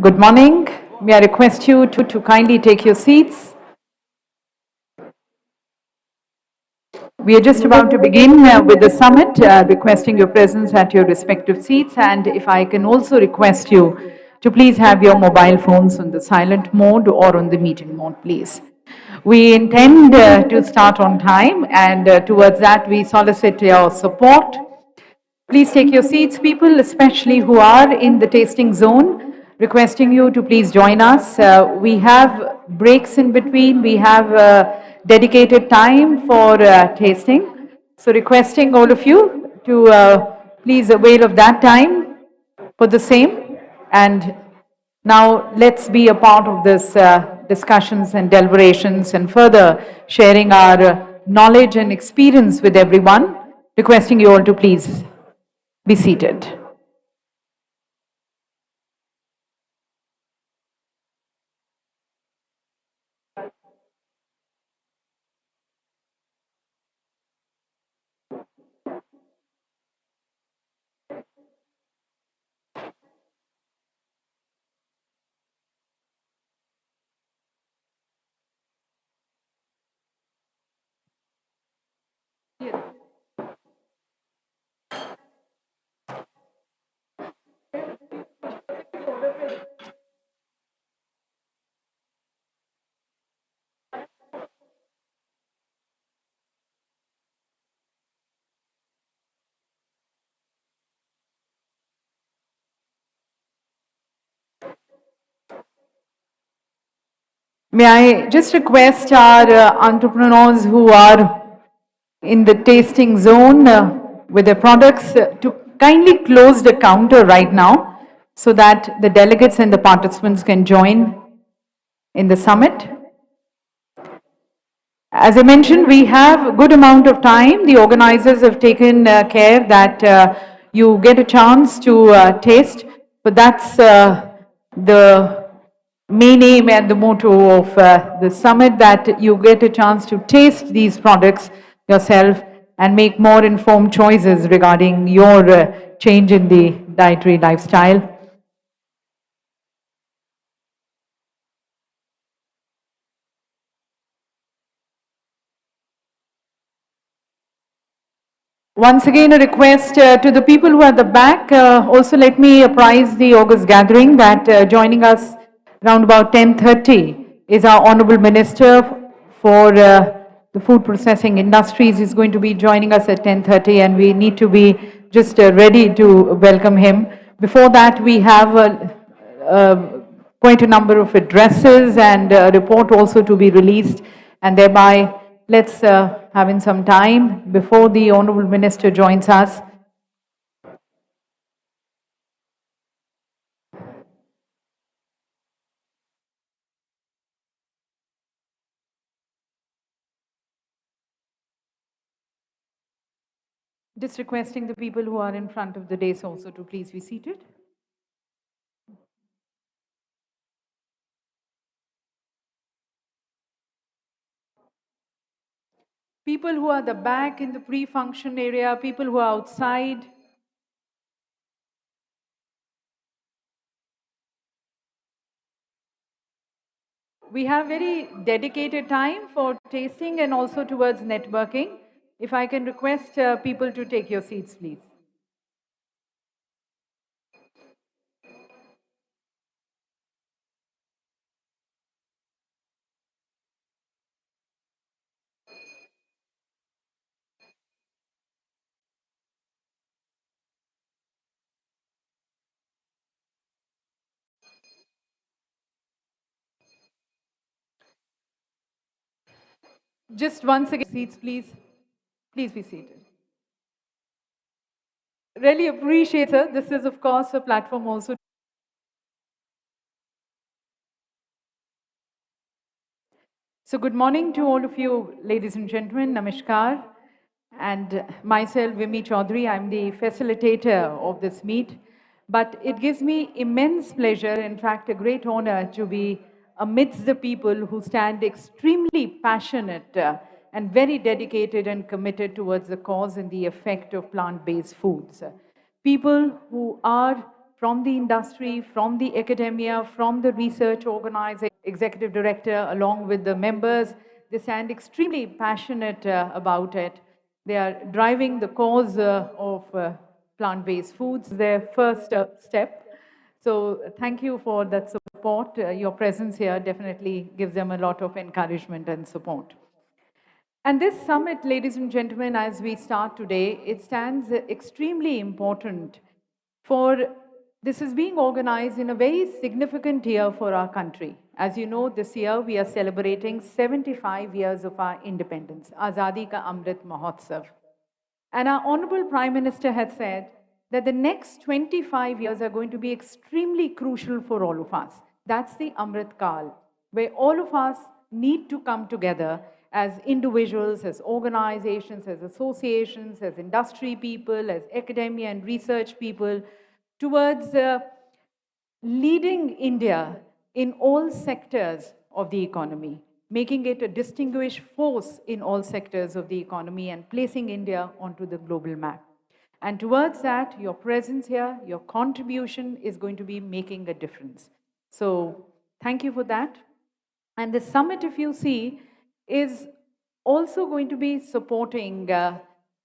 Good morning. May I request you to kindly take your seats. We are just about to begin with the summit, requesting your presence at your respective seats, and if I can also request you to please have your mobile phones on the silent mode or on the meeting mode, please. We intend to start on time, and towards that we solicit your support. Please take your seats, people, especially who are in the tasting zone, requesting you to please join us. We have breaks in between. We have dedicated time for tasting. So requesting all of you to please avail of that time for the same. And now let's be a part of this discussions and deliberations and further sharing our knowledge and experience with everyone. Requesting you all to please be seated. May I just request our entrepreneurs who are in the tasting zone with their products to kindly close the counter right now so that the delegates and the participants can join in the summit. As I mentioned, we have a good amount of time. The organizers have taken care that you get a chance to taste, but that's the main aim and the motto of the summit, that you get a chance to taste these products yourself and make more informed choices regarding your change in the dietary lifestyle. Once again, a request to the people who are at the back. Also, let me apprise the August gathering that joining us around about 10:30 is our Honorable Minister for the Food Processing Industries. He's going to be joining us at 10:30, and we need to be just ready to welcome him. Before that, we have quite a number of addresses and a report also to be released, and thereby let's have in some time before the Honorable Minister joins us. Just requesting the people who are in front of the dais also to please be seated. People who are at the back in the pre-function area, people who are outside. We have very dedicated time for tasting and also towards networking. If I can request people to take your seats, please. Just once again, seats, please. Please be seated. Really appreciate, sir. This is, of course, a platform also. So good morning to all of you, ladies and gentlemen. Namaskar. And myself, Vimi Chaudhary, I'm the facilitator of this meet. But it gives me immense pleasure, in fact, a great honor to be amidst the people who stand extremely passionate and very dedicated and committed towards the cause and the effect of plant-based foods. People who are from the industry, from the academia, from the research organization, executive director, along with the members. They stand extremely passionate about it. They are driving the cause of plant-based foods, their first step. So thank you for that support. Your presence here definitely gives them a lot of encouragement and support. And this summit, ladies and gentlemen, as we start today, it stands extremely important for this is being organized in a very significant year for our country. As you know, this year we are celebrating 75 years of our independence, Azadi Ka Amrit Mahotsav. And our Honorable Prime Minister had said that the next 25 years are going to be extremely crucial for all of us. That's the Amrit Kal, where all of us need to come together as individuals, as organizations, as associations, as industry people, as academia and research people, towards leading India in all sectors of the economy, making it a distinguished force in all sectors of the economy and placing India onto the global map. And towards that, your presence here, your contribution is going to be making a difference. So thank you for that. And the summit, if you see, is also going to be supporting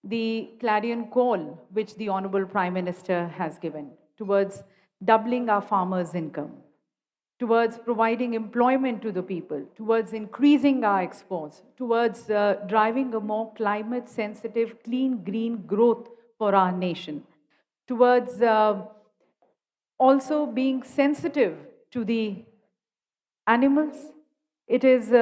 the clarion call which the Honorable Prime Minister has given towards doubling our farmers' income, towards providing employment to the people, towards increasing our exports, towards driving a more climate-sensitive, clean, green growth for our nation, towards also being sensitive to the animals. It is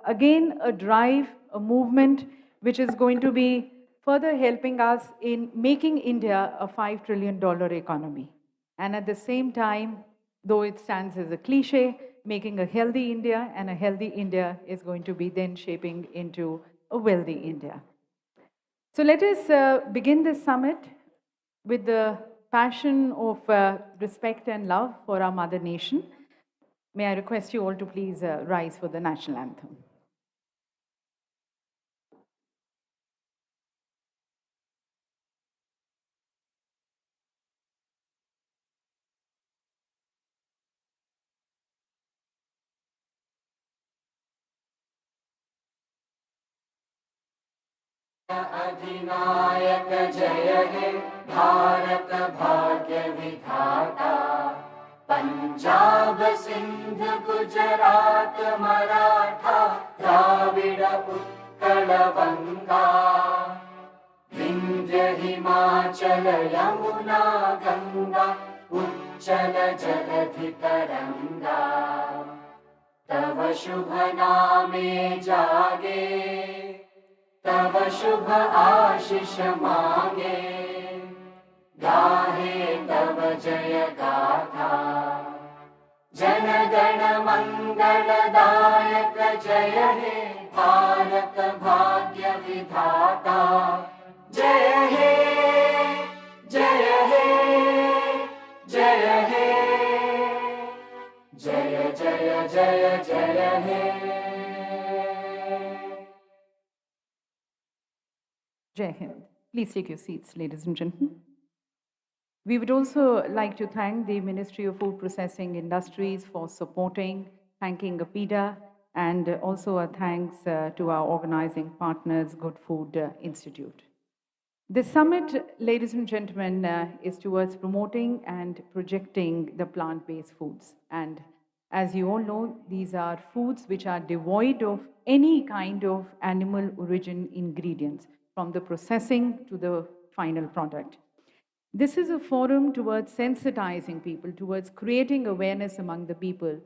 again a drive, a movement which is going to be further helping us in making India a $5 trillion economy. And at the same time, though it stands as a cliche, making a healthy India, and a healthy India is going to be then shaping into a wealthy India. So let us begin this summit with the passion of respect and love for our mother nation. May I request you all to please rise for the national anthem. अधिनायक जय हे भारत भाग्य विधाता पंजाब सिंध गुजरात मराठा द्राविड उत्कल बंगा विंध्य हिमाचल यमुना गंगा उच्चल जलधि तरंगा तव शुभ नामे जागे तव शुभ आशीष मांगे गाहे तव जय गाथा जन गण मंगलदायक जय हे भारत भाग्य विधाता जय हे जय हे जय हे जय जय जय जय हे Jai Hind. Please take your seats, ladies and gentlemen. We would also like to thank the Ministry of Food Processing Industries for supporting, thanking APEDA, and also a thanks to our organizing partners, Good Food Institute. This summit, ladies and gentlemen, is towards promoting and projecting the plant-based foods. And as you all know, these are foods which are devoid of any kind of animal origin ingredients, from the processing to the final product. This is a forum towards sensitizing people, towards creating awareness among the people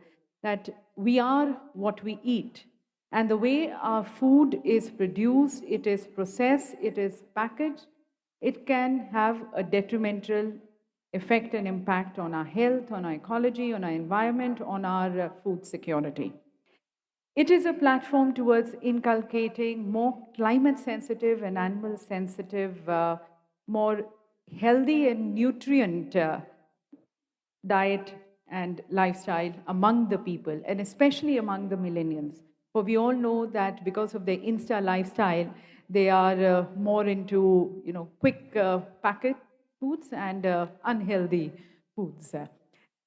that we are what we eat. And the way our food is produced, it is processed, it is packaged, it can have a detrimental effect and impact on our health, on our ecology, on our environment, on our food security. It is a platform towards inculcating more climate-sensitive and animal-sensitive, more healthy and nutrient diet and lifestyle among the people, and especially among the millennials. For we all know that because of their Insta lifestyle, they are more into quick packet foods and unhealthy foods.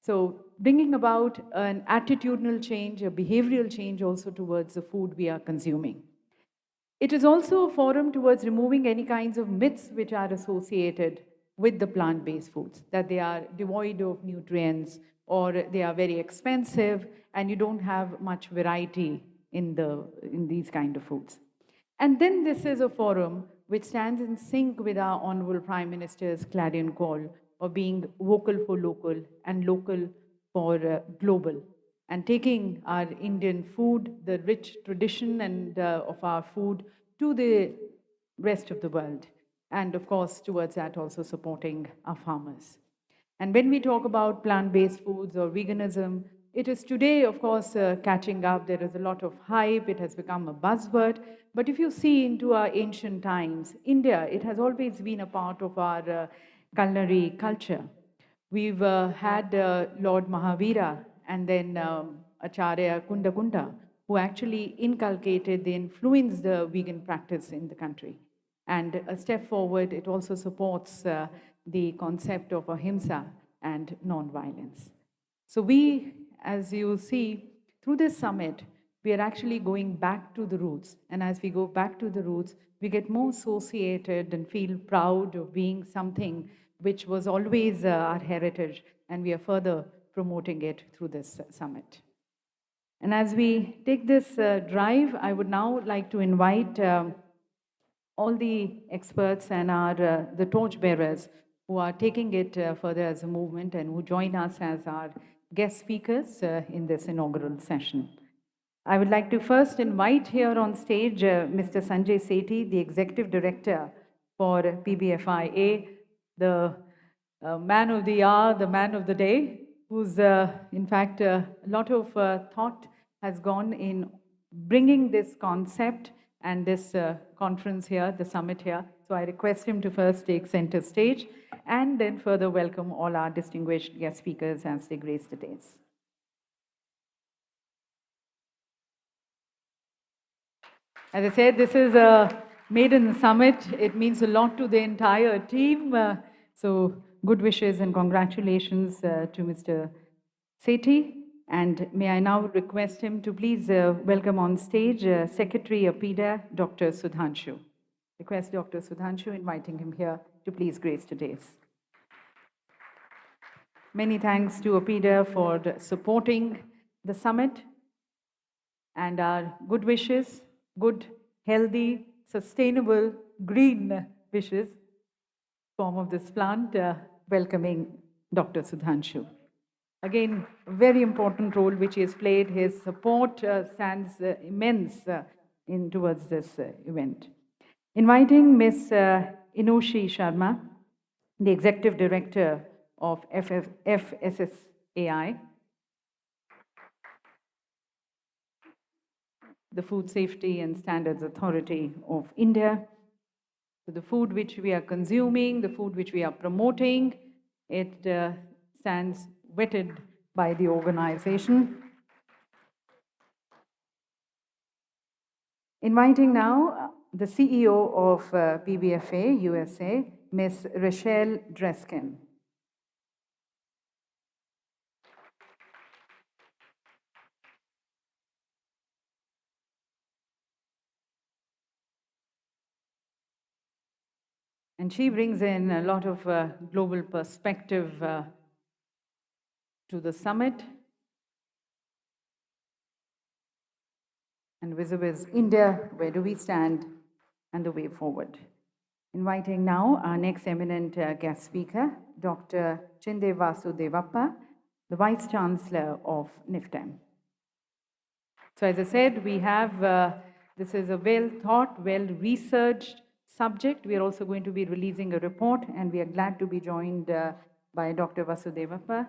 So bringing about an attitudinal change, a behavioral change also towards the food we are consuming. It is also a forum towards removing any kinds of myths which are associated with the plant-based foods, that they are devoid of nutrients or they are very expensive and you don't have much variety in these kind of foods. And then this is a forum which stands in sync with our Honorable Prime Minister's clarion call of being vocal for local and local for global, and taking our Indian food, the rich tradition and of our food to the rest of the world. And of course, towards that also supporting our farmers. And when we talk about plant-based foods or veganism, it is today, of course, catching up. There is a lot of hype. It has become a buzzword. But if you see into our ancient times, India, it has always been a part of our culinary culture. We've had Lord Mahavira and then Acharya Kunda, who actually inculcated, they influenced the vegan practice in the country. And a step forward, it also supports the concept of ahimsa and non-violence. So we, as you see, through this summit, we are actually going back to the roots. And as we go back to the roots, we get more associated and feel proud of being something which was always our heritage, and we are further promoting it through this summit. And as we take this drive, I would now like to invite all the experts and the torchbearers who are taking it further as a movement and who join us as our guest speakers in this inaugural session. I would like to first invite here on stage Mr. Sanjay Sethi, the Executive Director for PBFIA, the man of the hour, the man of the day, who's in fact a lot of thought has gone in bringing this concept and this conference here, the summit here. So I request him to first take center stage and then further welcome all our distinguished guest speakers as they grace the dais. As I said, this is a maiden summit. It means a lot to the entire team. So good wishes and congratulations to Mr. Sethi. And may I now request him to please welcome on stage Secretary APEDA, Dr. Sudhanshu. Request Dr. Sudhanshu, inviting him here to please grace the dais. Many thanks to APEDA for supporting the summit and our good wishes, good, healthy, sustainable, green wishes, form of this plant, welcoming Dr. Sudhanshu. Again, a very important role which he has played. His support stands immense towards this event. Inviting Ms. Inoshi Sharma, the Executive Director of FSSAI, the Food Safety and Standards Authority of India. So the food which we are consuming, the food which we are promoting, it stands vetted by the organization. Inviting now the CEO of PBFA USA, Ms. Rachelle Dreskin. And she brings in a lot of global perspective to the summit. And vis-a-vis India, where do we stand and the way forward? Inviting now our next eminent guest speaker, Dr. Chinde Vasudevappa, the Vice Chancellor of NIFTEM. So as I said, we have, this is a well-thought, well-researched subject. We are also going to be releasing a report, and we are glad to be joined by Dr. Vasudevappa,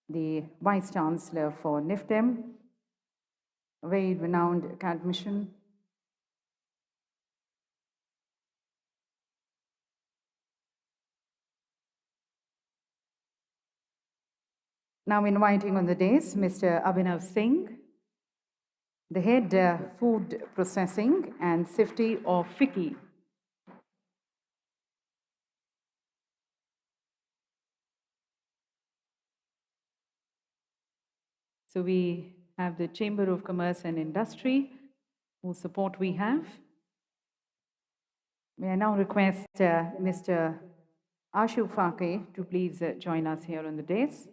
the Vice Chancellor for NIFTEM, a very renowned academician. Now inviting on the dais Mr. Abhinav Singh, the Head Food Processing and Safety of FICCI. So we have the Chamber of Commerce and Industry, whose support we have. May I now request Mr. Ashu Fake to please join us here on the dais.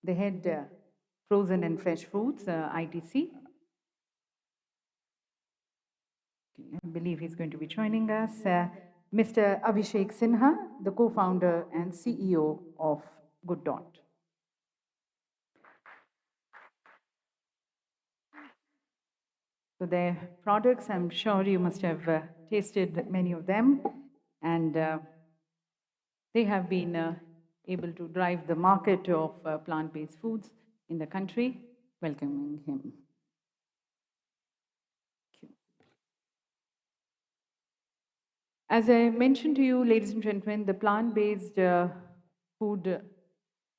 The head Frozen and Fresh Foods, ITC. I believe he's going to be joining us. Mr. Abhishek Sinha, the co-founder and CEO of Good Dot. So their products, I'm sure you must have tasted many of them, and they have been able to drive the market of plant-based foods in the country. Welcoming him. As I mentioned to you, ladies and gentlemen, the Plant-Based Food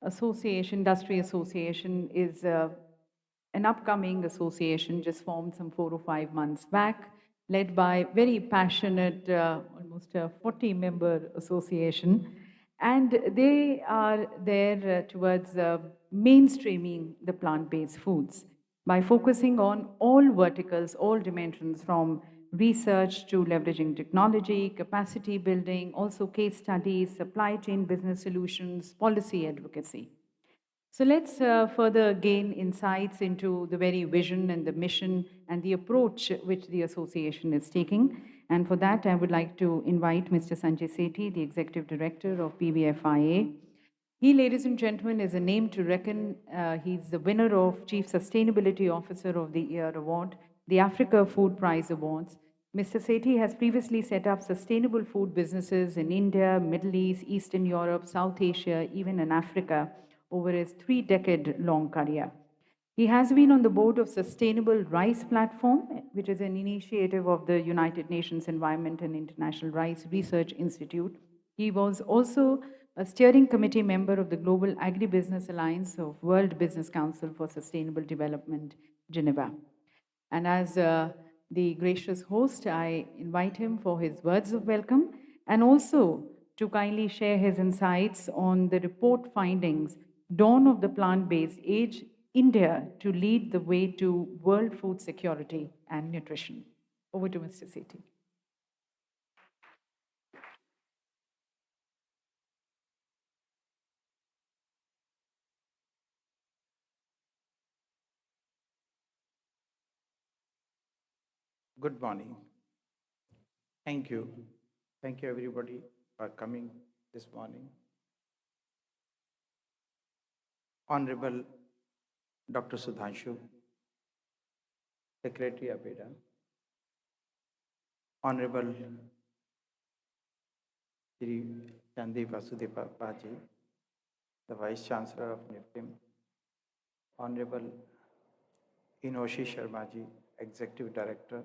Association, Industry Association is an upcoming association just formed some 4 or 5 months back, led by very passionate, almost a 40-member association. And they are there towards mainstreaming the plant-based foods by focusing on all verticals, all dimensions, from research to leveraging technology, capacity building, also case studies, supply chain business solutions, policy advocacy. So let's further gain insights into the very vision and the mission and the approach which the association is taking. And for that, I would like to invite Mr. Sanjay Sethi, the Executive Director of PBFIA. He, ladies and gentlemen, is a name to reckon. He's the winner of Chief Sustainability Officer of the Year Award, the Africa Food Prize Awards. Mr. Sethi has previously set up sustainable food businesses in India, Middle East, Eastern Europe, South Asia, even in Africa, over his 3-decade-long career. He has been on the board of Sustainable Rice Platform, which is an initiative of the United Nations Environment and International Rice Research Institute. He was also a steering committee member of the Global Agribusiness Alliance of World Business Council for Sustainable Development, Geneva. And as the gracious host, I invite him for his words of welcome and also to kindly share his insights on the report findings, Dawn of the Plant-Based Age, India to lead the way to world food security and nutrition. Over to Mr. Sethi. Good morning. Thank you. Thank you, everybody, for coming this morning. Honorable Dr. Sudhanshu, Secretary APEDA, Honorable Shri Chandi Vasudeva Paji, the Vice Chancellor of NIFTIM, Honorable Inoshi Sharmaji, Executive Director,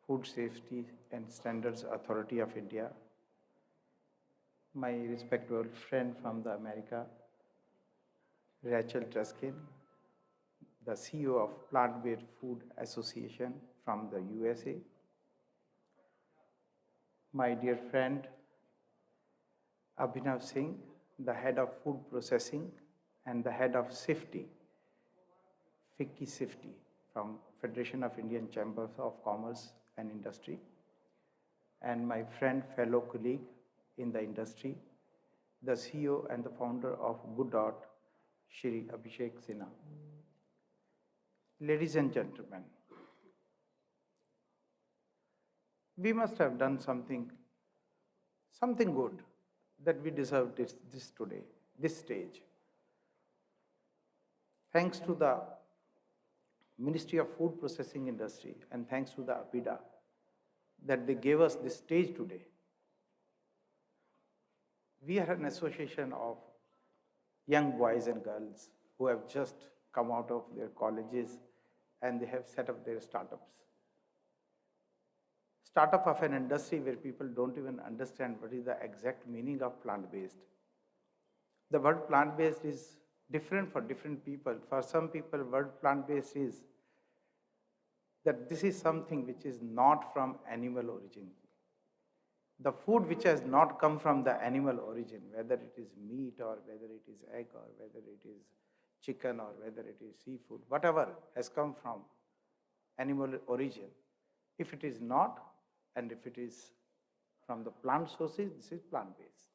Food Safety and Standards Authority of India, my respectable friend from the America, Rachel Truskin, the CEO of Plant-Based Food Association from the USA, my dear friend Abhinav Singh, the head of food processing and the head of safety, FICCI Safety, from Federation of Indian Chambers of Commerce and Industry, and my friend, fellow colleague in the industry, the CEO and the founder of Good Dot, Shri Abhishek Sinha. Ladies and gentlemen, we must have done something good that we deserve this today, this stage. Thanks to the Ministry of Food Processing Industry and thanks to the APEDA that they gave us this stage today. We are an association of young boys and girls who have just come out of their colleges and they have set up their startups. Startup of an industry where people don't even understand what is the exact meaning of plant-based. The word plant-based is different for different people. For some people, word plant-based is that this is something which is not from animal origin. the food which has not come from the animal origin, whether it is meat or whether it is egg or whether it is chicken or whether it is seafood, whatever has come from animal origin, if it is not, and if it is from the plant sources, this is plant-based.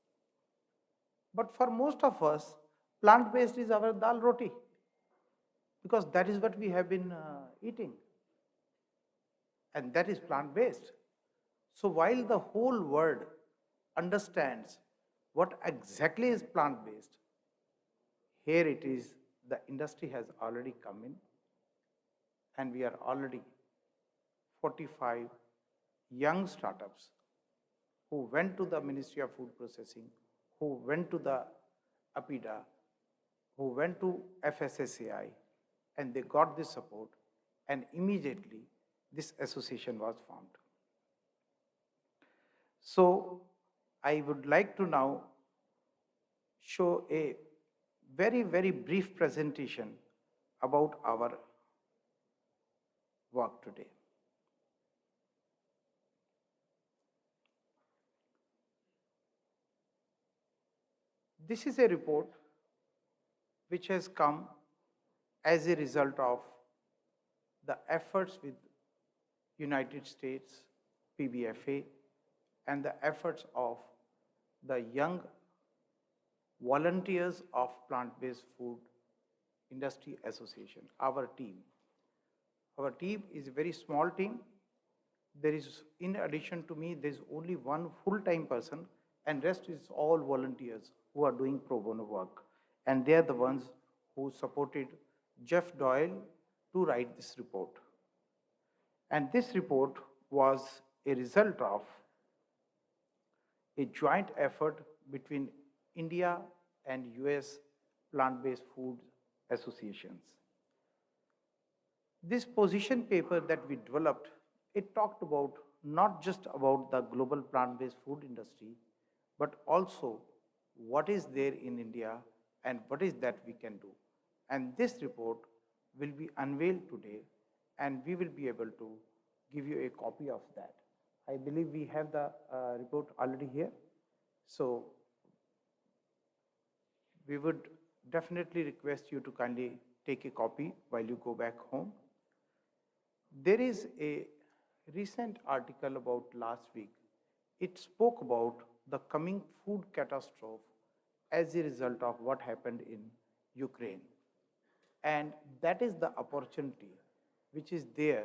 But for most of us, plant-based is our dal roti, because that is what we have been eating, and that is plant-based. So while the whole world understands what exactly is plant-based, here it is, the industry has already come in, and we are already 45 young startups who went to the Ministry of Food Processing, who went to the APEDA, who went to FSSAI, and they got this support, and immediately this association was formed. So I would like to now show a very, very brief presentation about our work today. This is a report which has come as a result of the efforts with United States PBFA and the efforts of the young volunteers of Plant-Based Food Industry Association, our team. Our team is a very small team. There is, in addition to me, there is only one full-time person, and rest is all volunteers who are doing pro bono work. And they are the ones who supported Jeff Doyle to write this report. And this report was a result of a joint effort between India and US plant-based food associations. This position paper that we developed, it talked about not just about the global plant-based food industry, but also what is there in India and what is that we can do. And this report will be unveiled today, and we will be able to give you a copy of that. I believe we have the report already here. So we would definitely request you to kindly take a copy while you go back home. There is a recent article about last week. It spoke about the coming food catastrophe as a result of what happened in Ukraine. And that is the opportunity which is there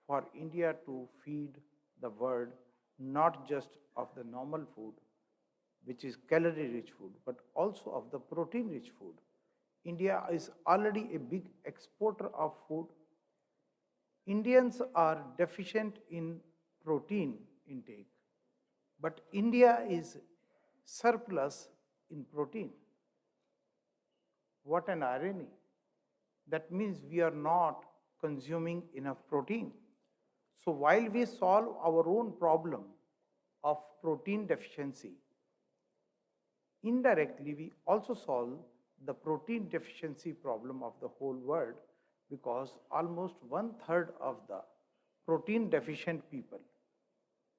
for India to feed the world, not just of the normal food, which is calorie-rich food, but also of the protein-rich food. India is already a big exporter of food. Indians are deficient in protein intake, but India is surplus in protein. What an irony. That means we are not consuming enough protein. So while we solve our own problem of protein deficiency, indirectly we also solve the protein deficiency problem of the whole world, because almost 1/3 of the protein deficient people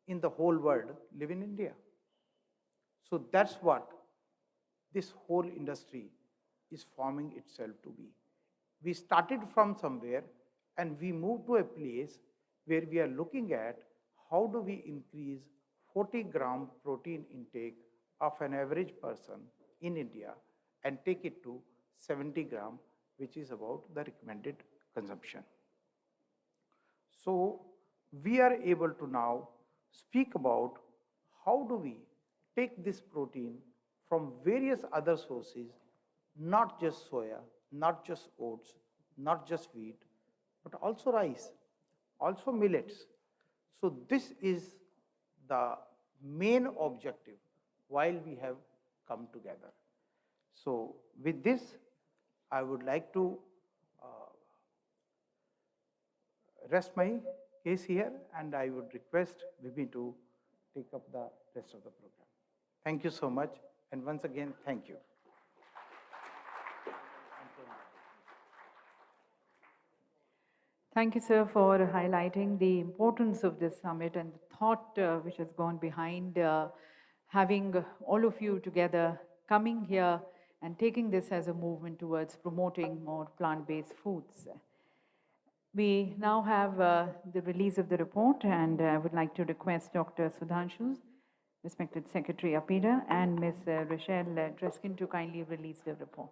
in the whole world live in India. So that's what this whole industry is forming itself to be. We started from somewhere and we moved to a place where we are looking at how do we increase 40-gram protein intake of an average person in India and take it to 70 gram, which is about the recommended consumption. So we are able to now speak about how do we take this protein from various other sources, not just soya, not just oats, not just wheat, but also rice, also millets. So this is the main objective while we have come together. So with this, I would like to rest my case here, and I would request Bibi to take up the rest of the program. Thank you so much, and once again, thank you. Thank you, sir, for highlighting the importance of this summit and the thought which has gone behind having all of you together, coming here and taking this as a movement towards promoting more plant-based foods. We now have the release of the report, and I would like to request Dr. Sudhanshu, respected Secretary APEDA, and Ms. Rochelle Dreskin to kindly release the report.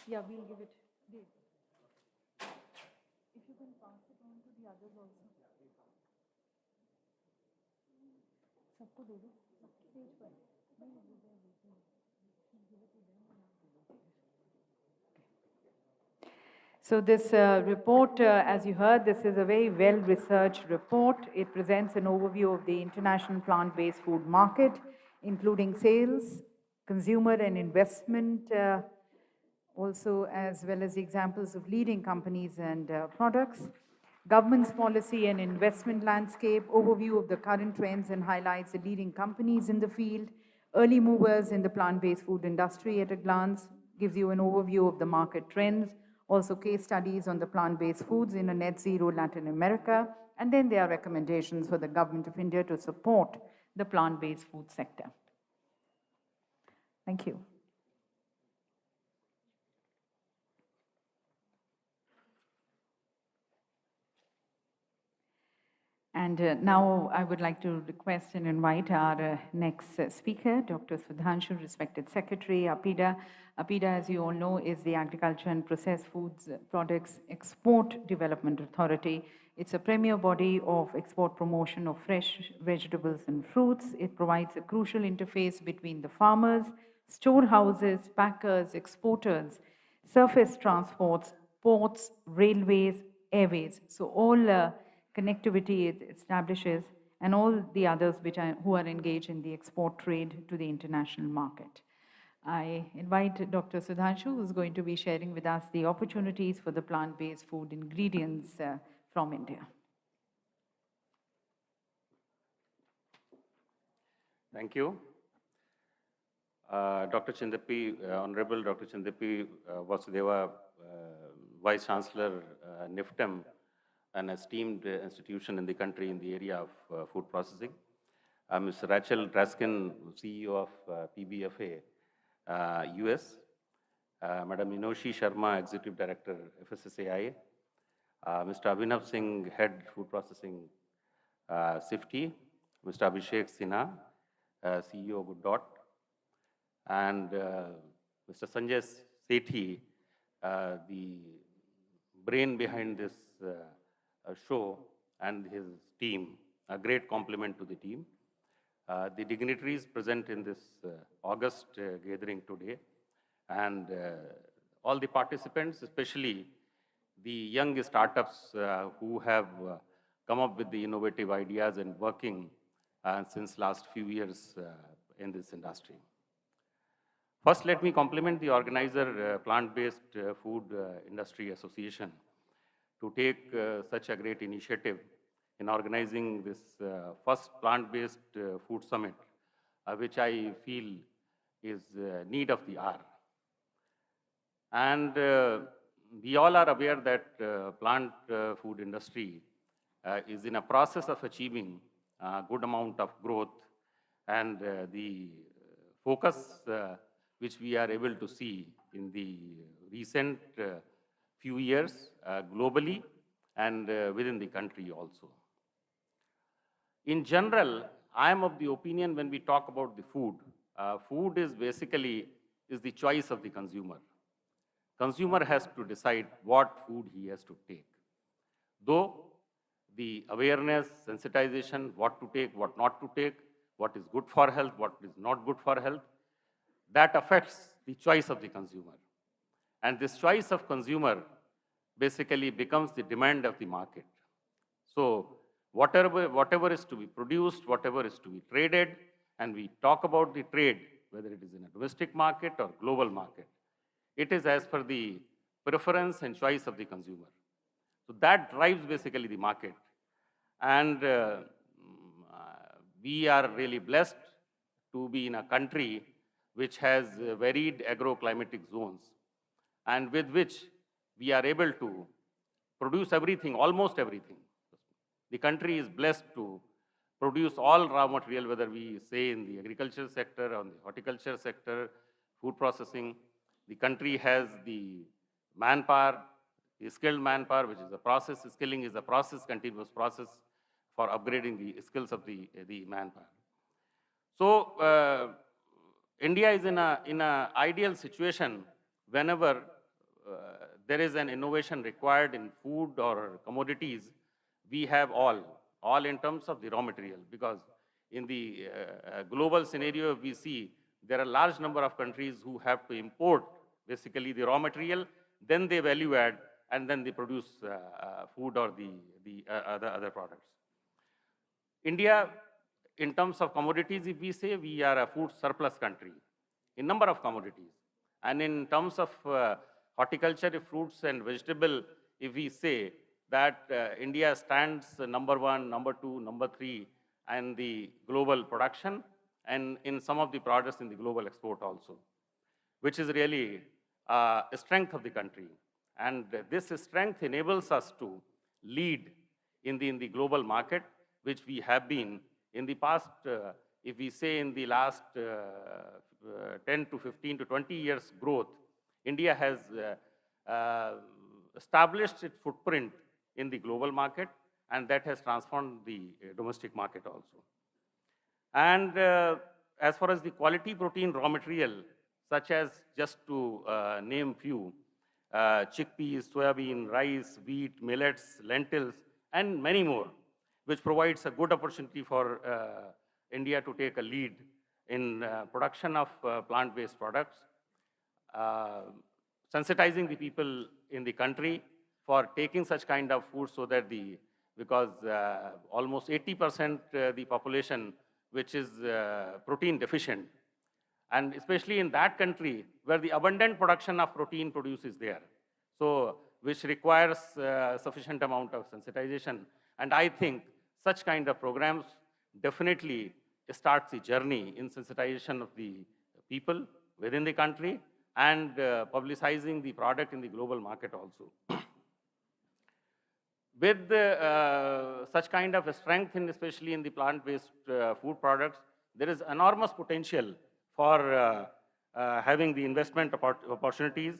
Yeah, we'll give it. If you can pass it on to the others also. सबको दे दो stage पर So this report, as you heard, this is a very well-researched report. It presents an overview of the international plant-based food market, including sales, consumer and investment, also as well as examples of leading companies and products, government's policy and investment landscape, overview of the current trends and highlights the leading companies in the field, early movers in the plant-based food industry at a glance, gives you an overview of the market trends, also case studies on the plant-based foods in a net zero Latin America, and then there are recommendations for the government of India to support the plant-based food sector. Thank you. And now I would like to request and invite our next speaker, Dr. Sudhanshu, respected Secretary, APEDA. APEDA, as you all know, is the Agriculture and Processed Foods Products Export Development Authority. It's a premier body of export promotion of fresh vegetables and fruits. It provides a crucial interface between the farmers, storehouses, packers, exporters, surface transports, ports, railways, airways. So all connectivity it establishes, and all the others who are engaged in the export trade to the international market. I invite Dr. Sudhanshu, who is going to be sharing with us the opportunities for the plant-based food ingredients from India. Thank you. Dr. Chindapi, Honorable Dr. Chindapi Vasudeva, Vice Chancellor, NIFTEM, an esteemed institution in the country in the area of food processing. Ms. Rachel Draskin, CEO of PBFA, US. Madam Minoshi Sharma, Executive Director, FSSAI. Mr. Abhinav Singh, Head Food Processing, SIFTI. Mr. Abhishek Sinha, CEO, Good Dot. And Mr. Sanjay Sethi, the brain behind this show, and his team, a great compliment to the team. The dignitaries present in this August gathering today, and all the participants, especially the young startups who have come up with the innovative ideas and working since last few years in this industry. First, let me compliment the organizer, Plant-Based Food Industry Association, to take such a great initiative in organizing this first plant-based food summit, which I feel is need of the hour. And we all are aware that plant food industry is in a process of achieving a good amount of growth, and the focus which we are able to see in the recent few years globally and within the country also. In general, I am of the opinion when we talk about the food, food is basically the choice of the consumer. Consumer has to decide what food he has to take. Though the awareness, sensitization, what to take, what not to take, what is good for health, what is not good for health, that affects the choice of the consumer. And this choice of consumer basically becomes the demand of the market. So whatever is to be produced, whatever is to be traded, and we talk about the trade, whether it is in a domestic market or global market, it is as per the preference and choice of the consumer. So that drives basically the market. And we are really blessed to be in a country which has varied agroclimatic zones, and with which we are able to produce everything, almost everything. The country is blessed to produce all raw material, whether we say in the agriculture sector, or the horticulture sector, food processing. The country has the manpower, the skilled manpower, which is a process. Skilling is a process, continuous process for upgrading the skills of the manpower. So India is in a ideal situation whenever there is an innovation required in food or commodities. We have all in terms of the raw material, because in the global scenario we see there are a large number of countries who have to import basically the raw material, then they value add, and then they produce food or the other products. India, in terms of commodities, if we say, we are a food surplus country in number of commodities. And in terms of horticulture, fruits and vegetable, if we say that India stands number 1, number 2, number 3 and the global production, and in some of the products in the global export also, which is really a strength of the country. And this strength enables us to lead in the global market, which we have been in the past, if we say in the last 10 to 15 to 20 years growth. India has established its footprint in the global market, and that has transformed the domestic market also. And as far as the quality protein raw material, such as, just to name few, chickpeas, soybean, rice, wheat, millets, lentils, and many more, which provides a good opportunity for India to take a lead in production of plant-based products, sensitizing the people in the country for taking such kind of food, so that because almost 80% the population which is protein deficient, and especially in that country where the abundant production of protein produce is there, so which requires sufficient amount of sensitization. And I think such kind of programs definitely starts the journey in sensitization of the people within the country, and publicizing the product in the global market also. With such kind of a strength, especially in the plant-based food products, there is enormous potential for having the investment opportunities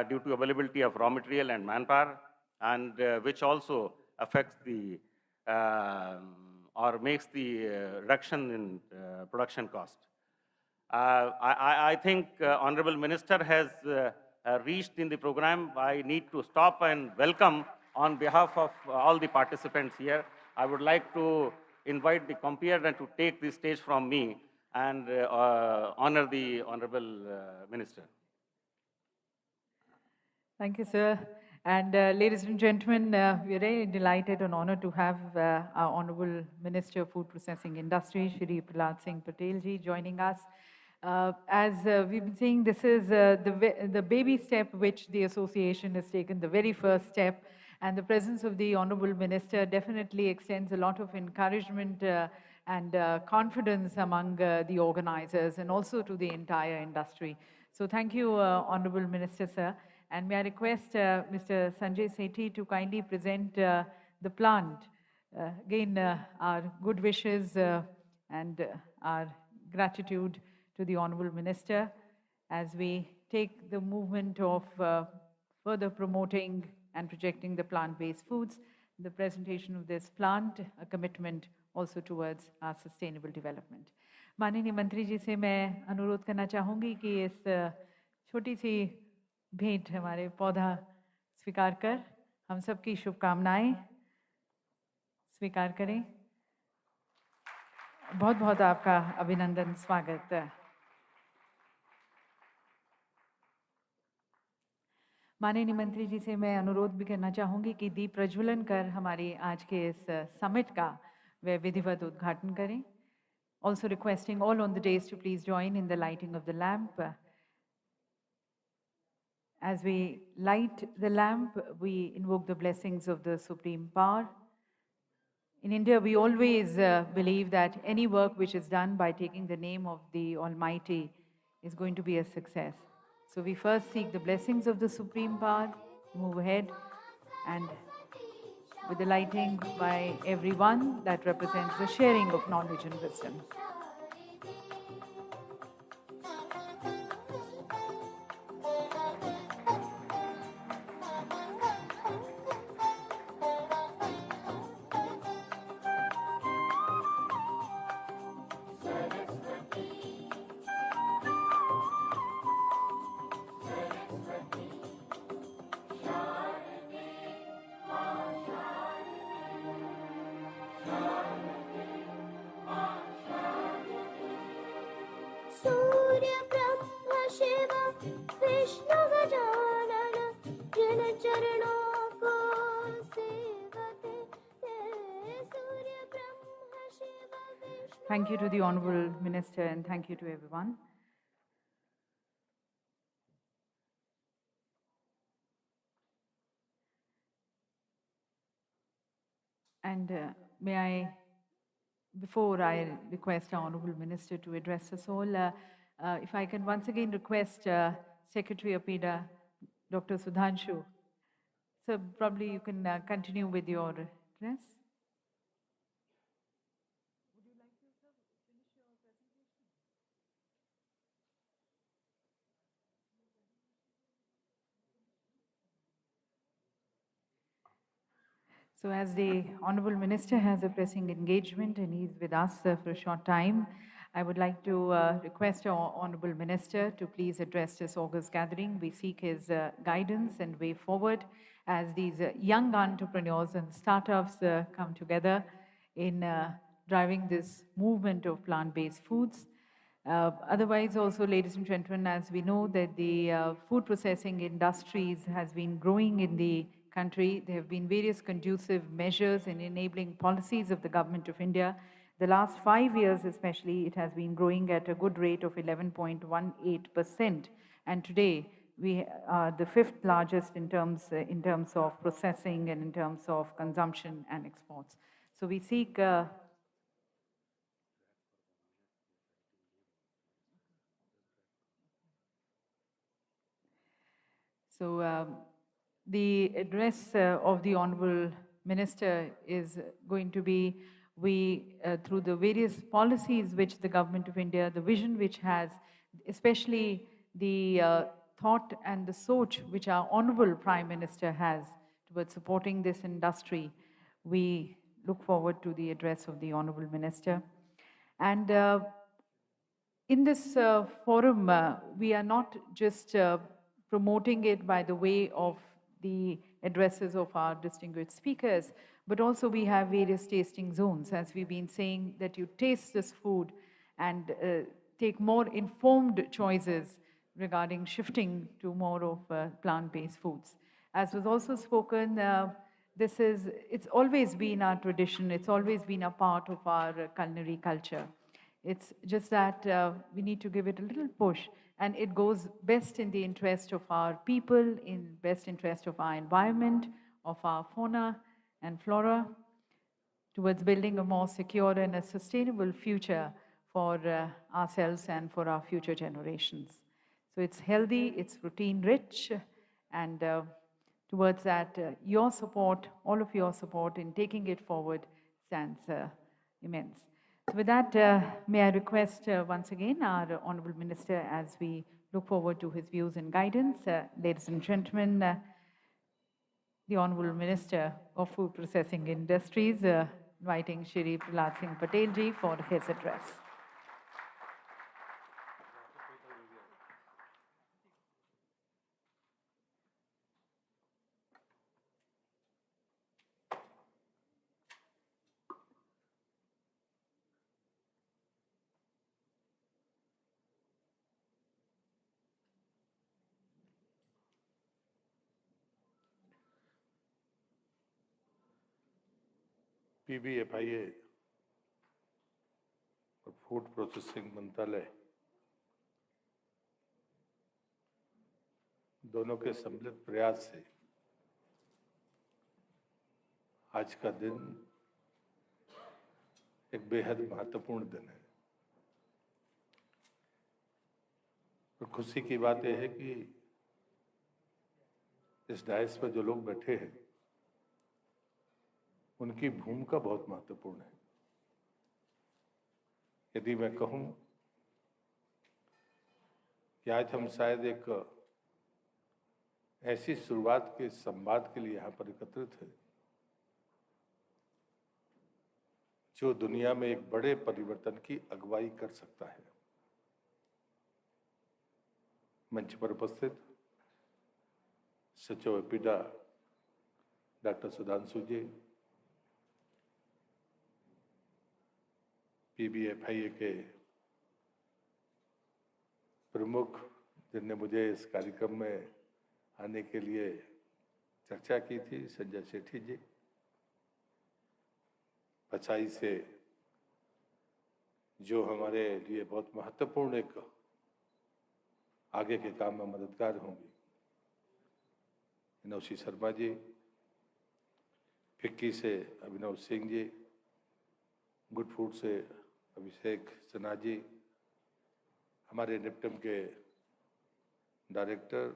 due to availability of raw material and manpower, and which also affects the or makes the reduction in production cost. I think Honorable Minister has reached in the program. I need to stop and welcome on behalf of all the participants here. I would like to invite the compeer and to take the stage from me and honor the Honorable Minister. Thank you, sir. And ladies and gentlemen, we are very delighted and honored to have our Honorable Minister of Food Processing Industry, Shri Prahlad Singh Patel ji, joining us. As we've been saying, this is the baby step which the association has taken, the very first step. And the presence of the Honorable Minister definitely extends a lot of encouragement and confidence among the organizers, and also to the entire industry. So thank you, Honorable Minister, sir. And may I request Mr. Sanjay Sethi to kindly present the plant. Again, our good wishes and our gratitude to the Honorable Minister as we take the movement of further promoting and projecting the plant-based foods. The presentation of this plant, a commitment also towards our sustainable development. माननीय मंत्री जी से मैं अनुरोध करना चाहूँगी कि इस छोटी सी भेंट हमारे पौधा स्वीकार कर हम सबकी शुभकामनाएं स्वीकार करें। बहुत बहुत आपका अभिनंदन, स्वागत। माननीय मंत्री जी से मैं अनुरोध भी करना चाहूँगी कि दीप प्रज्वलन कर हमारी आज के इस समिट का वे विधिवत उद्घाटन करें। Also requesting all on the dais to please join in the lighting of the lamp. As we light the lamp, we invoke the blessings of the Supreme Power. In India, we always believe that any work which is done by taking the name of the Almighty is going to be a success. So we first seek the blessings of the Supreme Power, move ahead, and with the lighting by everyone, that represents the sharing of knowledge and wisdom. सूर्य ब्रह्म शिव विष्णु गजानन जिन चरणों को सेवते Surya Brahma Shiva Vishnu. Thank you to the Honorable Minister and thank you to everyone. And may I, before I request our Honorable Minister to address us all, if I can once again request Secretary APEDA, Dr. Sudhanshu. So probably you can continue with your address. So as the Honorable Minister has a pressing engagement and he's with us for a short time, I would like to request our Honorable Minister to please address this August gathering. We seek his guidance and way forward as these young entrepreneurs and startups come together in driving this movement of plant-based foods. Otherwise, also, ladies and gentlemen, as we know that the food processing industries has been growing in the country, there have been various conducive measures in enabling policies of the Government of India. The last 5 years especially, it has been growing at a good rate of 11.18%. And today, we are the 5th largest in terms of processing and in terms of consumption and exports. So we seek the address of the Honorable Minister is going to be, through the various policies which the Government of India, the vision which has, especially the thought and the soch which our Honorable Prime Minister has towards supporting this industry, we look forward to the address of the Honorable Minister. And in this forum, we are not just promoting it by the way of the addresses of our distinguished speakers, but also we have various tasting zones, as we've been saying, that you taste this food and take more informed choices regarding shifting to more of plant-based foods. As was also spoken, it's always been our tradition, it's always been a part of our culinary culture. It's just that we need to give it a little push, and it goes best in the interest of our people, in best interest of our environment, of our fauna and flora, towards building a more secure and a sustainable future for ourselves and for our future generations. So it's healthy, it's protein rich, and towards that, your support, all of your support in taking it forward stands immense. So with that, may I request once again our Honorable Minister, as we look forward to his views and guidance. Ladies and gentlemen, the Honorable Minister of Food Processing Industries, inviting Shri Prahlad Singh Patel ji for his address. PBFIA और food processing मंत्रालय दोनों के सम्मिलित प्रयास से आज का दिन एक बेहद महत्वपूर्ण दिन है। और खुशी की बात यह है कि इस डायस पर जो लोग बैठे हैं उनकी भूमिका बहुत महत्वपूर्ण है। यदि मैं कहूं कि आज हम शायद एक ऐसी शुरुआत के संवाद के लिए यहाँ पर एकत्रित हैं जो दुनिया में एक बड़े परिवर्तन की अगुवाई कर सकता है। मंच पर उपस्थित सचिव एपीडा डॉक्टर सुधांशु जी, PBFIA के प्रमुख जिनने मुझे इस कार्यक्रम में आने के लिए चर्चा की थी, संजय सेठी जी, पचाई से जो हमारे लिए बहुत महत्वपूर्ण एक आगे के काम में मददगार होंगी, नौशी शर्मा जी, फिक्की से अभिनव सिंह जी, गुड फूड से अभिषेक सिन्हा जी, हमारे निफ्टम के डायरेक्टर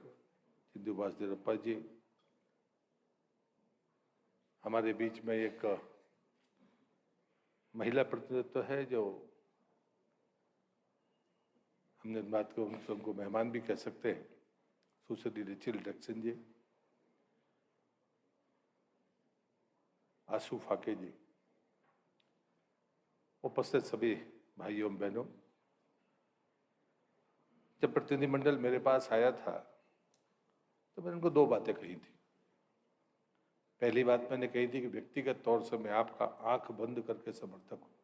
सिद्धू वासुदेवप्पा जी, हमारे बीच में एक महिला प्रतिनिधित्व है जो हमने बात को उनको मेहमान भी कह सकते हैं, सुश्री रिचिल जैक्सन जी, आशु फाके जी, उपस्थित सभी भाइयों बहनों। जब प्रतिनिधिमंडल मेरे पास आया था तो मैंने उनको दो बातें कही थी। पहली बात मैंने कही थी कि व्यक्तिगत तौर से मैं आपका आंख बंद करके समर्थक हूं,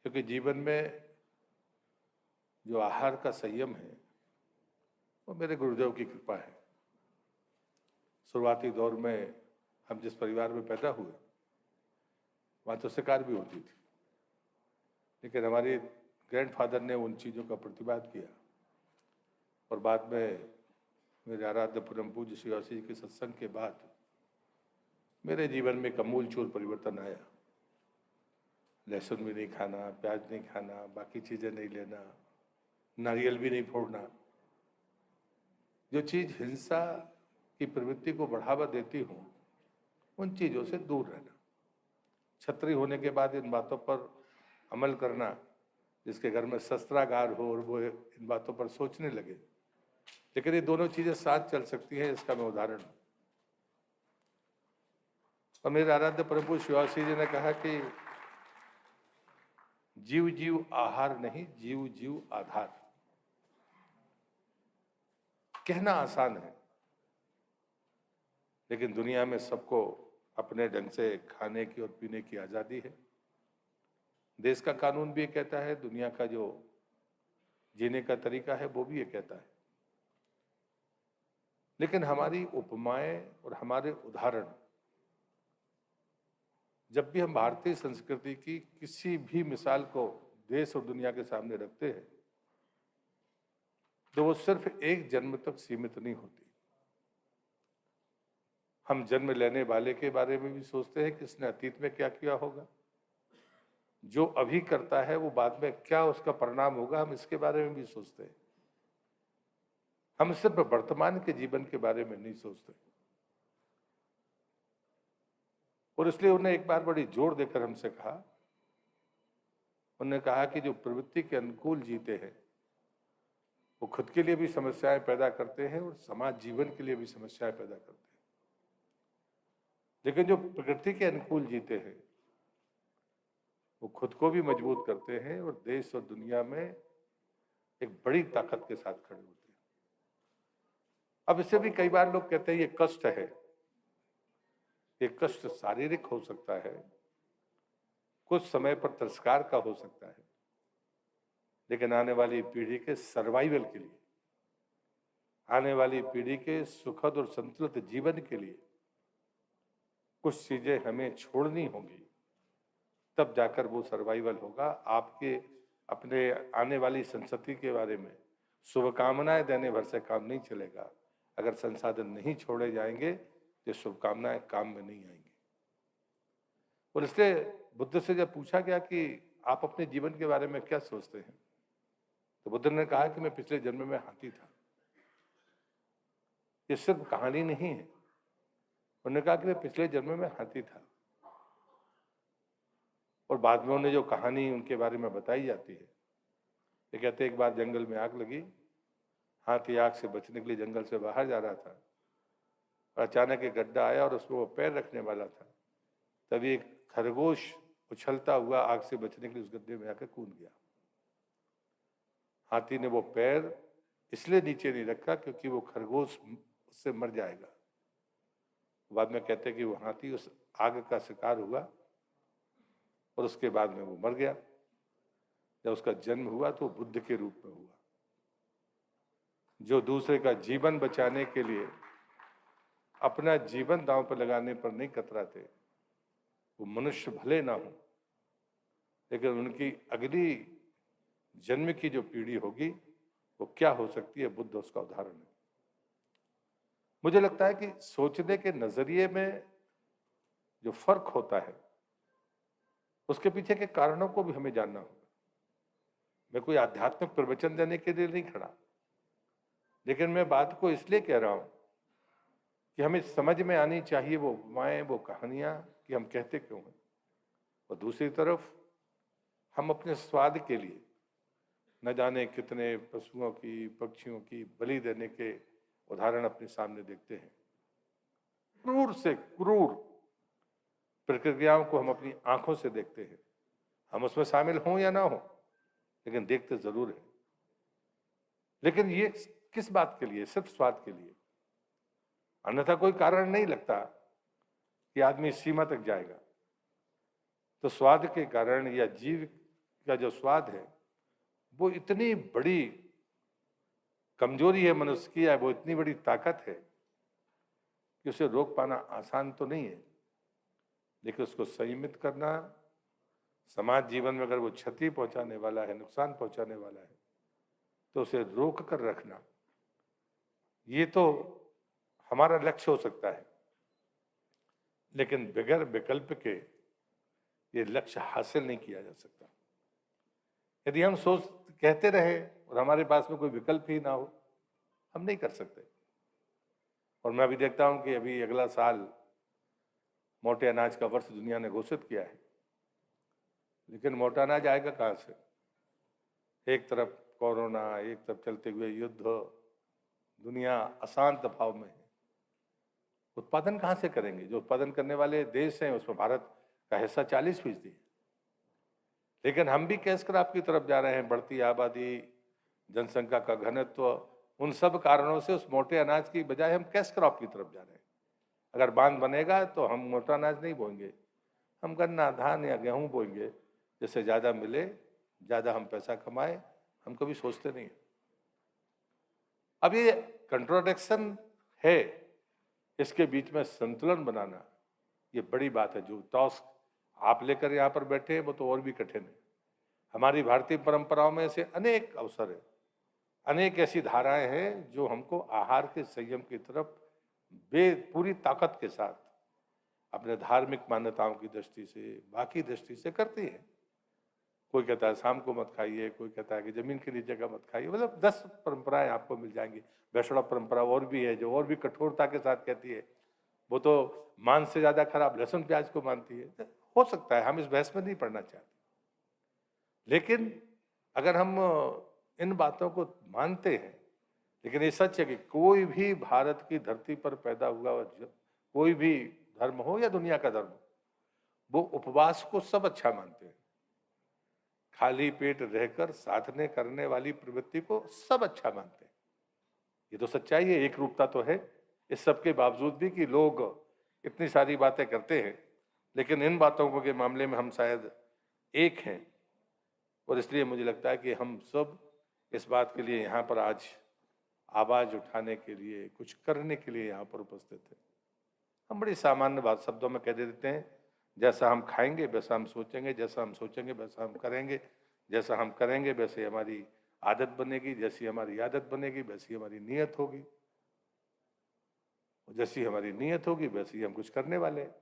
क्योंकि जीवन में जो आहार का संयम है वो मेरे गुरुदेव की कृपा है। शुरुआती दौर में हम जिस परिवार में पैदा हुए वहाँ तो शिकार भी होती थी, लेकिन हमारे ग्रैंडफादर ने उन चीज़ों का प्रतिवाद किया और बाद में मेरे आराध्य परम पूज्य शिवासी जी के सत्संग के बाद मेरे जीवन में एक आमूलचूल परिवर्तन आया। लहसुन भी नहीं खाना, प्याज नहीं खाना, बाकी चीज़ें नहीं लेना, नारियल भी नहीं फोड़ना। जो चीज़ हिंसा की प्रवृत्ति को बढ़ावा देती हूँ उन चीज़ों से दूर रहना। छत्री होने के बाद इन बातों पर अमल करना, जिसके घर में शस्त्रागार हो और वो इन बातों पर सोचने लगे, लेकिन ये दोनों चीजें साथ चल सकती हैं, इसका मैं उदाहरण हूं। और मेरे आराध्य प्रभु शिवासी जी ने कहा कि जीव जीव आहार नहीं, जीव जीव आधार। कहना आसान है, लेकिन दुनिया में सबको अपने ढंग से खाने की और पीने की आजादी है। देश का कानून भी ये कहता है, दुनिया का जो जीने का तरीका है वो भी ये कहता है। लेकिन हमारी उपमाएं और हमारे उदाहरण, जब भी हम भारतीय संस्कृति की किसी भी मिसाल को देश और दुनिया के सामने रखते हैं तो वो सिर्फ एक जन्म तक सीमित नहीं होती। हम जन्म लेने वाले के बारे में भी सोचते हैं कि इसने अतीत में क्या किया होगा, जो अभी करता है वो बाद में क्या उसका परिणाम होगा, हम इसके बारे में भी सोचते हैं। हम सिर्फ वर्तमान के जीवन के बारे में नहीं सोचते। और इसलिए उन्हें एक बार बड़ी जोर देकर हमसे कहा, उन्होंने कहा कि जो प्रवृत्ति के अनुकूल जीते हैं वो खुद के लिए भी समस्याएं पैदा करते हैं और समाज जीवन के लिए भी समस्याएं पैदा करते हैं। लेकिन जो प्रकृति के अनुकूल जीते हैं वो खुद को भी मजबूत करते हैं और देश और दुनिया में एक बड़ी ताकत के साथ खड़े होते हैं। अब इससे भी कई बार लोग कहते हैं ये कष्ट है। ये कष्ट शारीरिक हो सकता है, कुछ समय पर तिरस्कार का हो सकता है, लेकिन आने वाली पीढ़ी के सर्वाइवल के लिए, आने वाली पीढ़ी के सुखद और संतुलित जीवन के लिए कुछ चीजें हमें छोड़नी होंगी, तब जाकर वो सर्वाइवल होगा। आपके अपने आने वाली संतति के बारे में शुभकामनाएं देने भर से काम नहीं चलेगा। अगर संसाधन नहीं छोड़े जाएंगे तो शुभकामनाएं काम में नहीं आएंगी। और इसलिए बुद्ध से जब पूछा गया कि आप अपने जीवन के बारे में क्या सोचते हैं, तो बुद्ध ने कहा कि मैं पिछले जन्म में हाथी था। ये सिर्फ कहानी नहीं है। उन्होंने कहा कि मैं पिछले जन्म में हाथी था, और बाद में उन्हें जो कहानी उनके बारे में बताई जाती है, ये कहते एक बार जंगल में आग लगी, हाथी आग से बचने के लिए जंगल से बाहर जा रहा था, और अचानक एक गड्ढा आया और उसमें वो पैर रखने वाला था। तभी एक खरगोश उछलता हुआ आग से बचने के लिए उस गड्ढे में आकर कूद गया। हाथी ने वो पैर इसलिए नीचे नहीं रखा क्योंकि वो खरगोश उससे मर जाएगा। बाद में कहते हैं कि वो हाथी उस आग का शिकार हुआ और उसके बाद में वो मर गया। जब उसका जन्म हुआ तो बुद्ध के रूप में हुआ, जो दूसरे का जीवन बचाने के लिए अपना जीवन दांव पर लगाने पर नहीं कतराते। वो मनुष्य भले ना हो, लेकिन उनकी अगली जन्म की जो पीढ़ी होगी वो क्या हो सकती है, बुद्ध उसका उदाहरण है। मुझे लगता है कि सोचने के नजरिए में जो फर्क होता है, उसके पीछे के कारणों को भी हमें जानना होगा। मैं कोई आध्यात्मिक प्रवचन देने के लिए नहीं खड़ा, लेकिन मैं बात को इसलिए कह रहा हूं कि हमें समझ में आनी चाहिए वो उपमाएं, वो कहानियां कि हम कहते क्यों हैं। और दूसरी तरफ हम अपने स्वाद के लिए न जाने कितने पशुओं की, पक्षियों की बलि देने के उदाहरण अपने सामने देखते हैं। क्रूर से क्रूर प्रक्रियाओं को हम अपनी आंखों से देखते हैं। हम उसमें शामिल हों या ना हो, लेकिन देखते जरूर है। लेकिन ये किस बात के लिए? सिर्फ स्वाद के लिए। अन्यथा कोई कारण नहीं लगता कि आदमी इस सीमा तक जाएगा। तो स्वाद के कारण या जीव का जो स्वाद है वो इतनी बड़ी कमजोरी है मनुष्य की, या वो इतनी बड़ी ताकत है कि उसे रोक पाना आसान तो नहीं है। लेकिन उसको संयमित करना, समाज जीवन में अगर वो क्षति पहुंचाने वाला है, नुकसान पहुंचाने वाला है, तो उसे रोक कर रखना, ये तो हमारा लक्ष्य हो सकता है। लेकिन बगैर विकल्प के ये लक्ष्य हासिल नहीं किया जा सकता। यदि हम कहते रहे और हमारे पास में कोई विकल्प ही ना हो, हम नहीं कर सकते। और मैं अभी देखता हूं कि अभी अगला साल मोटे अनाज का वर्ष दुनिया ने घोषित किया है, लेकिन मोटा अनाज आएगा कहां से? एक तरफ कोरोना, एक तरफ चलते हुए युद्ध, दुनिया अशांत भाव में है। उत्पादन कहां से करेंगे? जो उत्पादन करने वाले देश हैं उसमें भारत का हिस्सा 40% है। लेकिन हम भी कैश क्रॉप की तरफ जा रहे हैं। बढ़ती आबादी, जनसंख्या का घनत्व, उन सब कारणों से उस मोटे अनाज की बजाय हम कैश क्रॉप की तरफ जा रहे हैं। अगर बांध बनेगा तो हम मोटा अनाज नहीं बोएंगे, हम गन्ना, धान या गेहूं बोएंगे, जिससे ज़्यादा मिले, ज़्यादा हम पैसा कमाए। हम कभी सोचते नहीं। अब ये कंट्रोडिक्शन है, इसके बीच में संतुलन बनाना ये बड़ी बात है। जो टास्क आप लेकर यहाँ पर बैठे हैं वो तो और भी कठिन है। हमारी भारतीय परंपराओं में ऐसे अनेक अवसर है, अनेक ऐसी धाराएं हैं जो हमको आहार के संयम की तरफ पूरी ताकत के साथ अपने धार्मिक मान्यताओं की दृष्टि से, बाकी दृष्टि से करती है। कोई कहता है शाम को मत खाइए, कोई कहता है कि जमीन के नीचे का मत खाइए। मतलब 10 परंपराएं आपको मिल जाएंगी। वैष्णव परंपरा और भी है जो और भी कठोरता के साथ कहती है, वो तो मांस से ज्यादा खराब लहसुन प्याज को मानती है। हो सकता है, हम इस बहस में नहीं पढ़ना चाहते, लेकिन अगर हम इन बातों को मानते हैं, लेकिन ये सच है कि कोई भी भारत की धरती पर पैदा हुआ कोई भी धर्म हो या दुनिया का धर्म, वो उपवास को सब अच्छा मानते हैं। खाली पेट रहकर साधने करने वाली प्रवृत्ति को सब अच्छा मानते हैं। ये तो सच्चाई है, एक रूपता तो है। इस सब के बावजूद भी कि लोग इतनी सारी बातें करते हैं, लेकिन इन बातों के मामले में हम शायद एक हैं। और इसलिए मुझे लगता है कि हम सब इस बात के लिए यहाँ पर आज आवाज उठाने के लिए, कुछ करने के लिए यहाँ पर उपस्थित है। हम बड़ी सामान्य बात शब्दों में कह देते हैं, जैसा हम खाएंगे वैसा हम सोचेंगे, जैसा हम सोचेंगे वैसा हम करेंगे, जैसा हम करेंगे वैसे हमारी आदत बनेगी, जैसी हमारी आदत बनेगी वैसी हमारी नीयत होगी, जैसी हमारी नीयत होगी वैसी हम कुछ करने वाले हैं।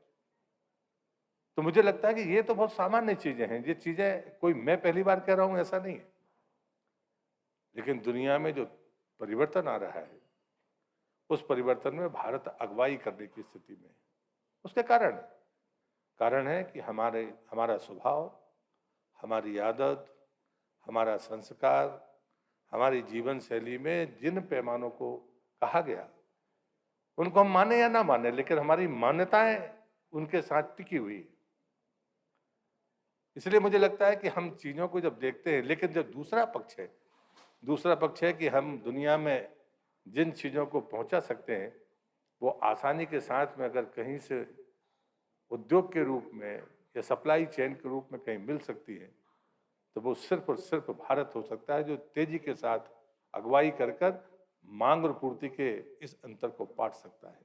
तो मुझे लगता है कि ये तो बहुत सामान्य चीजें हैं, ये चीजें कोई मैं पहली बार कह रहा हूं ऐसा नहीं है, लेकिन दुनिया में जो परिवर्तन आ रहा है उस परिवर्तन में भारत अगुवाई करने की स्थिति में है। उसके कारण है कि हमारा स्वभाव, हमारी आदत, हमारा संस्कार, हमारी जीवन शैली में जिन पैमानों को कहा गया उनको हम माने या ना माने, लेकिन हमारी मान्यताएं उनके साथ टिकी हुई है। इसलिए मुझे लगता है कि हम चीजों को जब देखते हैं, लेकिन जो दूसरा पक्ष है कि हम दुनिया में जिन चीजों को पहुंचा सकते हैं वो आसानी के साथ में अगर कहीं से उद्योग के रूप में या सप्लाई चेन के रूप में कहीं मिल सकती है तो वो सिर्फ और सिर्फ भारत हो सकता है, जो तेजी के साथ अगुवाई कर मांग और पूर्ति के इस अंतर को पाट सकता है।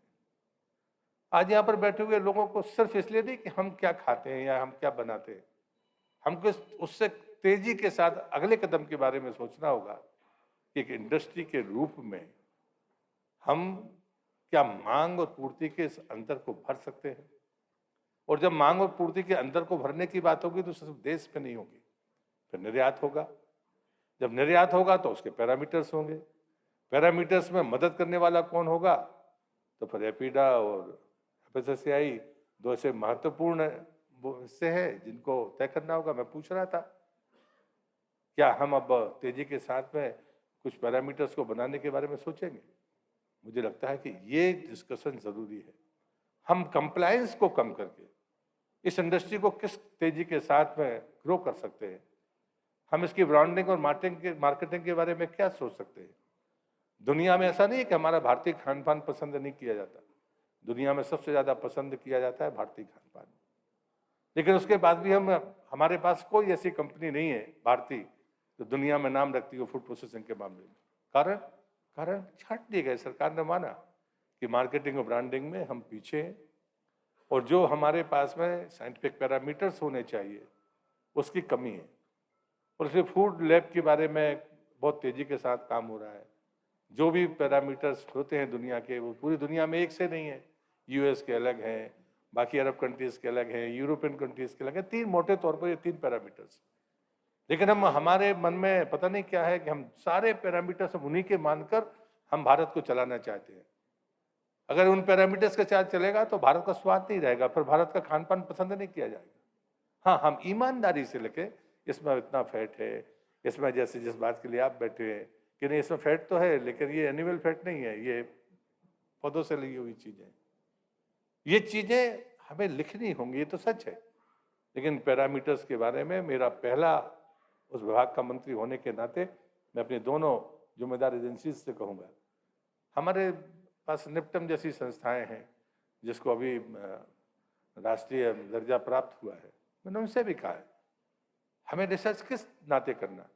आज यहाँ पर बैठे हुए लोगों को सिर्फ इसलिए नहीं कि हम क्या खाते हैं या हम क्या बनाते हैं, हमको उससे तेजी के साथ अगले कदम के बारे में सोचना होगा कि एक इंडस्ट्री के रूप में हम क्या मांग और पूर्ति के इस अंतर को भर सकते हैं। और जब मांग और पूर्ति के अंतर को भरने की बात होगी तो सिर्फ देश पे नहीं होगी, फिर निर्यात होगा। जब निर्यात होगा तो उसके पैरामीटर्स होंगे, पैरामीटर्स में मदद करने वाला कौन होगा, तो फिर एपीडा और एफएसएसएआई दो ऐसे महत्वपूर्ण हिस्से हैं जिनको तय करना होगा। मैं पूछ रहा था क्या हम अब तेजी के साथ में कुछ पैरामीटर्स को बनाने के बारे में सोचेंगे। मुझे लगता है कि ये डिस्कशन जरूरी है। हम कंप्लायंस को कम करके इस इंडस्ट्री को किस तेजी के साथ में ग्रो कर सकते हैं, हम इसकी ब्रांडिंग और मार्केटिंग के बारे में क्या सोच सकते हैं। दुनिया में ऐसा नहीं है कि हमारा भारतीय खान पान पसंद नहीं किया जाता, दुनिया में सबसे ज्यादा पसंद किया जाता है भारतीय खान पान, लेकिन उसके बाद भी हमारे पास कोई ऐसी कंपनी नहीं है भारतीय जो दुनिया में नाम रखती हो फूड प्रोसेसिंग के मामले में। कारण छांट दिए गए, सरकार ने माना कि मार्केटिंग और ब्रांडिंग में हम पीछे हैं और जो हमारे पास में साइंटिफिक पैरामीटर्स होने चाहिए उसकी कमी है। और इसलिए फूड लैब के बारे में बहुत तेजी के साथ काम हो रहा है। जो भी पैरामीटर्स होते हैं दुनिया के वो पूरी दुनिया में एक से नहीं है, यूएस के अलग हैं, बाकी अरब कंट्रीज के अलग हैं, यूरोपियन कंट्रीज के अलग हैं, तीन मोटे तौर पर ये तीन पैरामीटर्स। लेकिन हमारे मन में पता नहीं क्या है कि हम सारे पैरामीटर्स उन्हीं के मानकर हम भारत को चलाना चाहते हैं। अगर उन पैरामीटर्स के साथ चलेगा तो भारत का स्वाद नहीं रहेगा, फिर भारत का खान पान पसंद नहीं किया जाएगा। हाँ, हम ईमानदारी से लेके इसमें इतना फैट है, इसमें जैसे जिस बात के लिए आप बैठे हैं कि नहीं इसमें फैट तो है लेकिन ये एनिमल फैट नहीं है, ये पौधों से ली हुई चीजें, ये चीजें हमें लिखनी होंगी, ये तो सच है। लेकिन पैरामीटर्स के बारे में मेरा पहला उस विभाग का मंत्री होने के नाते मैं अपनी दोनों जिम्मेदार एजेंसी से कहूँगा, हमारे पास निफ्टम जैसी संस्थाएं हैं जिसको अभी राष्ट्रीय दर्जा प्राप्त हुआ है, मैंने उनसे भी कहा है हमें रिसर्च किस नाते करना,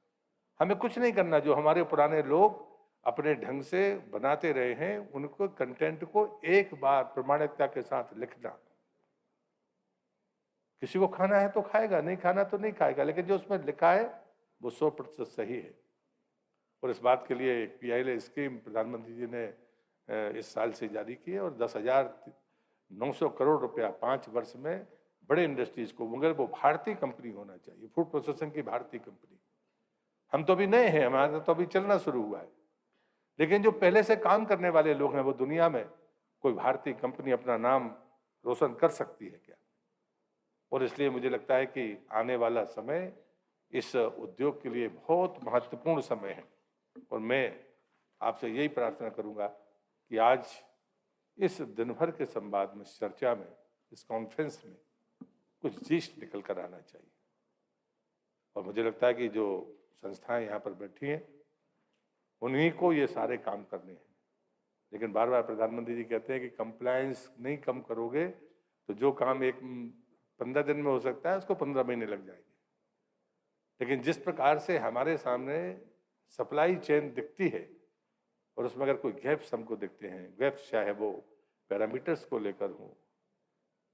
हमें कुछ नहीं करना, जो हमारे पुराने लोग अपने ढंग से बनाते रहे हैं उनको कंटेंट को एक बार प्रमाणिकता के साथ लिखना। किसी को खाना है तो खाएगा, नहीं खाना तो नहीं खाएगा, लेकिन जो उसमें लिखा है वो 100% सही है। और इस बात के लिए एक PIA स्कीम प्रधानमंत्री जी ने इस साल से जारी की है और 10,900 करोड़ रुपया 5 वर्ष में बड़े इंडस्ट्रीज को, मगर वो भारतीय कंपनी होना चाहिए, फूड प्रोसेसिंग की भारतीय कंपनी। हम तो अभी नए हैं, हमारा तो अभी चलना शुरू हुआ है, लेकिन जो पहले से काम करने वाले लोग हैं वो दुनिया में कोई भारतीय कंपनी अपना नाम रोशन कर सकती है क्या। और इसलिए मुझे लगता है कि आने वाला समय इस उद्योग के लिए बहुत महत्वपूर्ण समय है और मैं आपसे यही प्रार्थना करूंगा कि आज इस दिन भर के संवाद में, चर्चा में, इस कॉन्फ्रेंस में कुछ जीस्ट निकल कर आना चाहिए। और मुझे लगता है कि जो संस्थाएं यहाँ पर बैठी हैं उन्हीं को ये सारे काम करने हैं। लेकिन बार बार प्रधानमंत्री जी कहते हैं कि कंप्लायंस नहीं कम करोगे तो जो काम 15 दिन में हो सकता है उसको 15 महीने लग जाएंगे। लेकिन जिस प्रकार से हमारे सामने सप्लाई चेन दिखती है और उसमें अगर कोई गैप्स हमको दिखते हैं, गैप्स चाहे वो पैरामीटर्स को लेकर हों,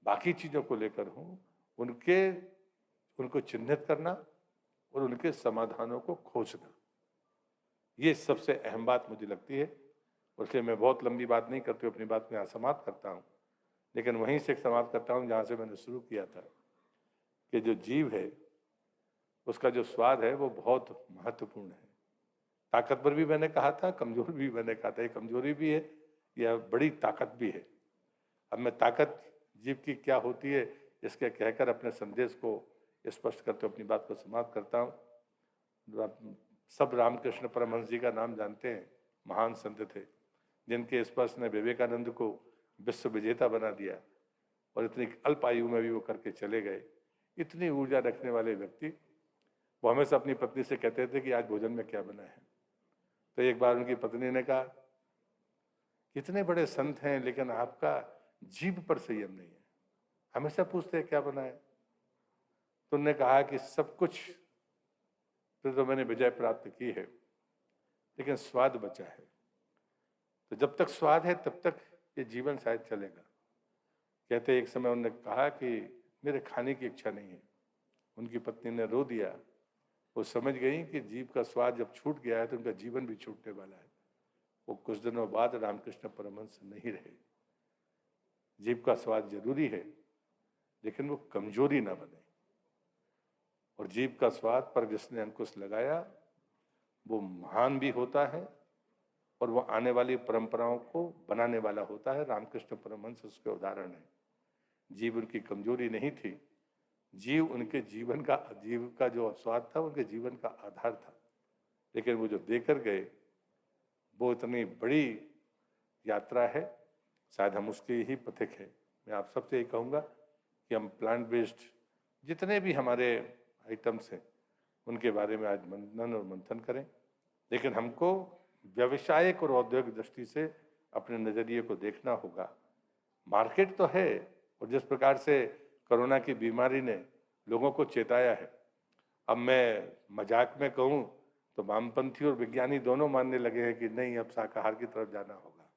बाकी चीज़ों को लेकर हों, उनको चिन्हित करना और उनके समाधानों को खोजना, ये सबसे अहम बात मुझे लगती है। और इसलिए मैं बहुत लंबी बात नहीं करती हूँ, अपनी बात में यहाँ समाप्त करता हूँ, लेकिन वहीं से समाप्त करता हूँ जहाँ से मैंने शुरू किया था कि जो जीव है उसका जो स्वाद है वो बहुत महत्वपूर्ण है। ताकतवर भी मैंने कहा था, कमजोर भी मैंने कहा था। ये कमजोरी भी है, यह बड़ी ताकत भी है। अब मैं ताकत जीव की क्या होती है इसके कहकर अपने संदेश को स्पष्ट करते हुए अपनी बात को समाप्त करता हूँ। सब रामकृष्ण परमहंस जी का नाम जानते हैं, महान संत थे जिनके स्पर्श ने विवेकानंद को विश्व विजेता बना दिया और इतनी अल्प आयु में भी वो करके चले गए। इतनी ऊर्जा रखने वाले व्यक्ति, वो हमेशा अपनी पत्नी से कहते थे कि आज भोजन में क्या बना है। तो एक बार उनकी पत्नी ने कहा, कितने बड़े संत हैं लेकिन आपका जीभ पर संयम नहीं है, हमेशा पूछते हैं क्या बना है। तो उन्होंने कहा कि सब कुछ तो मैंने विजय प्राप्त की है लेकिन स्वाद बचा है। तो जब तक स्वाद है तब तक ये जीवन शायद चलेगा। कहते एक समय उन्होंने कहा कि मेरे खाने की इच्छा नहीं है। उनकी पत्नी ने रो दिया। वो समझ गई कि जीभ का स्वाद जब छूट गया है तो उनका जीवन भी छूटने वाला है। वो कुछ दिनों बाद रामकृष्ण परमहंस नहीं रहे। जीभ का स्वाद जरूरी है लेकिन वो कमजोरी ना बने। और जीभ का स्वाद पर जिसने अंकुश लगाया वो महान भी होता है और वो आने वाली परंपराओं को बनाने वाला होता है। रामकृष्ण परमहंस उसके उदाहरण है। जीव उनकी कमजोरी नहीं थी, जीव उनके जीवन का, जीव का जो स्वाद था उनके जीवन का आधार था। लेकिन वो जो देकर गए वो इतनी बड़ी यात्रा है, शायद हम उसके ही पथिक है। मैं आप सबसे ये कहूँगा कि हम प्लांट बेस्ड जितने भी हमारे आइटम्स हैं उनके बारे में आज मनन और मंथन करें, लेकिन हमको व्यावसायिक और औद्योगिक दृष्टि से अपने नज़रिए को देखना होगा। मार्केट तो है, और जिस प्रकार से कोरोना की बीमारी ने लोगों को चेताया है, अब मैं मजाक में कहूँ तो वामपंथी और विज्ञानी दोनों मानने लगे हैं कि नहीं, अब शाकाहार की तरफ जाना होगा।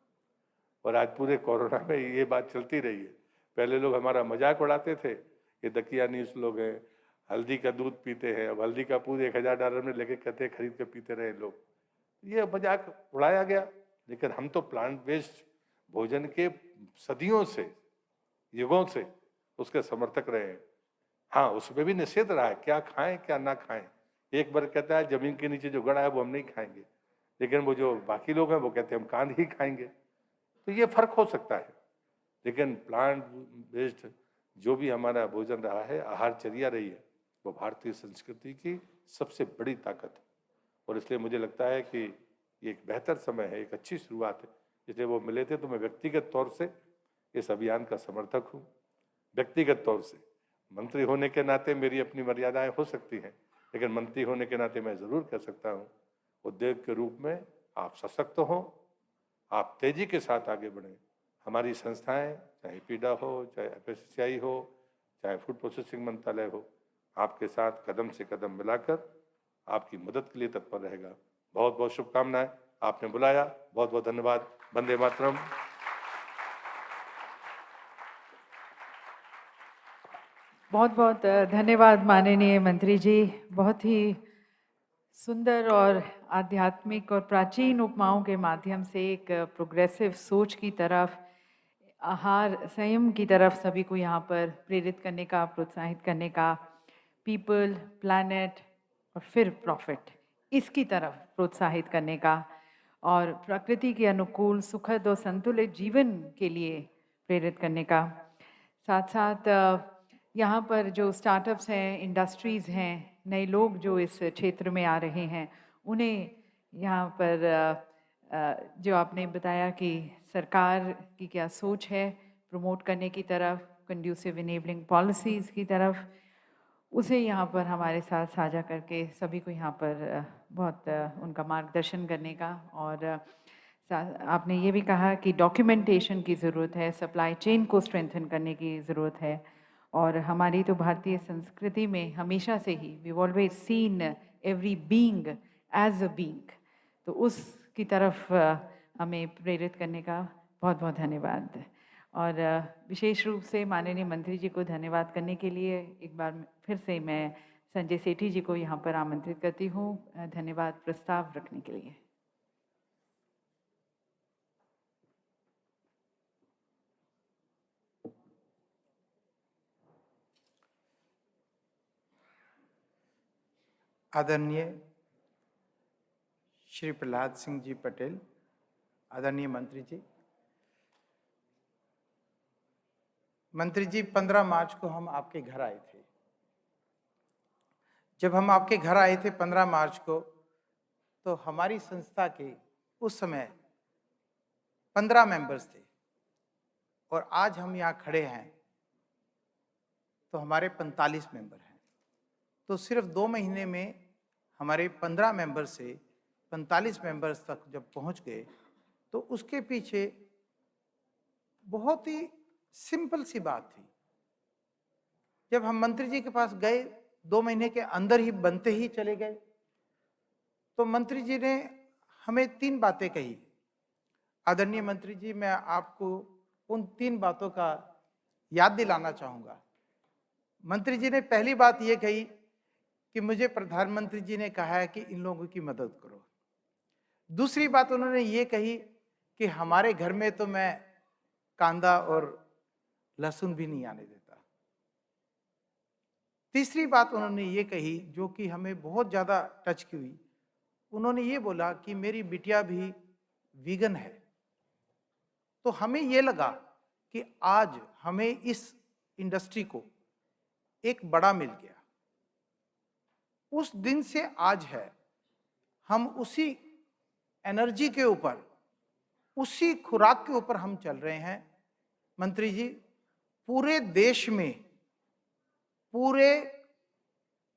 और आज पूरे कोरोना में ये बात चलती रही है। पहले लोग हमारा मजाक उड़ाते थे कि दकियानीस लोग हैं, हल्दी का दूध पीते हैं। अब हल्दी का दूध $1000 में लेके कहते खरीद के पीते रहे लोग। ये मजाक उड़ाया गया। लेकिन हम तो प्लांट बेस्ड भोजन के सदियों से, युगों से उसके समर्थक रहे हैं। हाँ, उसमें भी निषेध रहा है, क्या खाएं क्या ना खाएं। एक बार कहता है जमीन के नीचे जो गड़ा है वो हम नहीं खाएंगे, लेकिन वो जो बाकी लोग हैं वो कहते हैं हम कांद ही खाएंगे। तो ये फर्क हो सकता है। लेकिन प्लांट बेस्ड जो भी हमारा भोजन रहा है, आहारचर्या रही है, वो भारतीय संस्कृति की सबसे बड़ी ताकत है। और इसलिए मुझे लगता है कि ये एक बेहतर समय है, एक अच्छी शुरुआत है। इसलिए वो मिले थे तो मैं व्यक्तिगत तौर से इस अभियान का समर्थक हूँ। व्यक्तिगत तौर से मंत्री होने के नाते मेरी अपनी मर्यादाएं हो सकती हैं, लेकिन मंत्री होने के नाते मैं ज़रूर कह सकता हूँ, उद्योग के रूप में आप सशक्त हों, आप तेजी के साथ आगे बढ़ें। हमारी संस्थाएं, चाहे एपीडा हो, चाहे एफएससीआई हो, चाहे फूड प्रोसेसिंग मंत्रालय हो, आपके साथ कदम से कदम मिलाकर आपकी मदद के लिए तत्पर रहेगा। बहुत बहुत शुभकामनाएं। आपने बुलाया, बहुत बहुत धन्यवाद। वंदे मातरम। बहुत बहुत धन्यवाद माननीय मंत्री जी। बहुत ही सुंदर और आध्यात्मिक और प्राचीन उपमाओं के माध्यम से एक प्रोग्रेसिव सोच की तरफ, आहार संयम की तरफ सभी को यहाँ पर प्रेरित करने का, प्रोत्साहित करने का, पीपल, प्लैनेट और फिर प्रॉफिट, इसकी तरफ प्रोत्साहित करने का, और प्रकृति के अनुकूल सुखद और संतुलित जीवन के लिए प्रेरित करने का। साथ साथ यहाँ पर जो स्टार्टअप्स हैं, इंडस्ट्रीज़ हैं, नए लोग जो इस क्षेत्र में आ रहे हैं, उन्हें यहाँ पर जो आपने बताया कि सरकार की क्या सोच है प्रमोट करने की तरफ, कंड्यूसिव इनेबलिंग पॉलिसीज़ की तरफ, उसे यहाँ पर हमारे साथ साझा करके सभी को यहाँ पर बहुत उनका मार्गदर्शन करने का। और आपने ये भी कहा कि डॉक्यूमेंटेशन की ज़रूरत है, सप्लाई चेन को स्ट्रेंथन करने की ज़रूरत है। और हमारी तो भारतीय संस्कृति में हमेशा से ही we always seen every being as a being, तो उसकी तरफ हमें प्रेरित करने का बहुत बहुत धन्यवाद। और विशेष रूप से माननीय मंत्री जी को धन्यवाद करने के लिए एक बार फिर से मैं संजय सेठी जी को यहाँ पर आमंत्रित करती हूँ धन्यवाद प्रस्ताव रखने के लिए। आदरणीय श्री प्रहलाद सिंह जी पटेल, आदरणीय मंत्री जी, 15 मार्च को हम आपके घर आए थे। जब हम आपके घर आए थे 15 मार्च को, तो हमारी संस्था के उस समय 15 मेंबर्स थे, और आज हम यहाँ खड़े हैं तो हमारे 45 मेंबर हैं। तो सिर्फ 2 महीने में हमारे 15 मेंबर से 45 मेंबर्स तक जब पहुँच गए, तो उसके पीछे बहुत ही सिंपल सी बात थी। जब हम मंत्री जी के पास गए, 2 महीने के अंदर ही बनते ही चले गए, तो मंत्री जी ने हमें 3 बातें कही। आदरणीय मंत्री जी, मैं आपको उन 3 बातों का याद दिलाना चाहूँगा। मंत्री जी ने पहली बात ये कही कि मुझे प्रधानमंत्री जी ने कहा है कि इन लोगों की मदद करो। दूसरी बात उन्होंने ये कही कि हमारे घर में तो मैं कांदा और लहसुन भी नहीं आने देता। तीसरी बात उन्होंने ये कही, जो कि हमें बहुत ज़्यादा टच की हुई, उन्होंने ये बोला कि मेरी बिटिया भी वीगन है। तो हमें ये लगा कि आज हमें इस इंडस्ट्री को एक बड़ा मिल गया। उस दिन से आज है, हम उसी एनर्जी के ऊपर, उसी खुराक के ऊपर हम चल रहे हैं। मंत्री जी, पूरे देश में, पूरे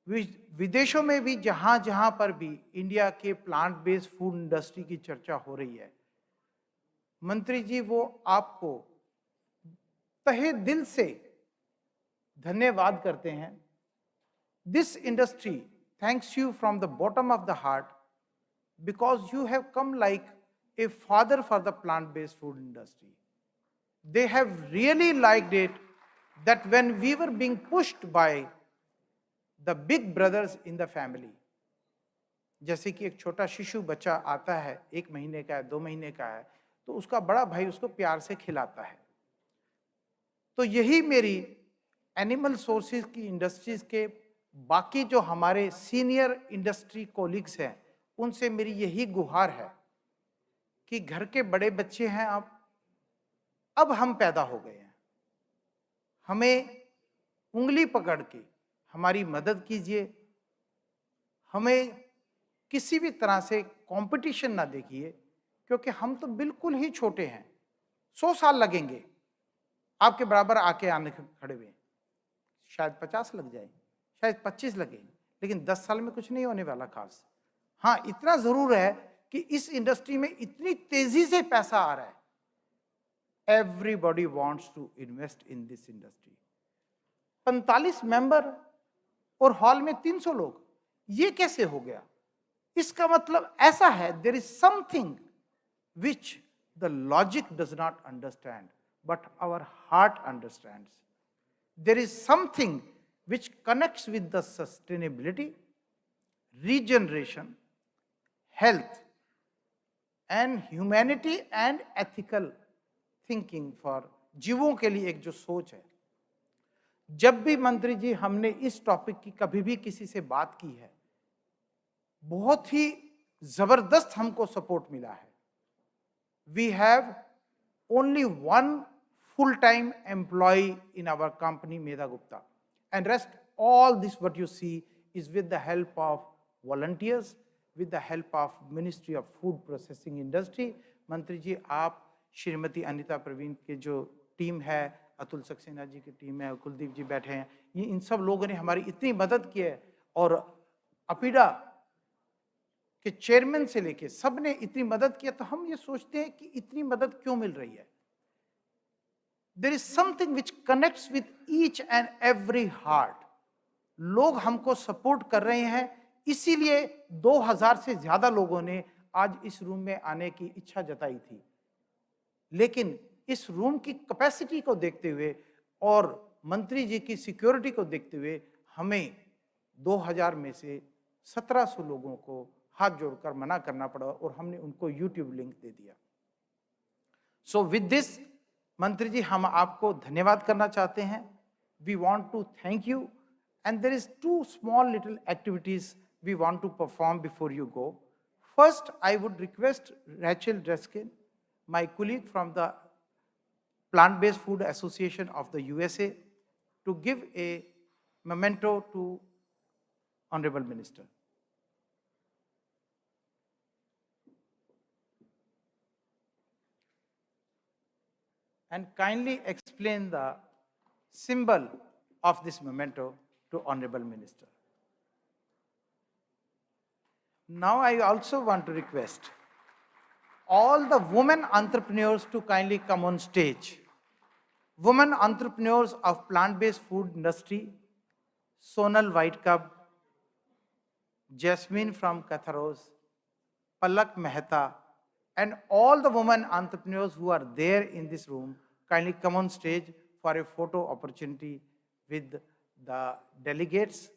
विदेशों में भी जहां जहां पर भी इंडिया के प्लांट बेस्ड फूड इंडस्ट्री की चर्चा हो रही है, मंत्री जी वो आपको तहे दिल से धन्यवाद करते हैं। This industry thanks you from the bottom of the heart, because you have come like a father for the plant-based food industry. They have really liked it that when we were being pushed by the big brothers in the family, जैसे कि एक छोटा शिशु बच्चा आता है, 1 महीने का है, 2 महीने का है, तो उसका बड़ा भाई उसको प्यार से खिलाता है। तो यही मेरी एनिमल सोर्सेज की इंडस्ट्रीज के बाकी जो हमारे सीनियर इंडस्ट्री कोलिग्स हैं, उनसे मेरी यही गुहार है कि घर के बड़े बच्चे हैं आप, अब हम पैदा हो गए हैं, हमें उंगली पकड़ के हमारी मदद कीजिए। हमें किसी भी तरह से कंपटीशन ना देखिए, क्योंकि हम तो बिल्कुल ही छोटे हैं। 100 साल लगेंगे आपके बराबर आने खड़े हुए, शायद 50 लग जाए, शायद 25 लगे, लेकिन 10 साल में कुछ नहीं होने वाला खास। हाँ, इतना जरूर है कि इस इंडस्ट्री में इतनी तेजी से पैसा आ रहा है। Everybody wants to invest in this industry. 45 member और हॉल में 300 लोग, ये कैसे हो गया? इसका मतलब ऐसा है, there is something which the logic does not understand, but our heart understands. There is something which connects with the sustainability, regeneration, health, and humanity and ethical thinking for जीवों के लिए एक जो सोच है। जब भी मंत्री जी हमने इस टॉपिक की कभी भी किसी से बात की है, बहुत ही जबरदस्त हमको सपोर्ट मिला है। We have only one full-time employee in our company, Medha Gupta. And rest all this what you see is with the help of volunteers, with the help of Ministry of Food Processing Industry. मंत्री जी, आप श्रीमती अनिता प्रवीण के जो team है, अतुल सक्सेना जी की team है, कुलदीप जी बैठे हैं, ये इन सब लोगों ने हमारी इतनी मदद की है, और अपीडा के चेयरमैन से लेके सब ने इतनी मदद की है। तो हम ये सोचते हैं कि इतनी मदद क्यों मिल रही है? There is something which connects with each and every heart. लोग हमको सपोर्ट कर रहे हैं, इसीलिए 2000 से ज्यादा लोगों ने आज इस रूम में आने की इच्छा जताई थी। लेकिन इस रूम की कैपेसिटी को देखते हुए और मंत्री जी की सिक्योरिटी को देखते हुए हमें 2000 में से 1700 लोगों को हाथ जोड़कर मना करना पड़ा, और हमने उनको यूट्यूब लिंक दे दिया। सो विद दिस मंत्री जी, हम आपको धन्यवाद करना चाहते हैं। We want to thank you, and there is 2 small little activities we want to perform before you go. First, I would request Rachel Dreskin, my colleague from the Plant-Based Food Association of the USA, to give a memento to Honorable Minister. And kindly explain the symbol of this memento to Honorable Minister. Now I also want to request all the women entrepreneurs to kindly come on stage. Women entrepreneurs of plant-based food industry, Sonal Whitecub, Jasmine from Katharos, Palak Mehta, and all the women entrepreneurs who are there in this room, kindly come on stage for a photo opportunity with the delegates,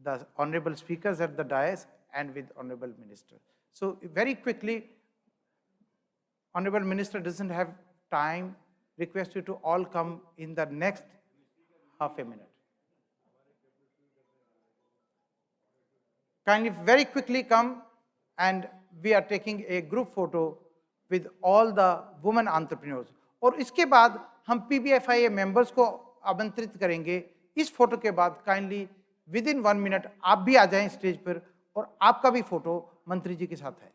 the honorable speakers at the dais, and with Honorable Minister. So very quickly, Honorable Minister doesn't have time, request you to all come in the next half a minute. Kindly very quickly come, and we are taking a group photo with all the women entrepreneurs. और इसके बाद हम PBFIA members को आमंत्रित करेंगे. इस photo के बाद kindly within 1 minute आप भी आ जाएं स्टेज पर और आपका भी फोटो मंत्री जी के साथ है.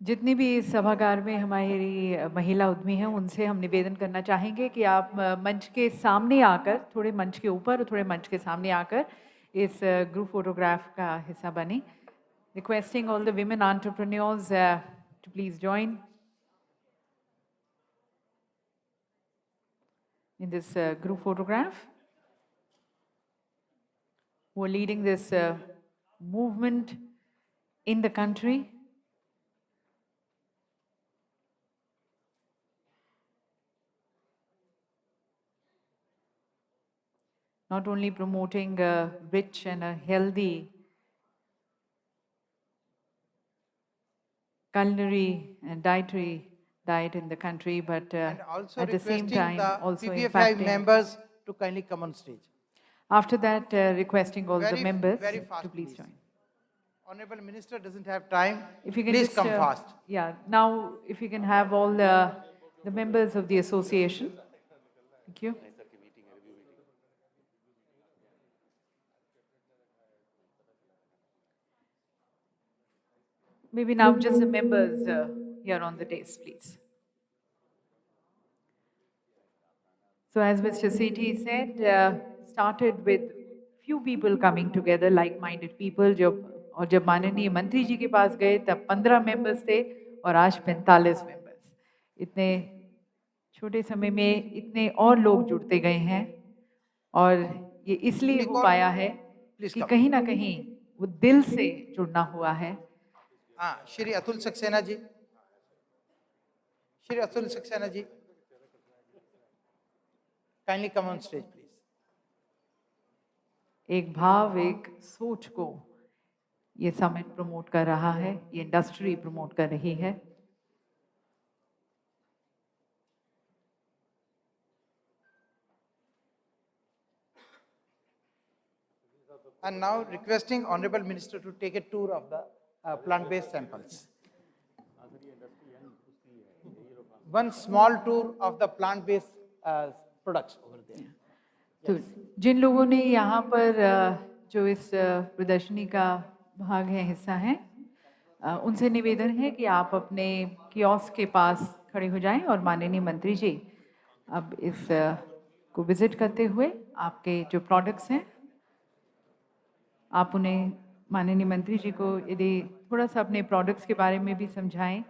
जितनी भी इस सभागार में हमारी महिला उद्यमी हैं उनसे हम निवेदन करना चाहेंगे कि आप मंच के सामने आकर, थोड़े मंच के ऊपर और थोड़े मंच के सामने आकर इस ग्रुप फोटोग्राफ का हिस्सा बने. Requesting all the women entrepreneurs to please join in this group photograph, who are leading this movement in the country. Not only promoting a rich and a healthy culinary and dietary diet in the country, but at the same time also PBFI impacting members to kindly come on stage. After that, requesting all the members to please join. Honorable Minister doesn't have time. If you can please just, come fast. Yeah, now if you can have all the members of the association. Thank you. Maybe now just the members here on the dais, please. So as Mr. Sethi said, started with few people coming together, like-minded people. और जब माननीय मंत्री जी के पास गए तब 15 members थे और आज 45 मेंबर्स. इतने छोटे समय में इतने और लोग जुड़ते गए हैं और ये इसलिए हो पाया है कि कहीं ना कहीं वो दिल से जुड़ना हुआ है. Shri Atul Saxena ji, Shri Atul Saxena ji, kindly come on stage please. एक भाव, एक सोच को ये समिट प्रमोट कर रहा है, ये इंडस्ट्री प्रमोट कर रही है. And now requesting Honorable Minister to take a tour of the plant-based samples. One small tour of the plant-based products over there. तो जिन लोगों ने यहाँ पर जो इस प्रदर्शनी का भाग है, हिस्सा है, उनसे निवेदन है कि आप अपने कियोस्क के पास खड़े हो जाएं और माननीय मंत्री जी अब इस को विजिट करते हुए आपके जो प्रोडक्ट्स हैं आप उन्हें माननीय मंत्री जी को यदि थोड़ा सा अपने प्रोडक्ट्स के बारे में भी समझाएं.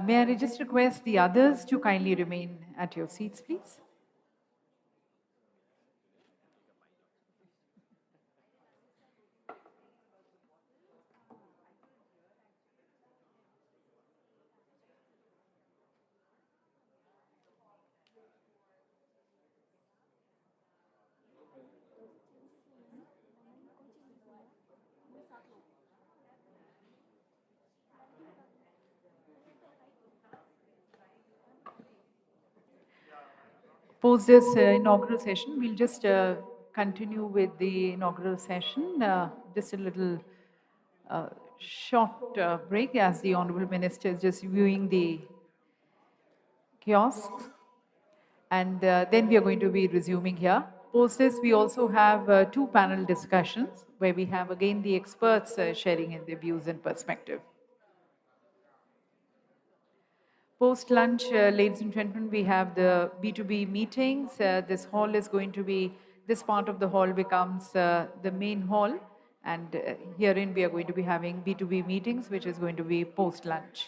May I just request the others to kindly remain at your seats, please? Post this inaugural session, we'll just continue with the inaugural session. Just a little short break as the Honorable Minister is just viewing the kiosks. And then we are going to be resuming here. Post this, we also have two panel discussions where we have again the experts sharing in their views and perspective. Post lunch, ladies and gentlemen, we have the B2B meetings. This hall is going to be, this part of the hall becomes the main hall. And herein we are going to be having B2B meetings, which is going to be post lunch.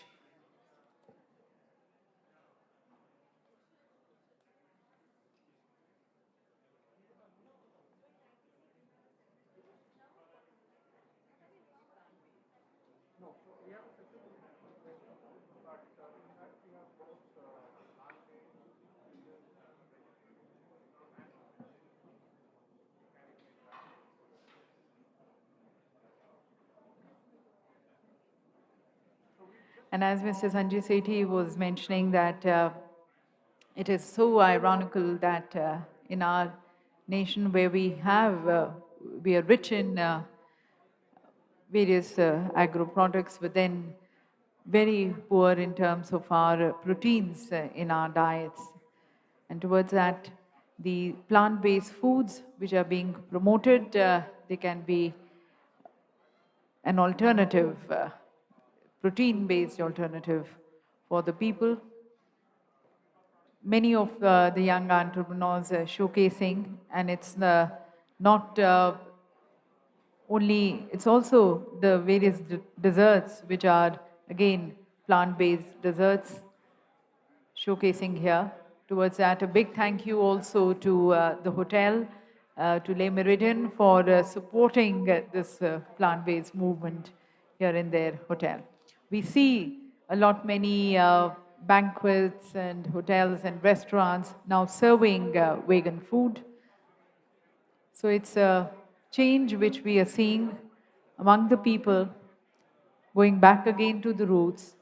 And as Mr. Sanjay Sethi was mentioning that it is so ironical that in our nation where we are rich in various agro products, but then very poor in terms of our proteins in our diets. And towards that, the plant-based foods which are being promoted, they can be an alternative, protein-based alternative for the people. Many of the young entrepreneurs are showcasing, and it's not only, it's also the various desserts which are again plant-based desserts showcasing here. Towards that, a big thank you also to the hotel, to Le Méridien for supporting this plant-based movement here in their hotel. We see a lot many banquets and hotels and restaurants now serving vegan food. So it's a change which we are seeing among the people, going back again to the roots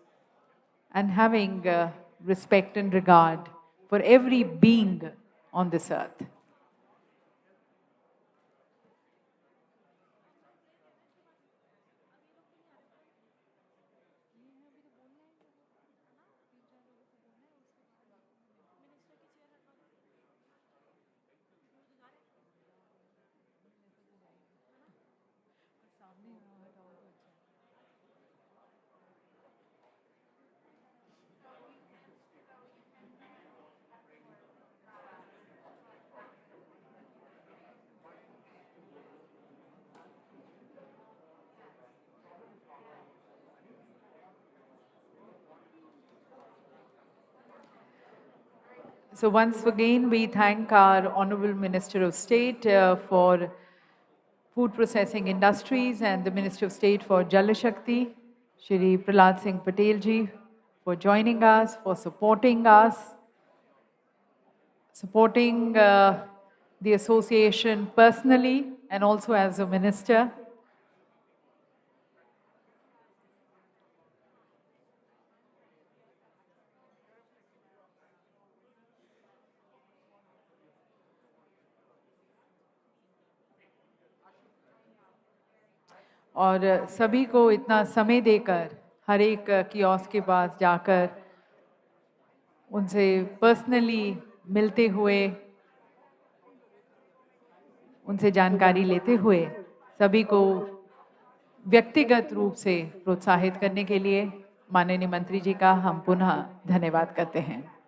and having respect and regard for every being on this earth. So once again, we thank our Honorable Minister of State for Food Processing Industries and the Minister of State for Jal Shakti, Shri Prahlad Singh Patel ji, for joining us, for supporting us, supporting the association personally and also as a minister. और सभी को इतना समय देकर हर एक kiosk के पास जाकर उनसे पर्सनली मिलते हुए उनसे जानकारी लेते हुए सभी को व्यक्तिगत रूप से प्रोत्साहित करने के लिए माननीय मंत्री जी का हम पुनः धन्यवाद करते हैं.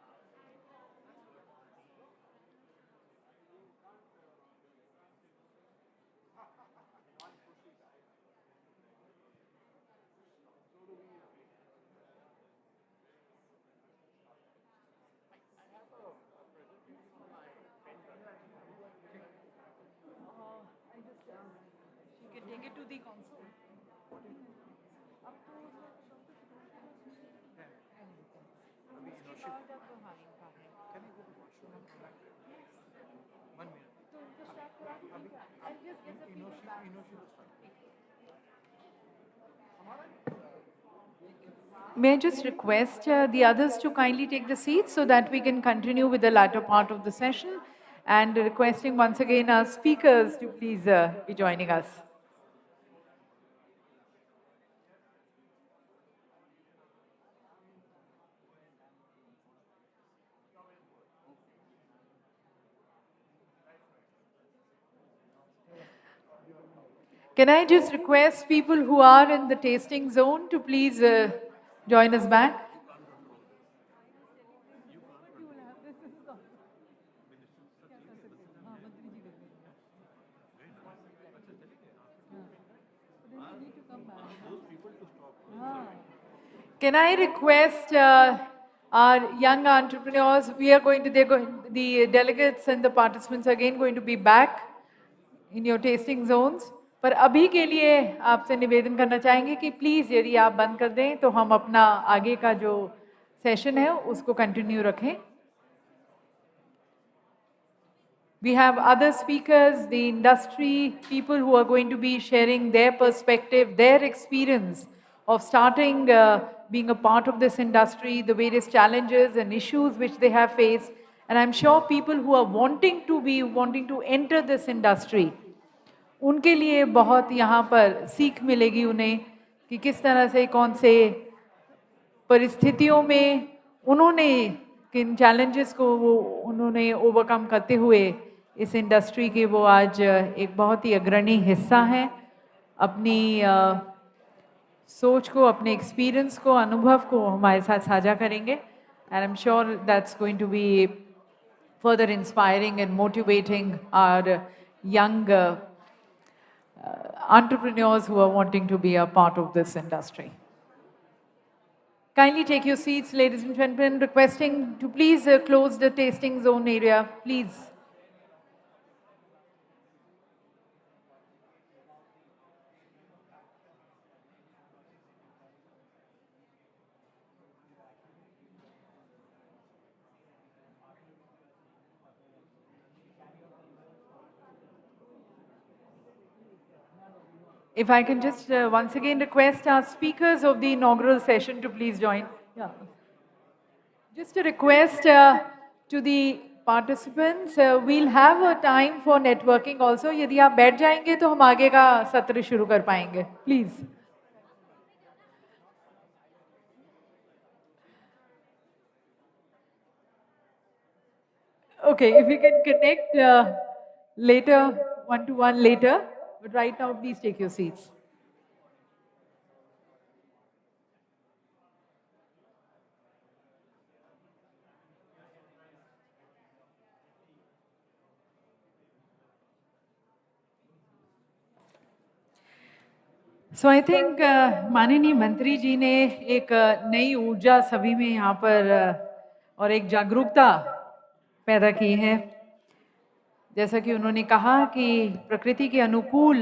May I just request the others to kindly take the seats so that we can continue with the latter part of the session, and requesting once again our speakers to please be joining us. Can I just request people who are in the tasting zone to please join us back? Can I request our young entrepreneurs, the delegates and the participants are again going to be back in your tasting zones. पर अभी के लिए आपसे निवेदन करना चाहेंगे कि please यदि आप बंद कर दें तो हम अपना आगे का जो सेशन है उसको कंटिन्यू रखें. We have other speakers, the industry, people who are going to be sharing their perspective, their experience of starting, being a part of this industry, the various challenges and issues which they have faced. And I'm sure people who are wanting to enter this industry, उनके लिए बहुत यहाँ पर सीख मिलेगी उन्हें कि किस तरह से कौन से परिस्थितियों में उन्होंने किन चैलेंजेस को वो उन्होंने ओवरकम करते हुए इस इंडस्ट्री के वो आज एक बहुत ही अग्रणी हिस्सा हैं. अपनी सोच को, अपने एक्सपीरियंस को, अनुभव को हमारे साथ साझा करेंगे. And I am sure that's going to be further inspiring and motivating our young entrepreneurs who are wanting to be a part of this industry. Kindly take your seats, ladies and gentlemen, requesting to please close the tasting zone area, please. If I can just once again request our speakers of the inaugural session to please join. Yeah. Just a request to the participants, we'll have a time for networking also. यदि आप बैठ जाएंगे तो हम आगे का सत्र शुरू कर पाएंगे. Please. Okay, if we can connect later, one-to-one later. But right now, please take your seats. So I think माननीय मंत्री जी ने एक नई ऊर्जा सभी में यहाँ पर और एक जागरूकता पैदा की है. जैसा कि उन्होंने कहा कि प्रकृति के अनुकूल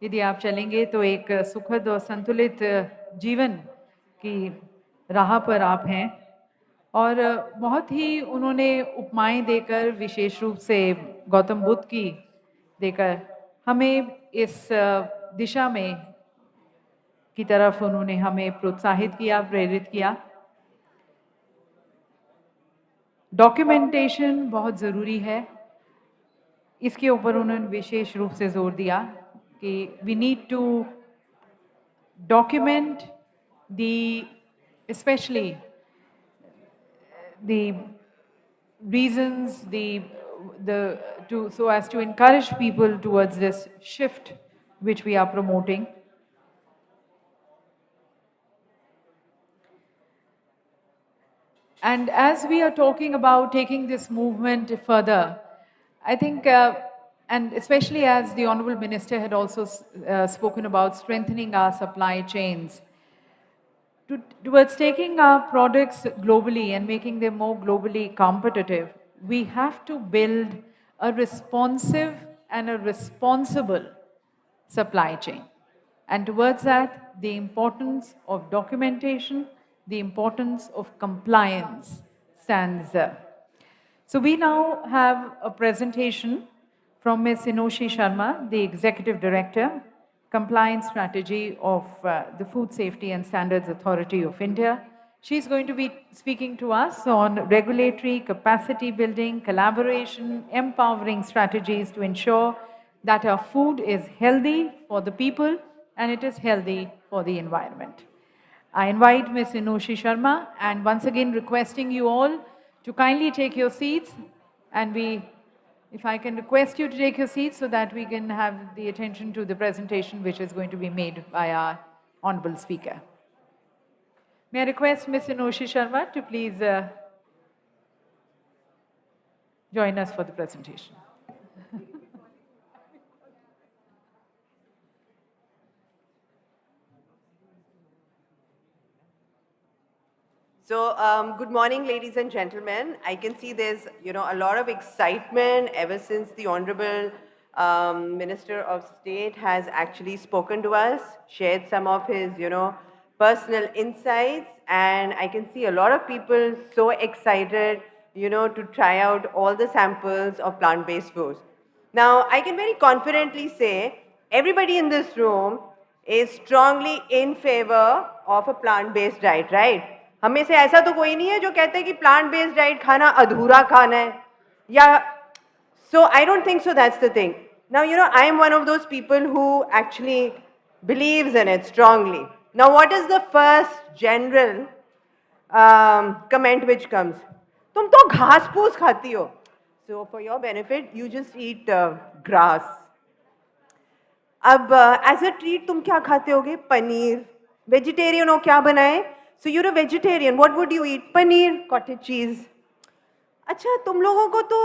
यदि आप चलेंगे तो एक सुखद और संतुलित जीवन की राह पर आप हैं. और बहुत ही उन्होंने उपमाएं देकर, विशेष रूप से गौतम बुद्ध की देकर हमें इस दिशा में की तरफ उन्होंने हमें प्रोत्साहित किया, प्रेरित किया. डॉक्यूमेंटेशन बहुत ज़रूरी है, इसके ऊपर उन्होंने विशेष रूप से जोर दिया कि we need to document the especially the reasons so as to encourage people towards this shift which we are promoting. And as we are talking about taking this movement further, I think, and especially as the Honorable Minister had also spoken about strengthening our supply chains, towards taking our products globally and making them more globally competitive, we have to build a responsive and a responsible supply chain. And towards that, the importance of documentation, the importance of compliance stands there. So we now have a presentation from Ms. Inoshi Sharma, the Executive Director, compliance strategy of the Food Safety and Standards Authority of India. She's going to be speaking to us on regulatory capacity building, collaboration, empowering strategies to ensure that our food is healthy for the people and it is healthy for the environment. I invite Ms. Inoshi Sharma and once again requesting you all to kindly take your seats and if I can request you to take your seats so that we can have the attention to the presentation which is going to be made by our Honorable Speaker. May I request Ms. Inoshi Sharma to please join us for the presentation. So, good morning, ladies and gentlemen. I can see there's, a lot of excitement ever since the Honorable Minister of State has actually spoken to us, shared some of his, personal insights, and I can see a lot of people so excited, to try out all the samples of plant-based foods. Now, I can very confidently say everybody in this room is strongly in favor of a plant-based diet, right? हम में से ऐसा तो कोई नहीं है जो कहते हैं कि प्लांट बेस्ड डाइट खाना अधूरा खाना है या so I don't think so. That's the thing. Now, I am one of those people who actually believes in it strongly. Now, what is the first general comment which comes? तुम तो घास फूस खाती हो. So, for your benefit, you just eat grass. अब as a treat तुम क्या खाते होगे? पनीर. Vegetarian हो क्या बनाए? So you're a vegetarian. What would you eat? Paneer, cottage cheese. अच्छा, तुम लोगों को तो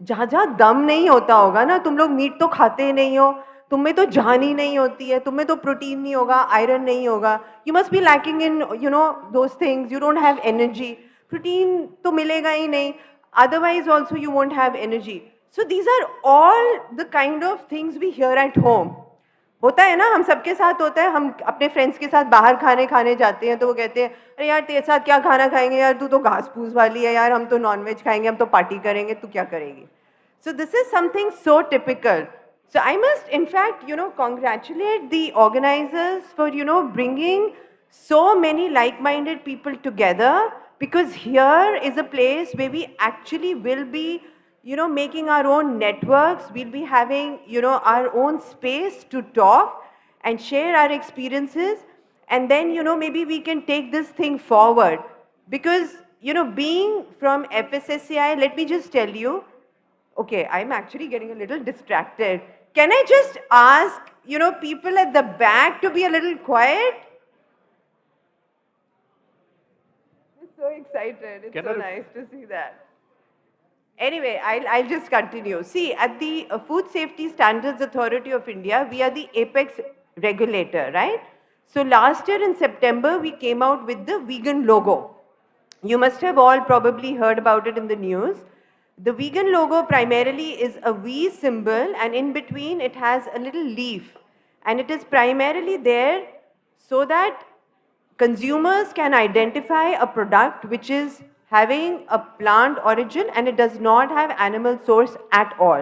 जहाँ दम नहीं होता होगा ना, तुम लोग मीट तो खाते नहीं हो, तुम में तो जान ही नहीं होती है, तुम में तो प्रोटीन नहीं होगा, आयरन नहीं होगा. You must be lacking in, those things. You don't have energy. Protein तो मिलेगा ही नहीं. Otherwise also you won't have energy. So these are all the kind of things we hear at home. होता है ना, हम सबके साथ होता है. हम अपने फ्रेंड्स के साथ बाहर खाने जाते हैं तो वो कहते हैं अरे यार तेरे साथ क्या खाना खाएंगे यार, तू तो घास फूस वाली है यार, हम तो नॉनवेज खाएंगे, हम तो पार्टी करेंगे, तू क्या करेगी. So this is something so typical. So I must in fact congratulate the organizers for bringing so many like-minded people together, because here is a place where we actually will be making our own networks. We'll be having, our own space to talk and share our experiences. And then, maybe we can take this thing forward. Because, being from FSSAI, let me just tell you, okay, I'm actually getting a little distracted. Can I just ask, people at the back to be a little quiet? I'm so excited. It's so nice to see that. Anyway, I'll just continue. See, at the Food Safety Standards Authority of India, we are the apex regulator, right? So last year in September, we came out with the vegan logo. You must have all probably heard about it in the news. The vegan logo primarily is a V symbol, and in between it has a little leaf. And it is primarily there so that consumers can identify a product which is having a plant origin and it does not have animal source at all.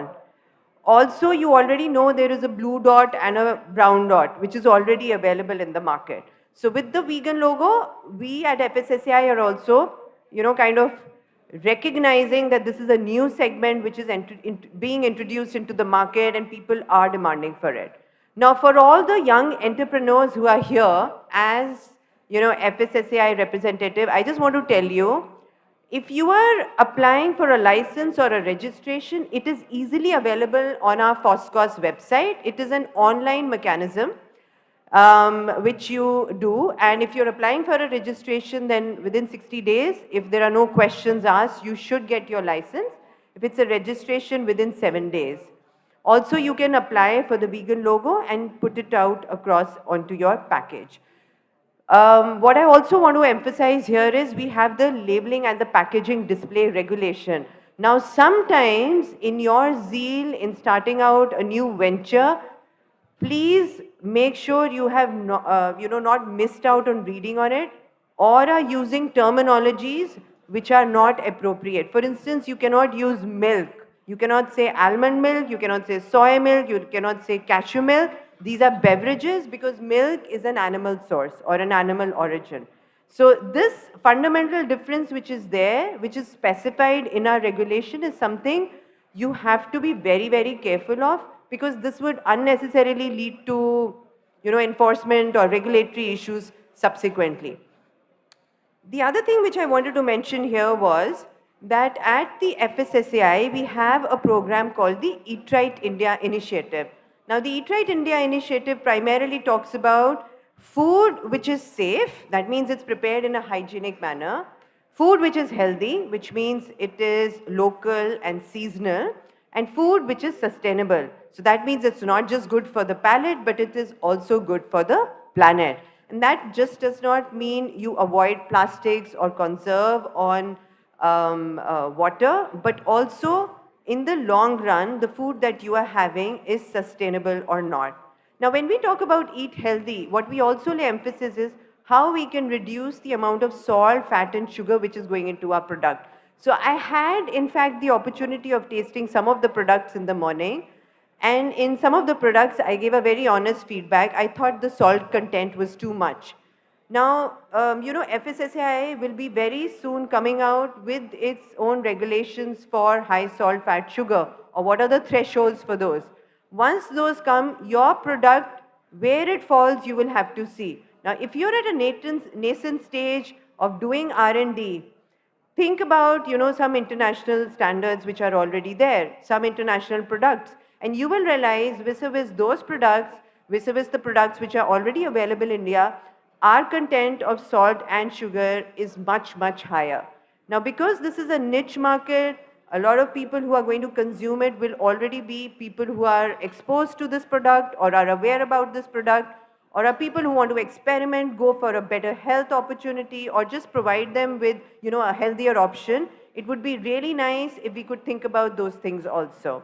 Also, you already know there is a blue dot and a brown dot which is already available in the market. So with the vegan logo, we at FSSAI are also, kind of recognizing that this is a new segment which is being introduced into the market and people are demanding for it. Now, for all the young entrepreneurs who are here as, FSSAI representative, I just want to tell you, if you are applying for a license or a registration, it is easily available on our FOSCOS website. It is an online mechanism which you do, and if you're applying for a registration, then within 60 days, if there are no questions asked, you should get your license. If it's a registration, within 7 days. Also, you can apply for the vegan logo and put it out across onto your package. What I also want to emphasize here is we have the labeling and the packaging display regulation. Now, sometimes in your zeal in starting out a new venture, please make sure you have not missed out on reading on it or are using terminologies which are not appropriate. For instance, you cannot use milk. You cannot say almond milk, you cannot say soy milk, you cannot say cashew milk. These are beverages because milk is an animal source or an animal origin. So this fundamental difference which is there, which is specified in our regulation, is something you have to be very, very careful of, because this would unnecessarily lead to, enforcement or regulatory issues subsequently. The other thing which I wanted to mention here was that at the FSSAI, we have a program called the Eat Right India Initiative. Now, the Eat Right India Initiative primarily talks about food which is safe, that means it's prepared in a hygienic manner, food which is healthy, which means it is local and seasonal, and food which is sustainable. So that means it's not just good for the palate, but it is also good for the planet. And that just does not mean you avoid plastics or conserve on water, but also in the long run, the food that you are having is sustainable or not. Now, when we talk about eat healthy, what we also lay emphasis is how we can reduce the amount of salt, fat, and sugar which is going into our product. So I had, in fact, the opportunity of tasting some of the products in the morning. And in some of the products, I gave a very honest feedback. I thought the salt content was too much. Now, FSSAI will be very soon coming out with its own regulations for high salt, fat, sugar, or what are the thresholds for those. Once those come, your product, where it falls, you will have to see. Now, if you're at a nascent stage of doing R&D, think about, some international standards which are already there, some international products, and you will realize vis-a-vis those products, vis-a-vis the products which are already available in India, our content of salt and sugar is much, much higher. Now, because this is a niche market, a lot of people who are going to consume it will already be people who are exposed to this product or are aware about this product, or are people who want to experiment, go for a better health opportunity, or just provide them with, a healthier option. It would be really nice if we could think about those things also.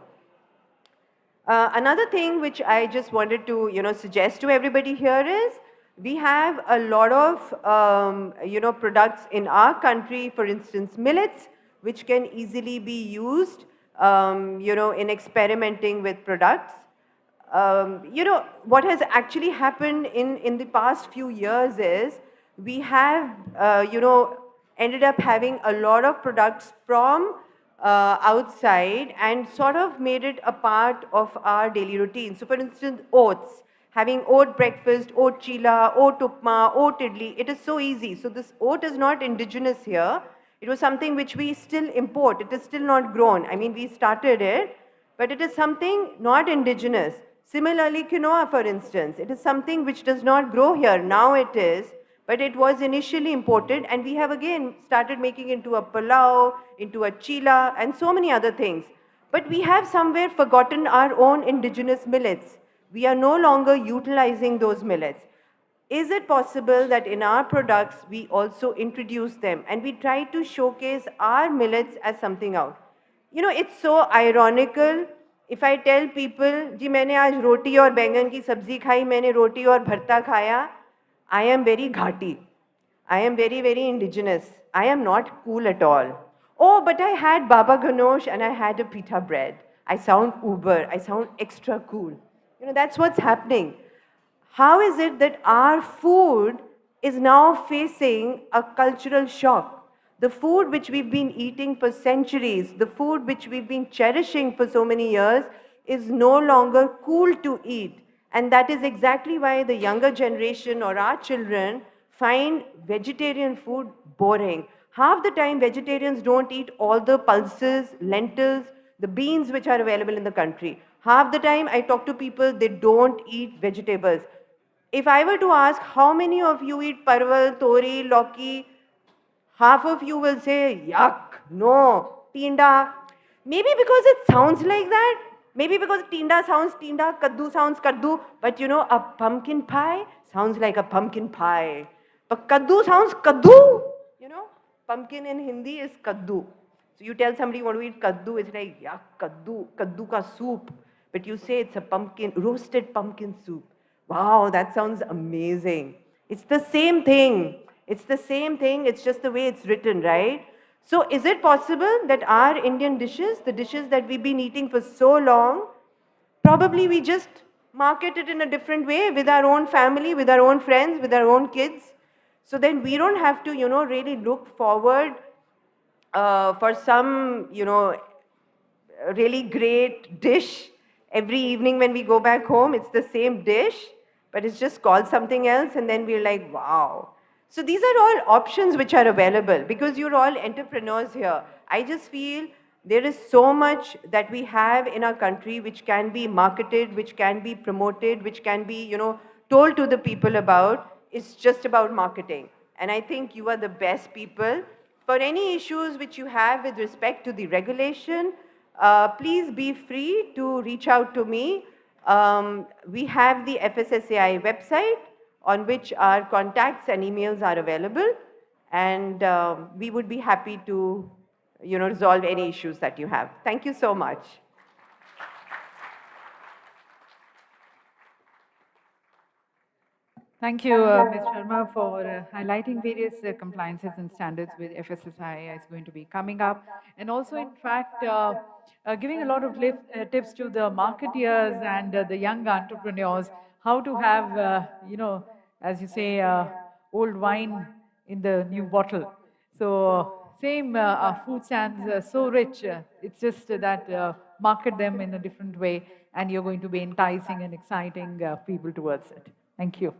Another thing which I just wanted to, suggest to everybody here is, we have a lot of, products in our country, for instance, millets, which can easily be used, in experimenting with products. What has actually happened in the past few years is, we have, ended up having a lot of products from outside and sort of made it a part of our daily routine. So for instance, oats, having oat breakfast, oat chila, oat upma, oat idli, it is so easy. So this oat is not indigenous here. It was something which we still import. It is still not grown. I mean, we started it, but it is something not indigenous. Similarly, quinoa, for instance, it is something which does not grow here. Now it is, but it was initially imported, and we have again started making into a pulao, into a chila, and so many other things. But we have somewhere forgotten our own indigenous millets. We are no longer utilizing those millets. Is it possible that in our products we also introduce them and we try to showcase our millets as something out? It's so ironical. If I tell people, जी मैंने आज रोटी और बैंगन की सब्जी खाई, मैंने रोटी और भरता खाया, I am very ghati. I am very, very indigenous. I am not cool at all. Oh, but I had baba ganosh and I had a pita bread. I sound uber. I sound extra cool. That's what's happening. How is it that our food is now facing a cultural shock? The food which we've been eating for centuries, the food which we've been cherishing for so many years, is no longer cool to eat. And that is exactly why the younger generation or our children find vegetarian food boring. Half the time, vegetarians don't eat all the pulses, lentils, the beans which are available in the country. Half the time, I talk to people, they don't eat vegetables. If I were to ask how many of you eat parval, tori, lauki, half of you will say, yuck, no, tinda. Maybe because it sounds like that. Maybe because tinda sounds tinda, kaddu sounds kaddu. But a pumpkin pie sounds like a pumpkin pie. But kaddu sounds kaddu. Pumpkin in Hindi is kaddu. So you tell somebody you want to eat kaddu, it's like, yuck, kaddu ka soup. But you say it's a roasted pumpkin soup. Wow, that sounds amazing. It's the same thing. It's the same thing, it's just the way it's written, right? So is it possible that our Indian dishes, the dishes that we've been eating for so long, probably we just market it in a different way with our own family, with our own friends, with our own kids. So then we don't have to, really look forward for some, really great dish every evening when we go back home. It's the same dish, but it's just called something else, and then we're like, wow. So these are all options which are available because you're all entrepreneurs here. I just feel there is so much that we have in our country which can be marketed, which can be promoted, which can be, told to the people about. It's just about marketing. And I think you are the best people. For any issues which you have with respect to the regulation, please be free to reach out to me. We have the FSSAI website on which our contacts and emails are available, and we would be happy to resolve any issues that you have. Thank you so much. Thank you, Ms. Sharma, for highlighting various compliances and standards with FSSAI is going to be coming up. And also, in fact, giving a lot of tips to the marketeers and the young entrepreneurs, how to have, as you say, old wine in the new bottle. So same, our food stands so rich. It's just that market them in a different way, and you're going to be enticing and exciting people towards it. Thank you.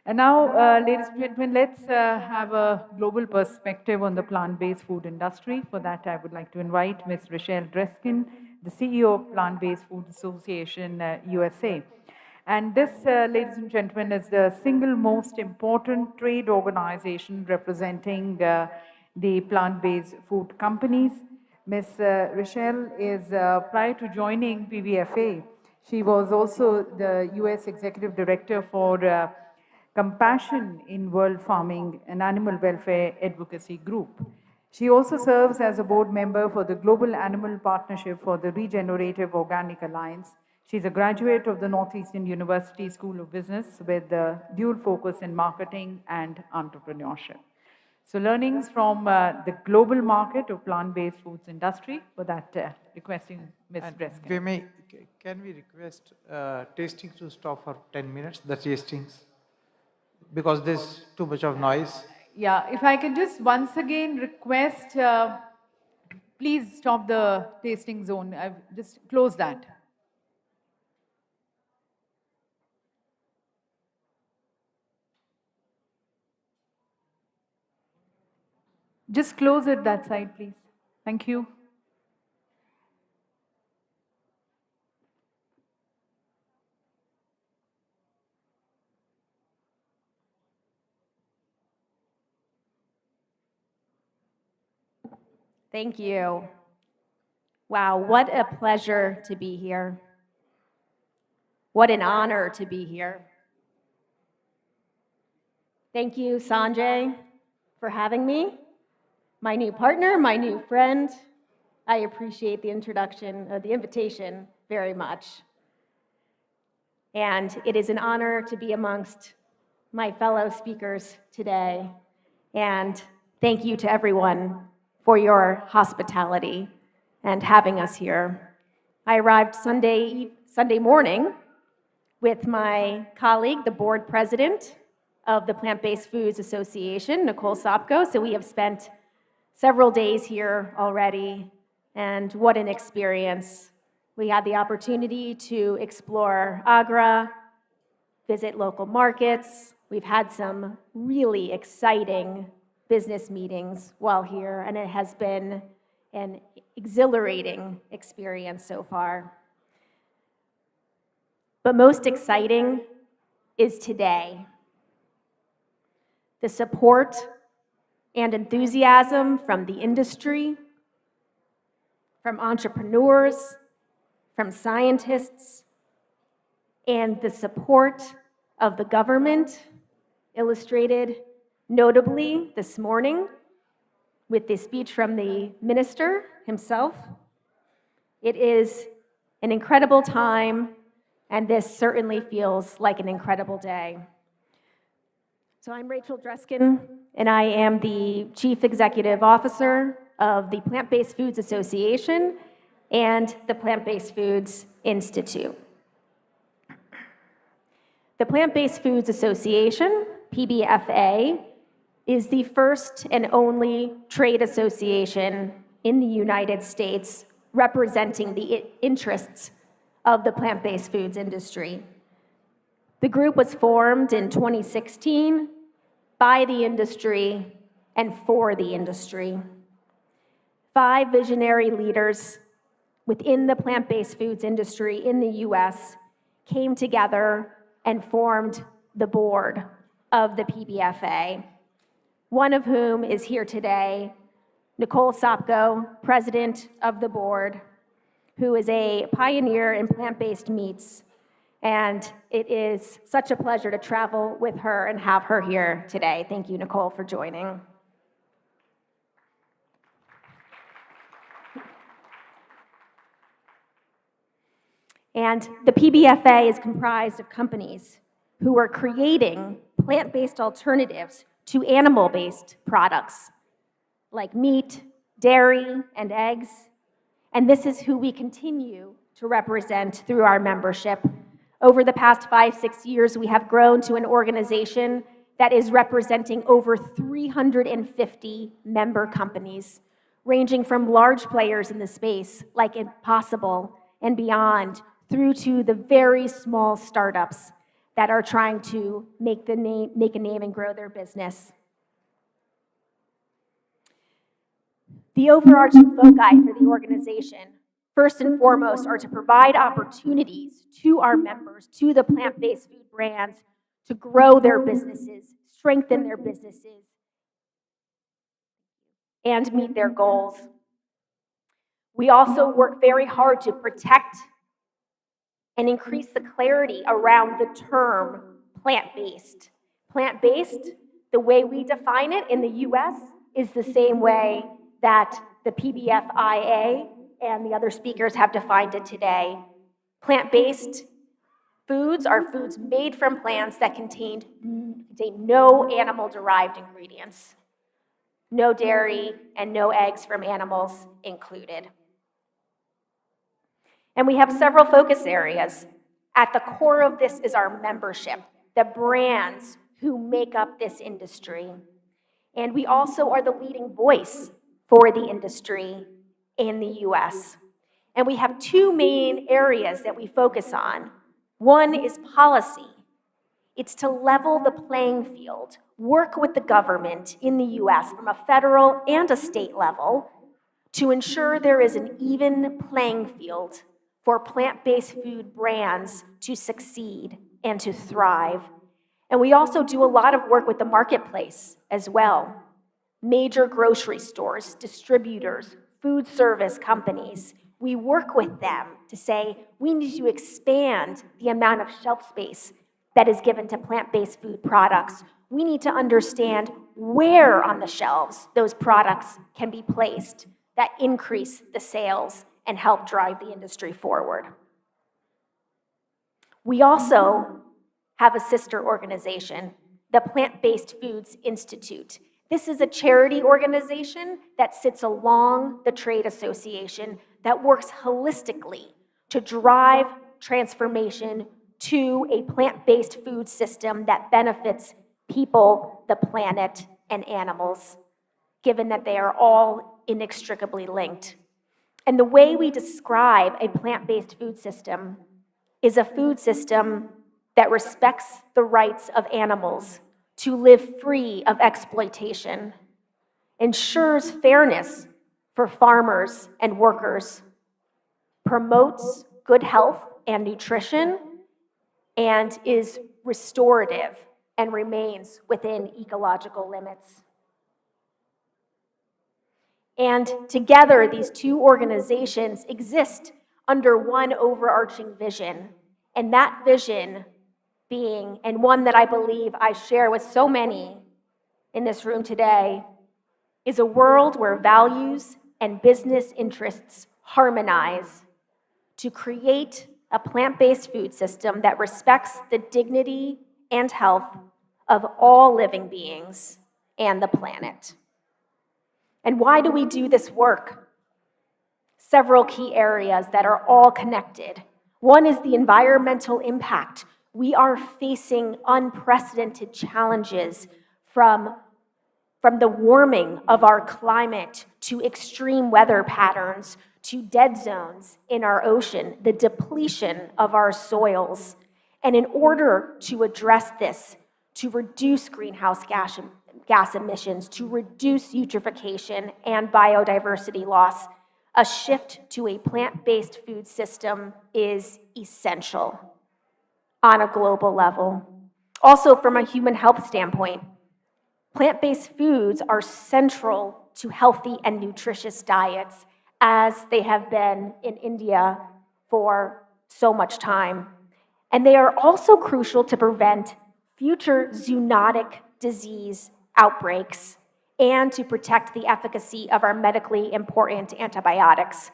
And now, ladies and gentlemen, let's have a global perspective on the plant-based food industry. For that, I would like to invite Ms. Rochelle Dreskin, the CEO of Plant-Based Food Association, USA. And this, ladies and gentlemen, is the single most important trade organization representing the plant-based food companies. Ms. Rochelle is, prior to joining PBFA, she was also the US Executive Director for Compassion in World Farming, an animal welfare advocacy group. She also serves as a board member for the Global Animal Partnership for the Regenerative Organic Alliance. She's a graduate of the Northeastern University School of Business with a dual focus in marketing and entrepreneurship. So learnings from the global market of plant-based foods industry, for that requesting Ms. Dreskin. Can we request tasting to stop for 10 minutes, the tastings? Because there's too much of noise. Yeah, if I can just once again request, please stop the tasting zone. I've just close that. Just close it that side, please. Thank you. Thank you. Wow, what a pleasure to be here. What an honor to be here. Thank you, Sanjay, for having me. My new partner, my new friend. I appreciate the invitation very much. And it is an honor to be amongst my fellow speakers today. And thank you to everyone for your hospitality and having us here. I arrived Sunday morning with my colleague, the board president of the Plant-Based Foods Association, Nicole Sopko. So we have spent several days here already, and what an experience. We had the opportunity to explore Agra, visit local markets. We've had some really exciting business meetings while here, and it has been an exhilarating experience so far. But most exciting is today. The support and enthusiasm from the industry, from entrepreneurs, from scientists, and the support of the government, illustrated notably this morning with the speech from the minister himself. It is an incredible time, and this certainly feels like an incredible day. So I'm Rachel Dreskin, and I am the Chief Executive Officer of the Plant-Based Foods Association and the Plant-Based Foods Institute. The Plant-Based Foods Association, PBFA, is the first and only trade association in the United States representing the interests of the plant-based foods industry. The group was formed in 2016 by the industry and for the industry. 5 visionary leaders within the plant-based foods industry in the US came together and formed the board of the PBFA, one of whom is here today, Nicole Sopko, president of the board, who is a pioneer in plant-based meats. And it is such a pleasure to travel with her and have her here today. Thank you, Nicole, for joining. And the PBFA is comprised of companies who are creating plant-based alternatives to animal-based products like meat, dairy, and eggs. And this is who we continue to represent through our membership. Over the past 5-6 years, we have grown to an organization that is representing over 350 member companies, ranging from large players in the space like Impossible and Beyond, through to the very small startups that are trying to make a name and grow their business. The overarching foci for the organization, first and foremost, are to provide opportunities to our members, to the plant-based food brands, to grow their businesses, strengthen their businesses, and meet their goals. We also work very hard to protect and increase the clarity around the term plant-based. Plant-based, the way we define it in the US, is the same way that the PBFIA and the other speakers have defined it today. Plant-based foods are foods made from plants that contain no animal-derived ingredients, no dairy, and no eggs from animals included. And we have several focus areas. At the core of this is our membership, the brands who make up this industry. And we also are the leading voice for the industry in the US. And we have 2 main areas that we focus on. One is policy. It's to level the playing field, work with the government in the US from a federal and a state level to ensure there is an even playing field for plant-based food brands to succeed and to thrive. And we also do a lot of work with the marketplace as well. Major grocery stores, distributors, food service companies. We work with them to say, we need to expand the amount of shelf space that is given to plant-based food products. We need to understand where on the shelves those products can be placed that increase the sales and help drive the industry forward. We also have a sister organization, the Plant-Based Foods Institute. This is a charity organization that sits along the trade association that works holistically to drive transformation to a plant-based food system that benefits people, the planet, and animals, given that they are all inextricably linked. And the way we describe a plant-based food system is a food system that respects the rights of animals to live free of exploitation, ensures fairness for farmers and workers, promotes good health and nutrition, and is restorative and remains within ecological limits. And together, these 2 organizations exist under one overarching vision, and that vision being, and one that I believe I share with so many in this room today, is a world where values and business interests harmonize to create a plant-based food system that respects the dignity and health of all living beings and the planet. And why do we do this work? Several key areas that are all connected. One is the environmental impact. We are facing unprecedented challenges from the warming of our climate to extreme weather patterns to dead zones in our ocean, the depletion of our soils. And in order to address this, to reduce greenhouse gas emissions, to reduce eutrophication and biodiversity loss, a shift to a plant-based food system is essential on a global level. Also, from a human health standpoint, plant-based foods are central to healthy and nutritious diets, as they have been in India for so much time. And they are also crucial to prevent future zoonotic disease outbreaks and to protect the efficacy of our medically important antibiotics.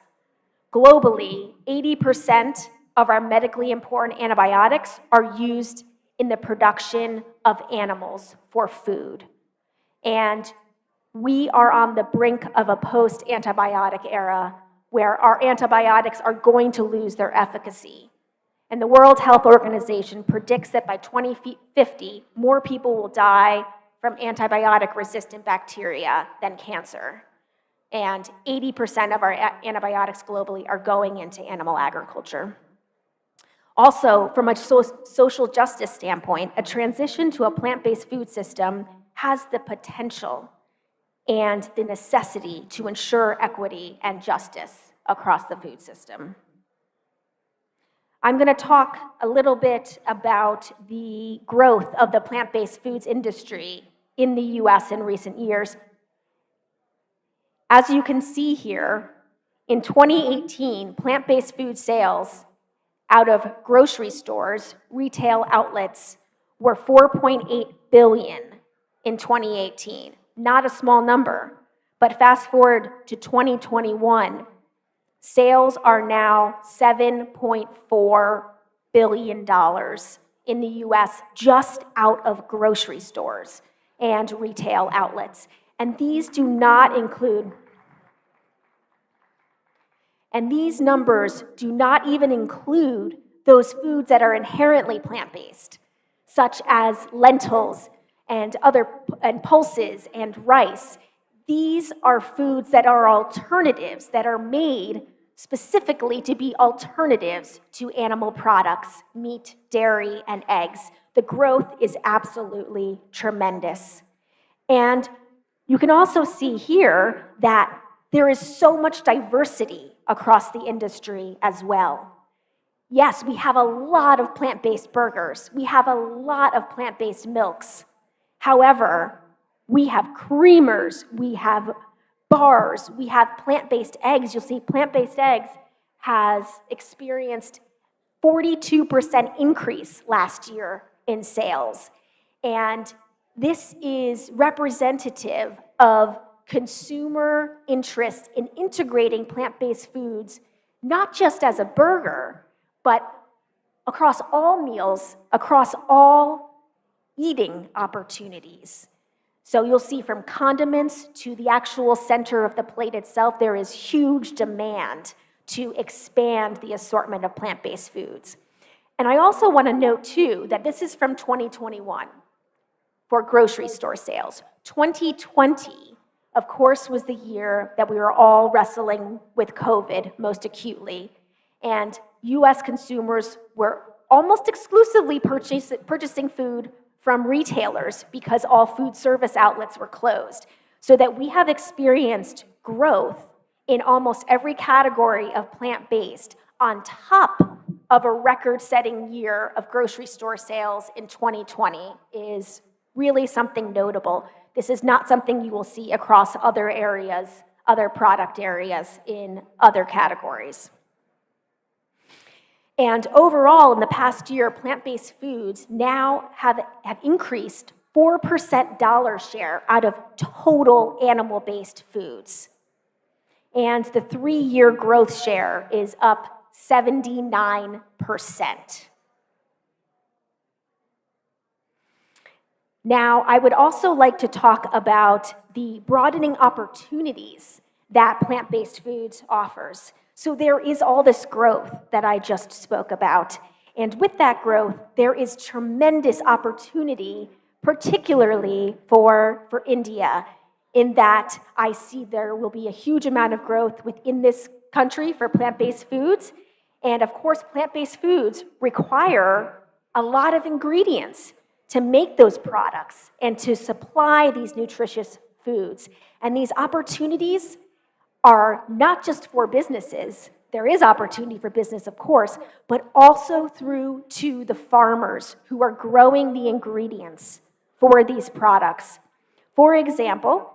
Globally, 80% of our medically important antibiotics are used in the production of animals for food. And we are on the brink of a post-antibiotic era where our antibiotics are going to lose their efficacy. And the World Health Organization predicts that by 2050, more people will die from antibiotic-resistant bacteria than cancer. And 80% of our antibiotics globally are going into animal agriculture. Also, from a social justice standpoint, a transition to a plant-based food system has the potential and the necessity to ensure equity and justice across the food system. I'm going to talk a little bit about the growth of the plant-based foods industry in the US in recent years. As you can see here, in 2018, plant-based food sales out of grocery stores, retail outlets, were $4.8 billion in 2018. Not a small number, but fast forward to 2021, sales are now $7.4 billion in the US just out of grocery stores and retail outlets. And these do not include, and these numbers do not even include those foods that are inherently plant-based, such as lentils and pulses and rice. These are foods that are alternatives, that are made specifically to be alternatives to animal products, meat, dairy, and eggs. The growth is absolutely tremendous. And you can also see here that there is so much diversity across the industry as well. Yes, we have a lot of plant-based burgers. We have a lot of plant-based milks. However, we have creamers, we have bars, we have plant-based eggs. You'll see plant-based eggs has experienced 42% increase last year in sales. And this is representative of consumer interest in integrating plant-based foods, not just as a burger, but across all meals, across all eating opportunities. So you'll see from condiments to the actual center of the plate itself, there is huge demand to expand the assortment of plant-based foods. And I also want to note too that this is from 2021 for grocery store sales. 2020, of course, was the year that we were all wrestling with COVID most acutely. And US consumers were almost exclusively purchasing food from retailers because all food service outlets were closed. So that we have experienced growth in almost every category of plant-based on top of a record-setting year of grocery store sales in 2020 is really something notable. This is not something you will see across other areas, other product areas in other categories. And overall, in the past year, plant-based foods now have increased 4% dollar share out of total animal-based foods. And the 3-year growth share is up 79%. Now, I would also like to talk about the broadening opportunities that plant-based foods offers. So there is all this growth that I just spoke about. And with that growth, there is tremendous opportunity, particularly for India, in that I see there will be a huge amount of growth within this country for plant-based foods. And of course, plant-based foods require a lot of ingredients to make those products and to supply these nutritious foods. And these opportunities are not just for businesses. There is opportunity for business, of course, but also through to the farmers who are growing the ingredients for these products. For example,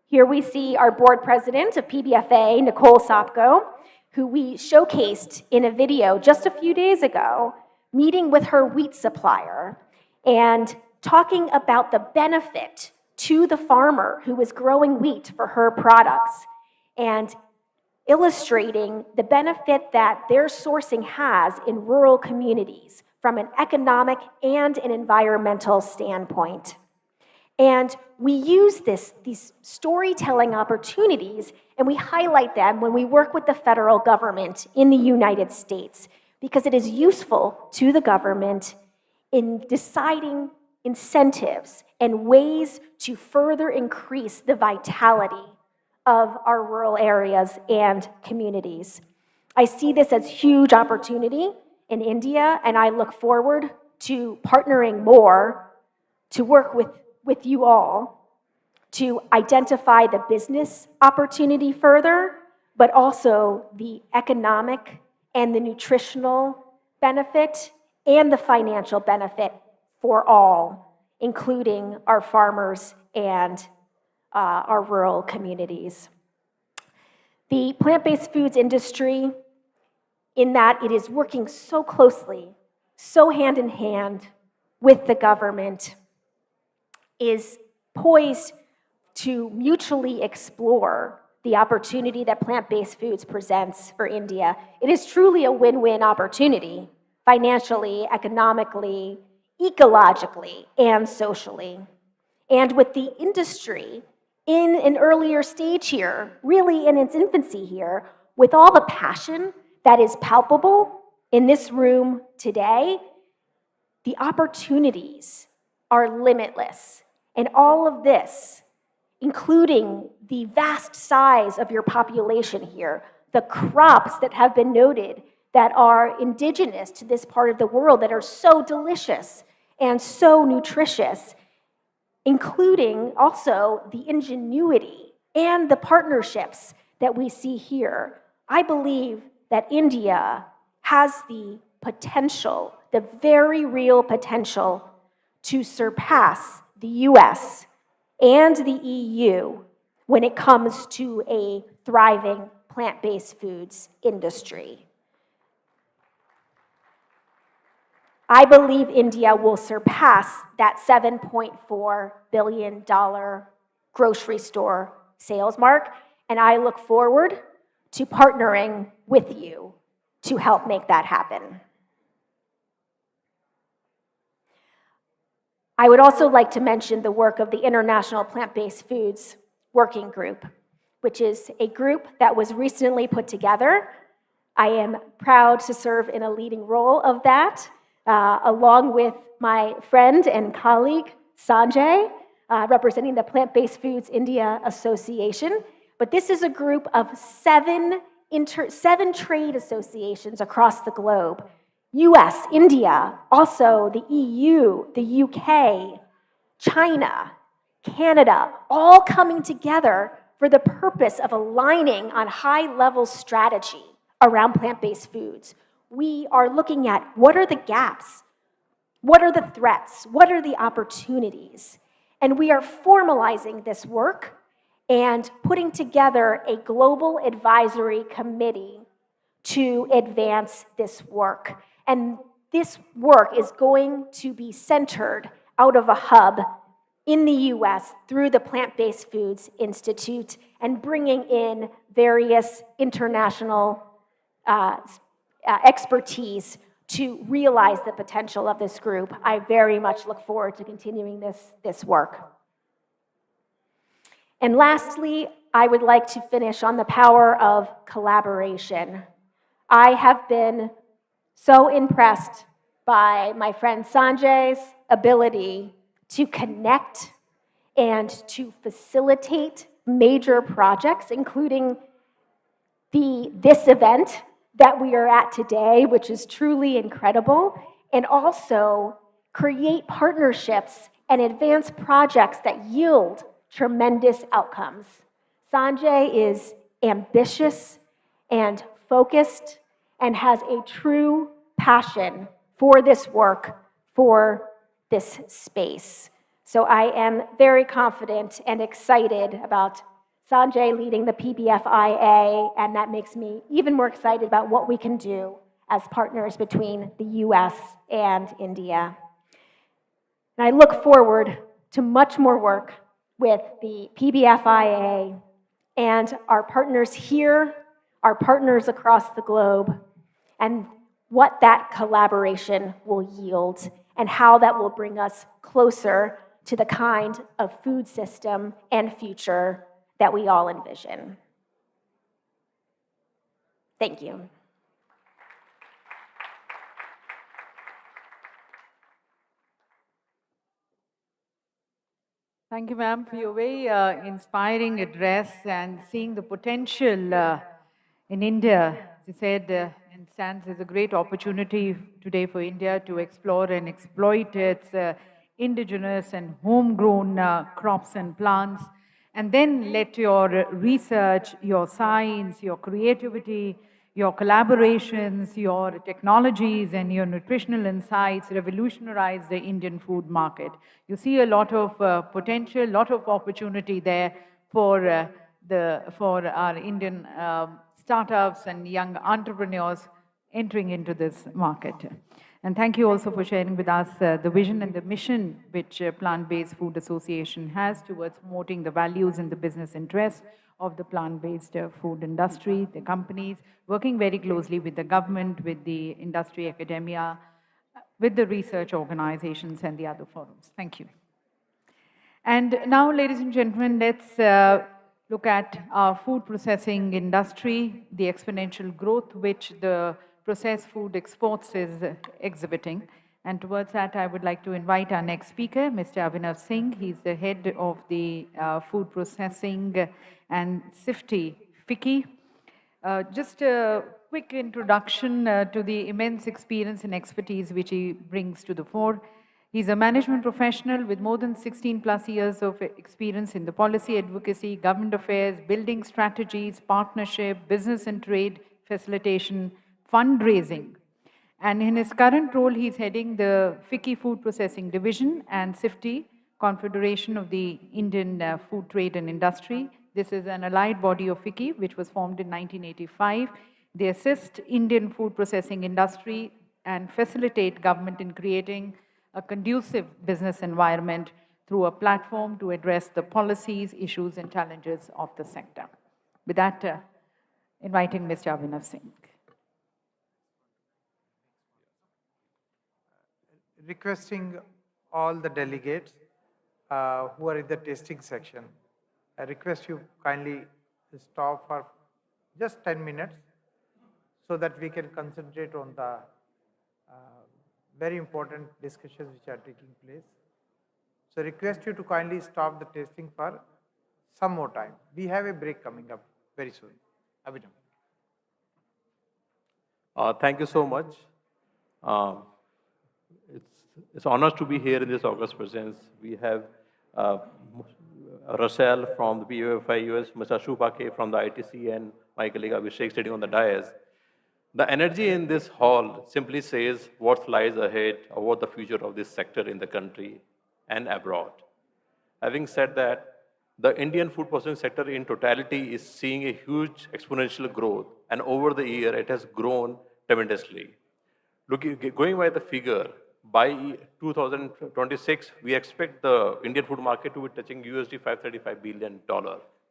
here we see our board president of PBFA, Nicole Sopko, who we showcased in a video just a few days ago, meeting with her wheat supplier and talking about the benefit to the farmer who is growing wheat for her products and illustrating the benefit that their sourcing has in rural communities from an economic and an environmental standpoint. And we use these storytelling opportunities, and we highlight them when we work with the federal government in the United States, because it is useful to the government in deciding incentives and ways to further increase the vitality of our rural areas and communities. I see this as huge opportunity in India, and I look forward to partnering more to work with you all to identify the business opportunity further, but also the economic and the nutritional benefit and the financial benefit for all, including our farmers and our rural communities. The plant-based foods industry, in that it is working so closely, so hand in hand with the government, is poised to mutually explore the opportunity that plant-based foods presents for India. It is truly a win-win opportunity, financially, economically, ecologically, and socially. And with the industry in an earlier stage here, really in its infancy here, with all the passion that is palpable in this room today, the opportunities are limitless. And all of this, including the vast size of your population here, the crops that have been noted that are indigenous to this part of the world that are so delicious and so nutritious, including also the ingenuity and the partnerships that we see here. I believe that India has the potential, the very real potential, to surpass the US and the EU when it comes to a thriving plant-based foods industry. I believe India will surpass that $7.4 billion grocery store sales mark, and I look forward to partnering with you to help make that happen. I would also like to mention the work of the International Plant-Based Foods Working Group, which is a group that was recently put together. I am proud to serve in a leading role of that, along with my friend and colleague, Sanjay, representing the Plant-Based Foods India Association. But this is a group of seven trade associations across the globe. US, India, also the EU, the UK, China, Canada, all coming together for the purpose of aligning on high-level strategy around plant-based foods. We are looking at what are the gaps, what are the threats, what are the opportunities, and we are formalizing this work and putting together a global advisory committee to advance this work. And this work is going to be centered out of a hub in the US through the Plant-Based Foods Institute and bringing in various international expertise to realize the potential of this group. I very much look forward to continuing this work. And lastly, I would like to finish on the power of collaboration. I have been so impressed by my friend Sanjay's ability to connect and to facilitate major projects, including this event that we are at today, which is truly incredible, and also create partnerships and advance projects that yield tremendous outcomes. Sanjay is ambitious and focused and has a true passion for this work, for this space. So I am very confident and excited about Sanjay leading the PBFIA, and that makes me even more excited about what we can do as partners between the US and India. And I look forward to much more work with the PBFIA and our partners here, our partners across the globe, and what that collaboration will yield and how that will bring us closer to the kind of food system and future that we all envision. Thank you. Thank you, ma'am, for your very inspiring address and seeing the potential in India. As you said, and stands as a great opportunity today for India to explore and exploit its indigenous and homegrown crops and plants, and then let your research, your science, your creativity, your collaborations, your technologies, and your nutritional insights revolutionize the Indian food market. You see a lot of potential, lot of opportunity there for our Indian startups and young entrepreneurs entering into this market. And thank you also for sharing with us the vision and the mission which Plant-Based Food Association has towards promoting the values and the business interests of the plant-based food industry, the companies, working very closely with the government, with the industry, academia, with the research organizations and the other forums. Thank you. And now, ladies and gentlemen, let's look at our food processing industry, the exponential growth which the processed food exports is exhibiting. And towards that, I would like to invite our next speaker, Mr. Abhinav Singh. He's the head of the food processing and safety FICCI. Just a quick introduction to the immense experience and expertise which he brings to the fore. He's a management professional with more than 16 plus years of experience in the policy advocacy, government affairs, building strategies, partnership, business and trade, facilitation, fundraising. And in his current role, he's heading the FICCI Food Processing Division and SIFTI, Confederation of the Indian Food Trade and Industry. This is an allied body of FICCI, which was formed in 1985. They assist Indian food processing industry and facilitate government in creating a conducive business environment through a platform to address the policies, issues, and challenges of the sector. With that, inviting Mr. Abhinav Singh. Requesting all the delegates who are in the testing section, I request you kindly stop for just 10 minutes so that we can concentrate on the very important discussions which are taking place. So request you to kindly stop the testing for some more time. We have a break coming up very soon. Abhinav. Thank you so much. It's an honor to be here in this August presence. We have Rochelle from the PBFI US, Mr. Shupake from the ITC, and my colleague Abhishek sitting on the dais. The energy in this hall simply says what lies ahead or what the future of this sector in the country and abroad. Having said that, the Indian food processing sector in totality is seeing a huge exponential growth, and over the year it has grown tremendously. Going by the figure, by 2026, we expect the Indian food market to be touching USD $535 billion.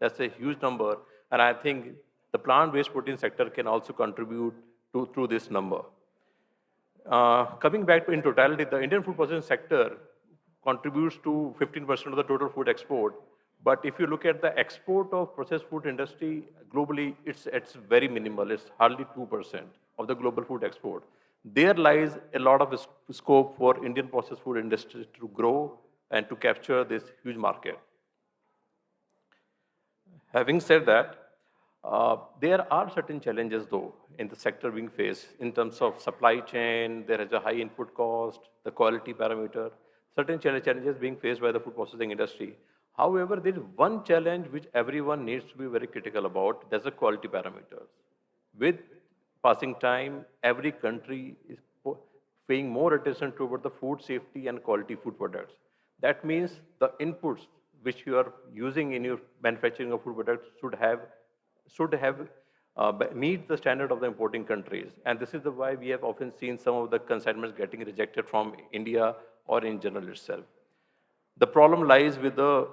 That's a huge number, and I think the plant-based protein sector can also contribute to this number. Coming back to in totality, the Indian food processing sector contributes to 15% of the total food export. But if you look at the export of processed food industry globally, it's very minimal. It's hardly 2% of the global food export. There lies a lot of scope for Indian processed food industry to grow and to capture this huge market. Having said that, there are certain challenges though in the sector being faced in terms of supply chain, there is a high input cost, the quality parameter, certain challenges being faced by the food processing industry. However, there is one challenge which everyone needs to be very critical about, that's the quality parameters. With passing time, every country is paying more attention toward the food safety and quality food products. That means the inputs which you are using in your manufacturing of food products should have meet the standard of the importing countries. And this is the why we have often seen some of the consignments getting rejected from India or in general itself. The problem lies with the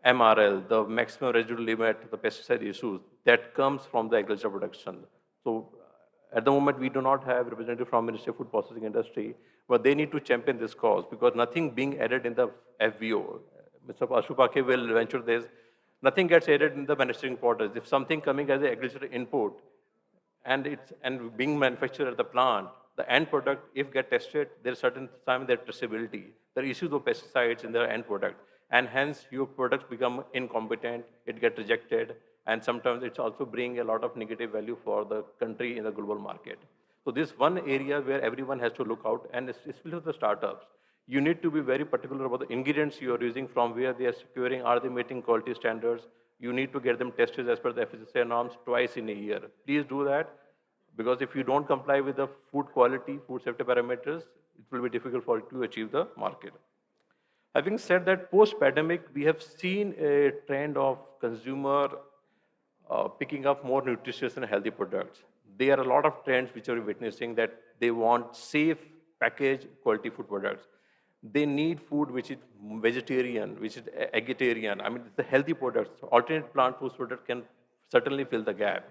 MRL, the maximum residual limit, the pesticide issues that comes from the agriculture production. So at the moment, we do not have representative from Ministry of Food Processing Industry, but they need to champion this cause because nothing being added in the FBO. Mr. Ashupake will venture this. Nothing gets added in the manufacturing portals. If something coming as an agricultural input and being manufactured at the plant, the end product, if get tested, there's certain time their traceability. There are issues of pesticides in the end product, and hence your products become incompetent, it get rejected, and sometimes it's also bring a lot of negative value for the country in the global market. So this one area where everyone has to look out, and especially the startups, you need to be very particular about the ingredients you are using, from where they are securing, are they meeting quality standards? You need to get them tested as per the FSSAI norms twice in a year. Please do that, because if you don't comply with the food quality, food safety parameters, it will be difficult for you to achieve the market. Having said that, post-pandemic, we have seen a trend of consumer picking up more nutritious and healthy products. There are a lot of trends which are witnessing that they want safe, packaged, quality food products. They need food which is vegetarian, which is vegetarian. I mean, the healthy products, alternate plant food products can certainly fill the gap.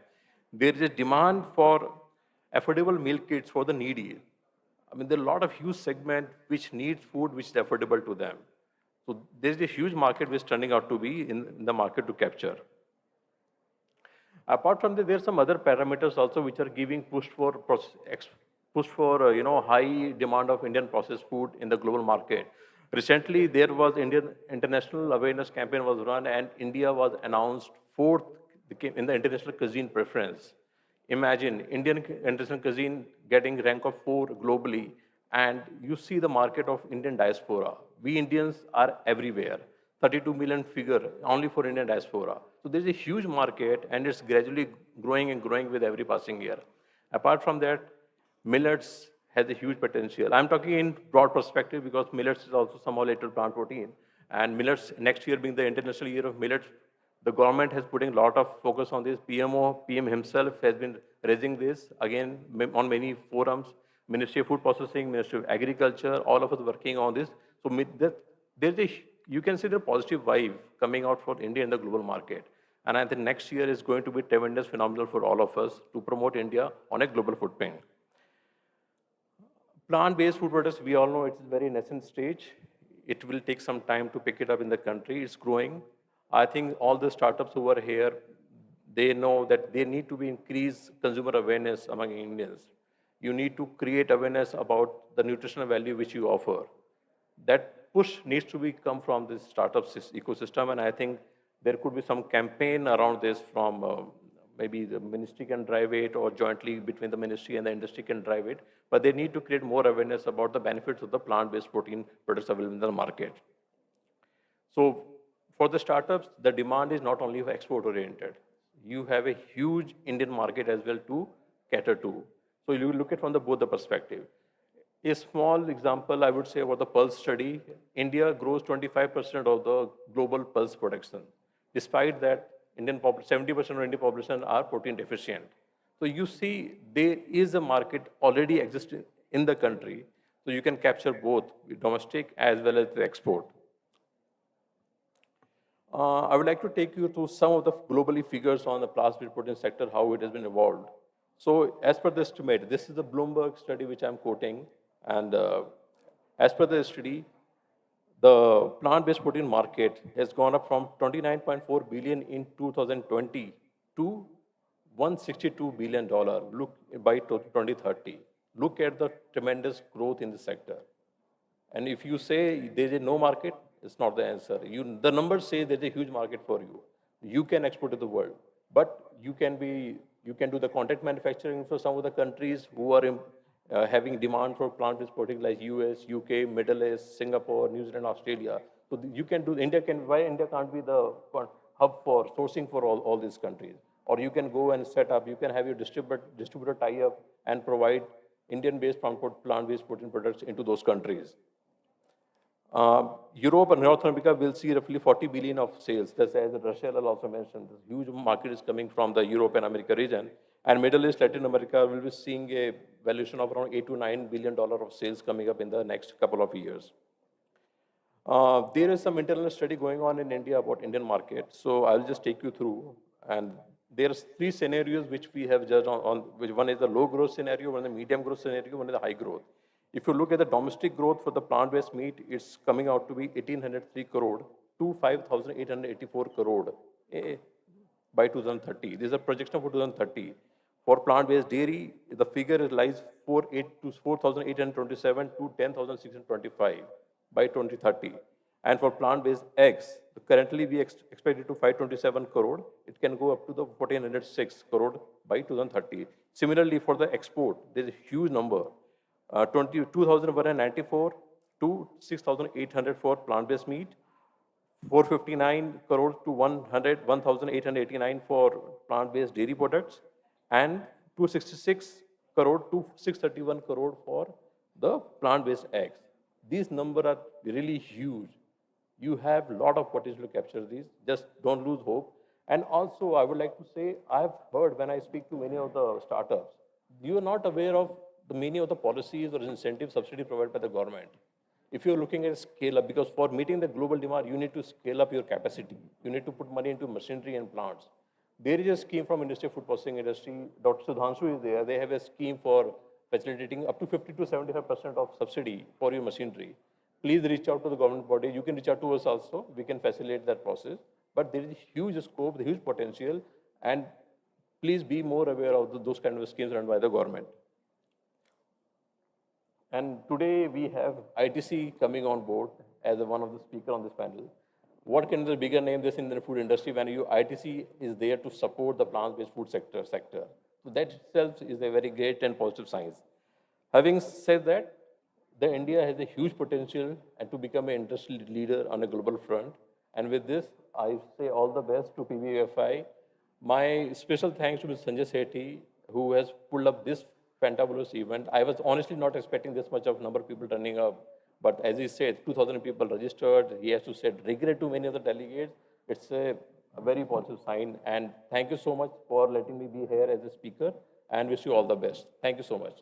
There is a demand for affordable meal kits for the needy. I mean, there are a lot of huge segment which needs food which is affordable to them. So there is a huge market which is turning out to be in the market to capture. Apart from that, there are some other parameters also which are giving push for high demand of Indian processed food in the global market. Recently, there was Indian international awareness campaign was run, and India was announced fourth in the international cuisine preference. Imagine Indian international cuisine getting rank of 4 globally, and you see the market of Indian diaspora. We Indians are everywhere. 32 million figure only for Indian diaspora. So there's a huge market, and it's gradually growing and growing with every passing year. Apart from that, millets has a huge potential. I'm talking in broad perspective because millets is also somehow later plant protein. And millets, next year being the International Year of Millets, the government has putting a lot of focus on this. PM himself has been raising this, again, on many forums. Ministry of Food Processing, Ministry of Agriculture, all of us working on this. So you can see the positive vibe coming out for India in the global market. And I think next year is going to be tremendous, phenomenal for all of us to promote India on a global footprint. Plant-based food products, we all know it's very nascent stage. It will take some time to pick it up in the country. It's growing. I think all the startups who are here, they know that they need to be increased consumer awareness among Indians. You need to create awareness about the nutritional value which you offer. That push needs to come from this startup ecosystem, and I think there could be some campaign around this from maybe the ministry can drive it, or jointly between the ministry and the industry can drive it, but they need to create more awareness about the benefits of the plant-based protein products available in the market. So for the startups, the demand is not only export-oriented. You have a huge Indian market as well to cater to. So you look at from both the perspective. A small example, I would say, about the pulse study. India grows 25% of the global pulse production. Despite that, 70% of Indian population are protein deficient. So you see, there is a market already existing in the country. So you can capture both domestic as well as the export. I would like to take you through some of the globally figures on the plant-based protein sector, how it has been evolved. So as per the estimate, this is the Bloomberg study which I'm quoting. And as per the study, the plant-based protein market has gone up from 29.4 billion in 2020 to $162 billion by 2030. look at the tremendous growth in the sector. And if you say there is no market, it's not the answer. The numbers say there's a huge market for you. You can export to the world, but you can do the contract manufacturing for some of the countries who are having demand for plant-based protein like US, UK, Middle East, Singapore, New Zealand, Australia. So you can do, why India can't be the hub for sourcing for all these countries? Or you can go and set up, you can have your distributor tie up and provide Indian-based plant-based protein products into those countries. Europe and North America will see roughly 40 billion of sales. That's as Rachel also mentioned, this huge market is coming from the Europe and America region. And Middle East, Latin America will be seeing a valuation of around $8 to $9 billion of sales coming up in the next couple of years. There is some internal study going on in India about Indian market. So I'll just take you through. And there's 3 scenarios which we have judged on which one is the low growth scenario, one is the medium growth scenario, one is the high growth. If you look at the domestic growth for the plant-based meat, it's coming out to be 1,803 crore to 5,884 crore by 2030. This is a projection for 2030. For plant-based dairy, the figure lies 4,827 to 10,625 by 2030. And for plant-based eggs, currently we expect it to 527 crore. It can go up to the 1,406 crore by 2030. Similarly, for the export, there's a huge number. 2,194 to 6,800 for plant-based meat, 459 crore to 1,889 for plant-based dairy products, and 266 crore to 631 crore for the plant-based eggs. These numbers are really huge. You have a lot of potential to capture these. Just don't lose hope. And also, I would like to say, I've heard when I speak to many of the startups, you are not aware of many of the policies or incentive subsidy provided by the government. If you're looking at scale up, because for meeting the global demand, you need to scale up your capacity. You need to put money into machinery and plants. There is a scheme from Industry Food Processing Industry. Dr. Sudhanshu is there. They have a scheme for facilitating up to 50 to 75% of subsidy for your machinery. Please reach out to the government body. You can reach out to us also. We can facilitate that process. But there is huge scope, huge potential, and please be more aware of those kind of schemes run by the government. And today we have ITC coming on board as one of the speakers on this panel. What can be the bigger name this in the food industry when ITC is there to support the plant-based food sector? So that itself is a very great and positive sign. Having said that, India has a huge potential and to become an industry leader on a global front. And with this, I say all the best to PBFI. My special thanks to Mr. Sanjay Sethi, who has pulled up this fantabulous event. I was honestly not expecting this much of number of people turning up, but as he said, 2,000 people registered. He has to say regret to many of the delegates. It's a very positive sign, and thank you so much for letting me be here as a speaker, and wish you all the best. Thank you so much.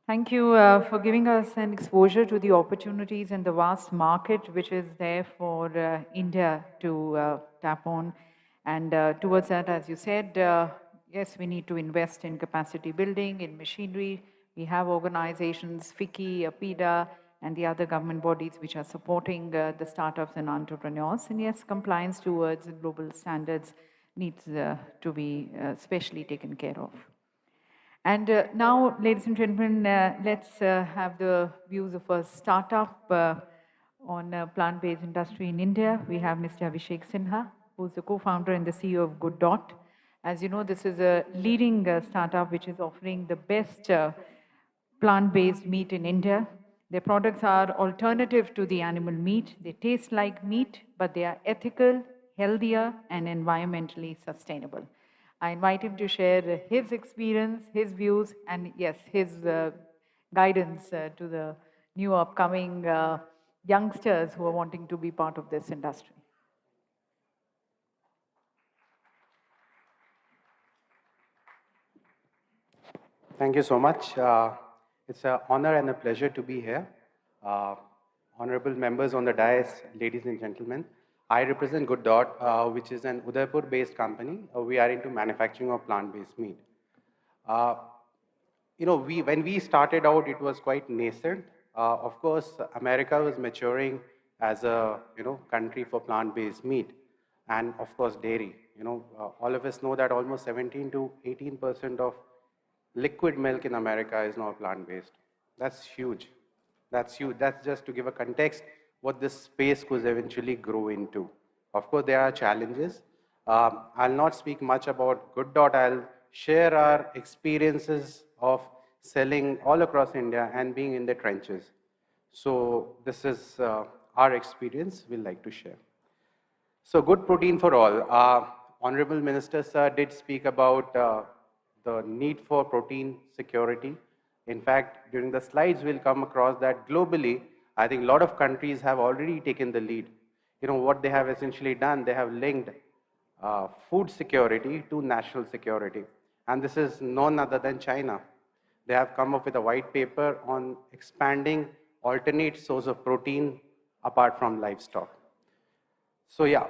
Thank you for giving us an exposure to the opportunities and the vast market which is there for India to tap on. And towards that, as you said, yes, we need to invest in capacity building, in machinery. We have organizations, FICCI, APEDA, and the other government bodies which are supporting the startups and entrepreneurs. And yes, compliance towards global standards needs to be specially taken care of. And now, ladies and gentlemen, let's have the views of a startup on plant-based industry in India. We have Mr. Abhishek Sinha, who's the co-founder and the CEO of Good Dot. As you know, this is a leading startup which is offering the best plant-based meat in India. Their products are alternative to the animal meat. They taste like meat, but they are ethical, healthier, and environmentally sustainable. I invite him to share his experience, his views, and yes, his guidance to the new upcoming youngsters who are wanting to be part of this industry. Thank you so much. It's an honor and a pleasure to be here. Honorable members on the dais, ladies and gentlemen. I represent Good Dot, which is an Udaipur-based company. We are into manufacturing of plant-based meat. When we started out, it was quite nascent. Of course, America was maturing as a country for plant-based meat, and of course dairy. All of us know that almost 17 to 18% of liquid milk in America is now plant-based. That's huge. That's huge. That's just to give a context what this space could eventually grow into. Of course, there are challenges. I'll not speak much about Good Dot. I'll share our experiences of selling all across India and being in the trenches. So this is our experience we'd like to share. So good protein for all. Honorable Minister Sir did speak about the need for protein security. In fact, during the slides, we'll come across that globally, I think a lot of countries have already taken the lead. What they have essentially done, they have linked food security to national security. And this is none other than China. They have come up with a white paper on expanding alternate source of protein apart from livestock. So yeah,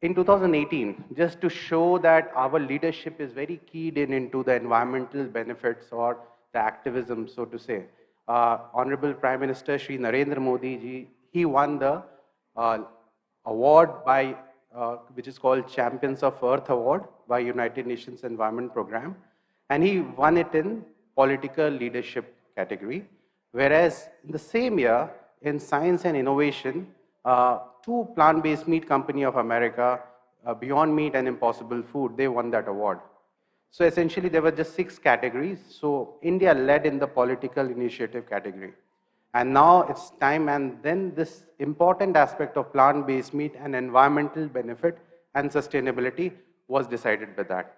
in 2018, just to show that our leadership is very keyed into the environmental benefits or the activism, so to say, Honorable Prime Minister Shri Narendra Modi ji, he won the award by, which is called Champions of Earth Award by United Nations Environment Program, and he won it in political leadership category. Whereas in the same year, in science and innovation, two plant-based meat company of America, Beyond Meat and Impossible Food, they won that award. So essentially, there were just 6 categories. So India led in the political initiative category. And now it's time, and then this important aspect of plant-based meat and environmental benefit and sustainability was decided by that.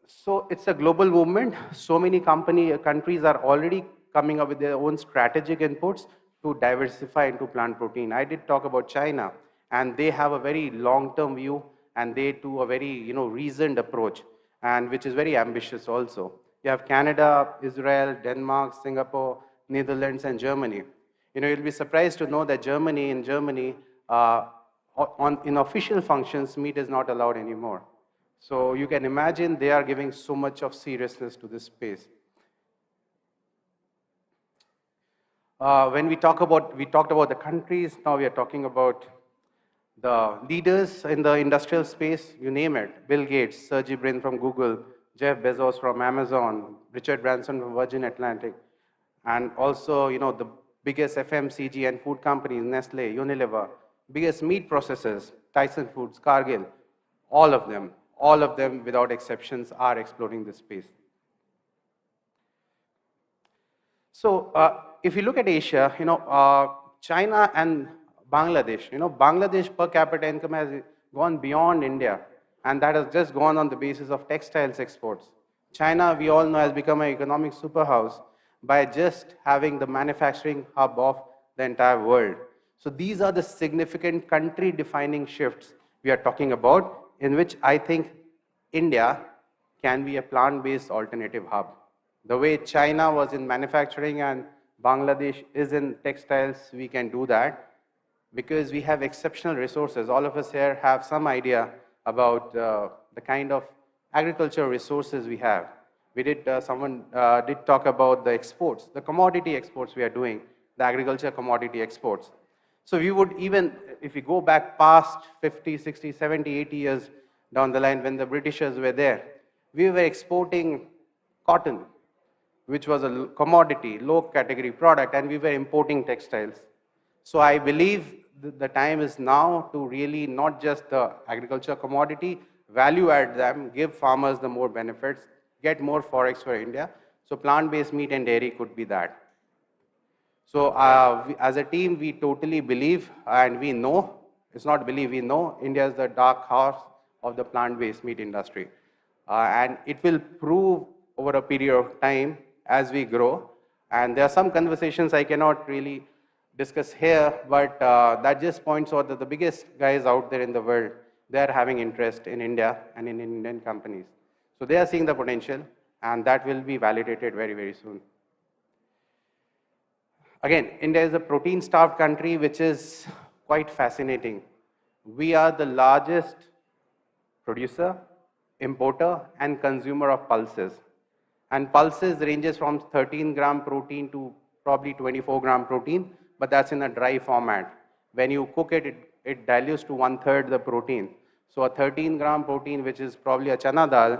So it's a global movement. So many countries are already coming up with their own strategic inputs to diversify into plant protein. I did talk about China, and they have a very long-term view, and they do a very reasoned approach, and which is very ambitious also. You have Canada, Israel, Denmark, Singapore, Netherlands, and Germany. You'll be surprised to know that in Germany, in official functions, meat is not allowed anymore. So you can imagine they are giving so much of seriousness to this space. When we talked about the countries, now we are talking about the leaders in the industrial space, you name it. Bill Gates, Sergey Brin from Google, Jeff Bezos from Amazon, Richard Branson from Virgin Atlantic, and also, the biggest FMCG and food companies, Nestle, Unilever, biggest meat processors, Tyson Foods, Cargill, all of them without exceptions are exploring this space. So if you look at Asia, China and Bangladesh, Bangladesh per capita income has gone beyond India, and that has just gone on the basis of textiles exports. China, we all know, has become an economic superhouse by just having the manufacturing hub of the entire world. So these are the significant country-defining shifts we are talking about, in which I think India can be a plant-based alternative hub. The way China was in manufacturing and Bangladesh is in textiles, we can do that because we have exceptional resources. All of us here have some idea about the kind of agricultural resources we have. Someone did talk about the exports, the commodity exports we are doing, the agriculture commodity exports. So we would even, if we go back past 50, 60, 70, 80 years down the line when the Britishers were there, we were exporting cotton, which was a commodity, low category product, and we were importing textiles. So I believe the time is now to really not just the agriculture commodity, value add them, give farmers the more benefits, get more forex for India. So plant-based meat and dairy could be that. So as a team, we totally believe, and we know, it's not believe, we know, India is the dark horse of the plant-based meat industry. And it will prove over a period of time as we grow. And there are some conversations I cannot really discuss here, but that just points out that the biggest guys out there in the world, they are having interest in India and in Indian companies. So they are seeing the potential, and that will be validated very, very soon. Again, India is a protein-starved country, which is quite fascinating. We are the largest producer, importer, and consumer of pulses. And pulses ranges from 13-gram protein to probably 24-gram protein, but that's in a dry format. When you cook it, it dilutes to 1/3 the protein. So a 13-gram protein, which is probably a chana dal,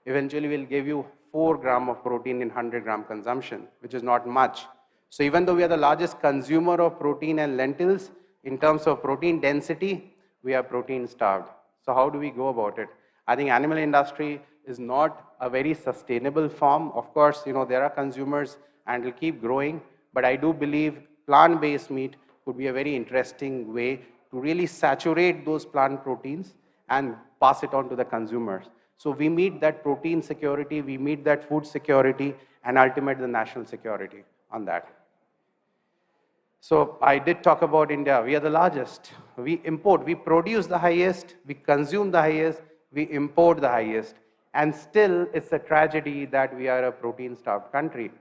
eventually will give you 4 gram of protein in 100-gram consumption, which is not much. So even though we are the largest consumer of protein and lentils, in terms of protein density, we are protein starved. So how do we go about it? I think animal industry is not a very sustainable form. Of course, there are consumers and will keep growing, but I do believe plant-based meat could be a very interesting way to really saturate those plant proteins and pass it on to the consumers. So we meet that protein security, we meet that food security, and ultimately the national security on that. So I did talk about India. We are the largest. We import, we produce the highest, we consume the highest, we import the highest. And still, it's a tragedy that we are a protein-starved country.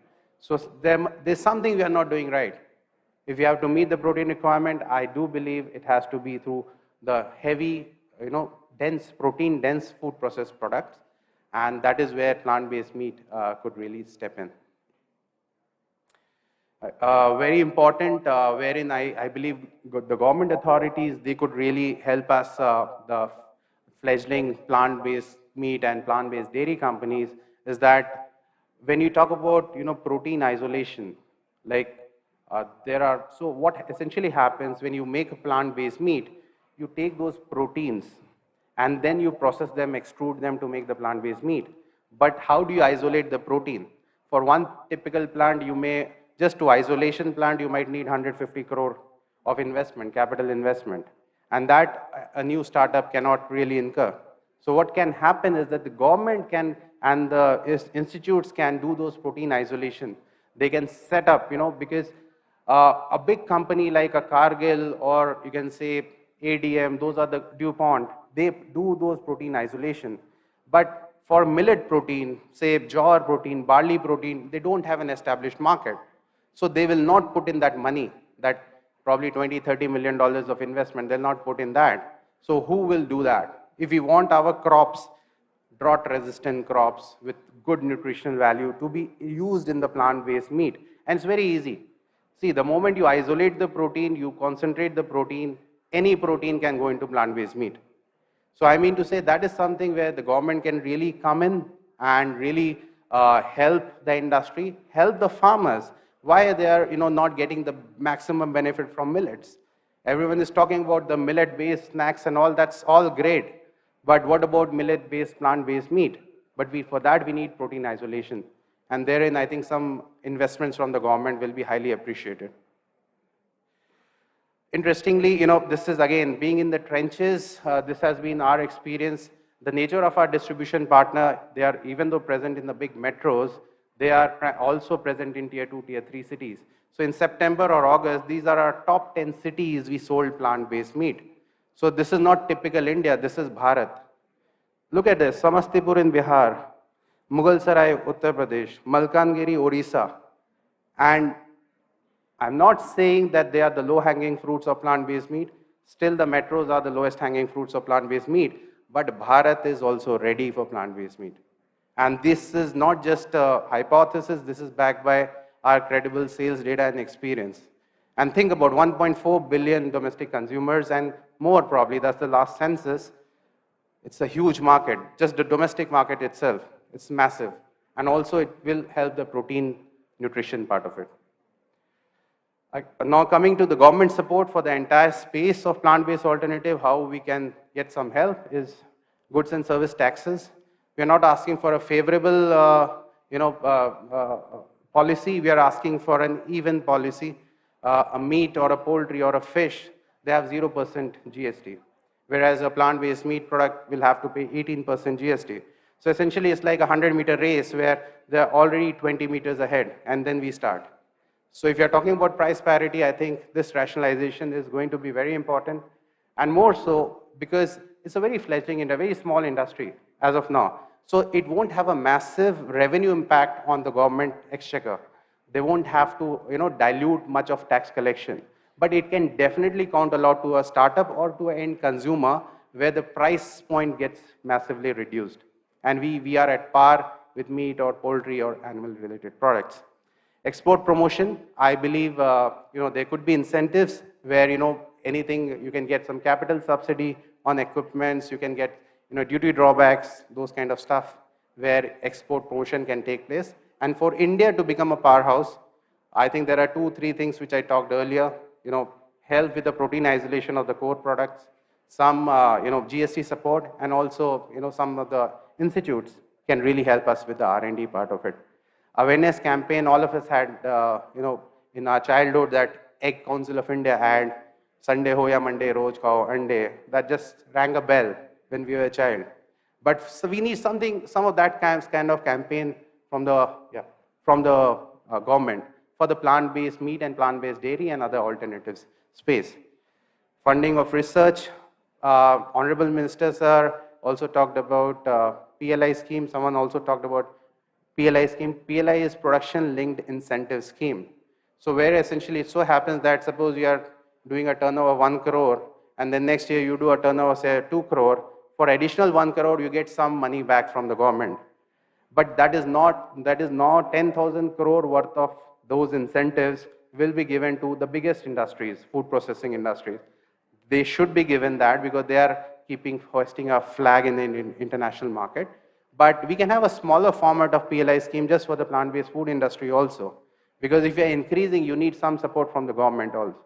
So there's something we are not doing right. If we have to meet the protein requirement, I do believe it has to be through the heavy, protein-dense food processed products. And that is where plant-based meat could really step in. Very important, wherein I believe the government authorities, they could really help us, the fledgling plant-based meat and plant-based dairy companies, is that when you talk about, protein isolation, like so what essentially happens when you make a plant-based meat, you take those proteins and then you process them, extrude them to make the plant-based meat. But how do you isolate the protein? For one typical plant, just to isolation plant, you might need 150 crore of investment, capital investment. And that a new startup cannot really incur. So what can happen is that the government can, and the institutes can do those protein isolation. They can set up, because a big company like a Cargill, or you can say ADM, those are the DuPont, they do those protein isolation. But for millet protein, say jowar protein, barley protein, they don't have an established market. So they will not put in that money, that probably $20–30 million of investment, they'll not put in that. So who will do that? If we want our crops, drought-resistant crops with good nutritional value, to be used in the plant-based meat, and it's very easy. See, the moment you isolate the protein, you concentrate the protein, any protein can go into plant-based meat. So I mean to say that is something where the government can really come in and really help the industry, help the farmers. Why they are not getting the maximum benefit from millets? Everyone is talking about the millet-based snacks and all, that's all great. But what about millet-based, plant-based meat? But for that we need protein isolation. And therein I think some investments from the government will be highly appreciated. Interestingly, this is again, being in the trenches, this has been our experience. The nature of our distribution partner, they are, even though present in the big metros, they are also present in tier 2, tier 3 cities. So in September or August, these are our top 10 cities we sold plant-based meat. So this is not typical India, this is Bharat. Look at this, Samastipur in Bihar, Mughalsarai, Uttar Pradesh, Malkangiri, Orissa. And I'm not saying that they are the low-hanging fruits of plant-based meat. Still, the metros are the lowest-hanging fruits of plant-based meat. But Bharat is also ready for plant-based meat. And this is not just a hypothesis, this is backed by our credible sales data and experience. And think about 1.4 billion domestic consumers and more probably, that's the last census. It's a huge market, just the domestic market itself, it's massive. And also it will help the protein nutrition part of it. Now coming to the government support for the entire space of plant-based alternative, how we can get some help is goods and service taxes. We are not asking for a favorable policy, we are asking for an even policy. A meat or a poultry or a fish, they have 0% GST. Whereas a plant-based meat product will have to pay 18% GST. So essentially it's like a 100-meter race where they're already 20 meters ahead and then we start. So if you're talking about price parity, I think this rationalization is going to be very important. And more so because it's a very fledgling and a very small industry as of now. So it won't have a massive revenue impact on the government exchequer. They won't have to dilute much of tax collection. But it can definitely count a lot to a startup or to an end consumer where the price point gets massively reduced. And we are at par with meat or poultry or animal-related products. Export promotion, I believe there could be incentives where anything, you can get some capital subsidy on equipments, you can get duty drawbacks, those kind of stuff where export promotion can take place. And for India to become a powerhouse, I think there are 2-3 things which I talked earlier, help with the protein isolation of the core products, some GST support, and also some of the institutes can really help us with the R&D part of it. Awareness campaign, all of us had, in our childhood, that Egg Council of India ad, Sunday ho ya Monday, roj khao ande, that just rang a bell when we were a child. But so we need some of that kind of campaign from the government for the plant-based meat and plant-based dairy and other alternatives space. Funding of research, Honorable Minister Sir also talked about PLI scheme. Someone also talked about PLI scheme. PLI is Production Linked Incentive Scheme. So where essentially it so happens that suppose you are doing a turnover of 1 crore and then next year you do a turnover say 2 crore, for additional 1 crore you get some money back from the government. But that is not 10,000 crore worth of those incentives will be given to the biggest industries, food processing industries. They should be given that because they are hoisting a flag in the international market. But we can have a smaller format of PLI scheme just for the plant-based food industry also. Because if you are increasing, you need some support from the government also.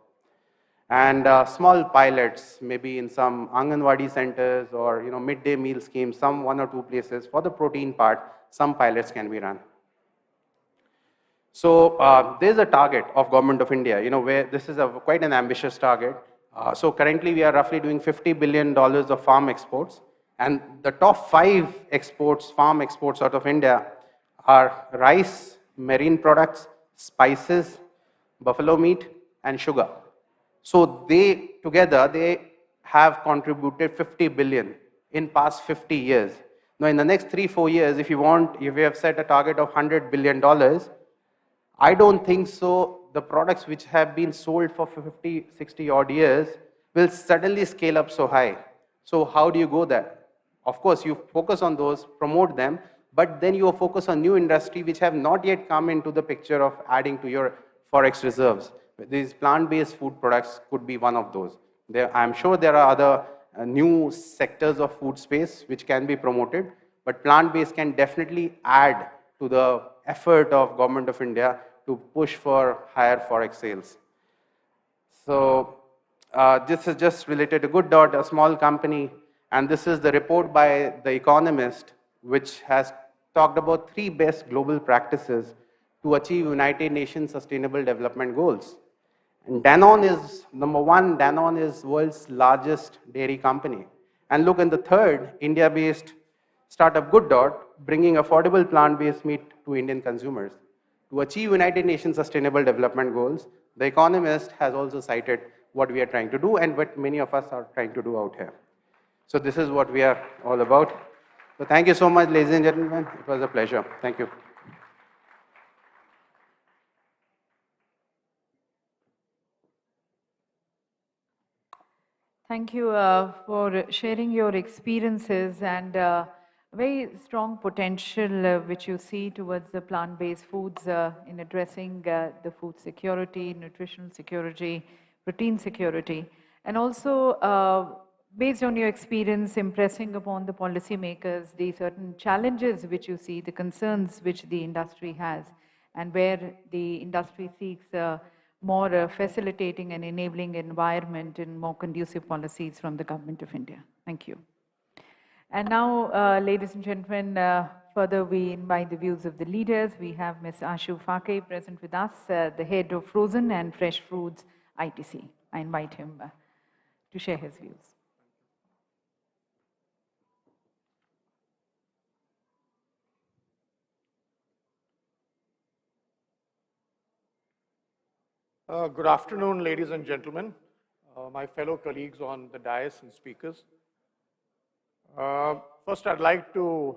And small pilots, maybe in some Anganwadi centers or midday meal schemes, some 1 or 2 places for the protein part, some pilots can be run. So there's a target of Government of India, where this is quite an ambitious target. So currently we are roughly doing $50 billion of farm exports, and the top 5 exports, farm exports out of India are rice, marine products, spices, buffalo meat, and sugar. So they together, they have contributed 50 billion in past 50 years. Now in the next 3-4 years, if you have set a target of $100 billion, I don't think so the products which have been sold for 50, 60 odd years will suddenly scale up so high. So how do you go there? Of course, you focus on those, promote them, but then you focus on new industry which have not yet come into the picture of adding to your forex reserves. These plant-based food products could be one of those. I'm sure there are other new sectors of food space which can be promoted, but plant-based can definitely add to the effort of Government of India to push for higher forex sales. So this is just related to Good Dot, a small company, and this is the report by The Economist, which has talked about 3 best global practices to achieve United Nations Sustainable Development Goals. And Danone is number 1. Danone is world's largest dairy company. And look, in the 3rd, India-based startup Good Dot, bringing affordable plant-based meat to Indian consumers. To achieve United Nations Sustainable Development Goals, The Economist has also cited what we are trying to do and what many of us are trying to do out here. So this is what we are all about. So thank you so much, ladies and gentlemen. It was a pleasure. Thank you. Thank you for sharing your experiences and very strong potential which you see towards the plant-based foods in addressing the food security, nutritional security, protein security, and also based on your experience impressing upon the policymakers the certain challenges which you see, the concerns which the industry has, and where the industry seeks more facilitating and enabling environment and more conducive policies from the Government of India. Thank you. And now, ladies and gentlemen, further we invite the views of the leaders. We have Ms. Ashu Phake present with us, the head of Frozen and Fresh Foods ITC. I invite him to share his views. Good afternoon, ladies and gentlemen, my fellow colleagues on the dais and speakers. First, I'd like to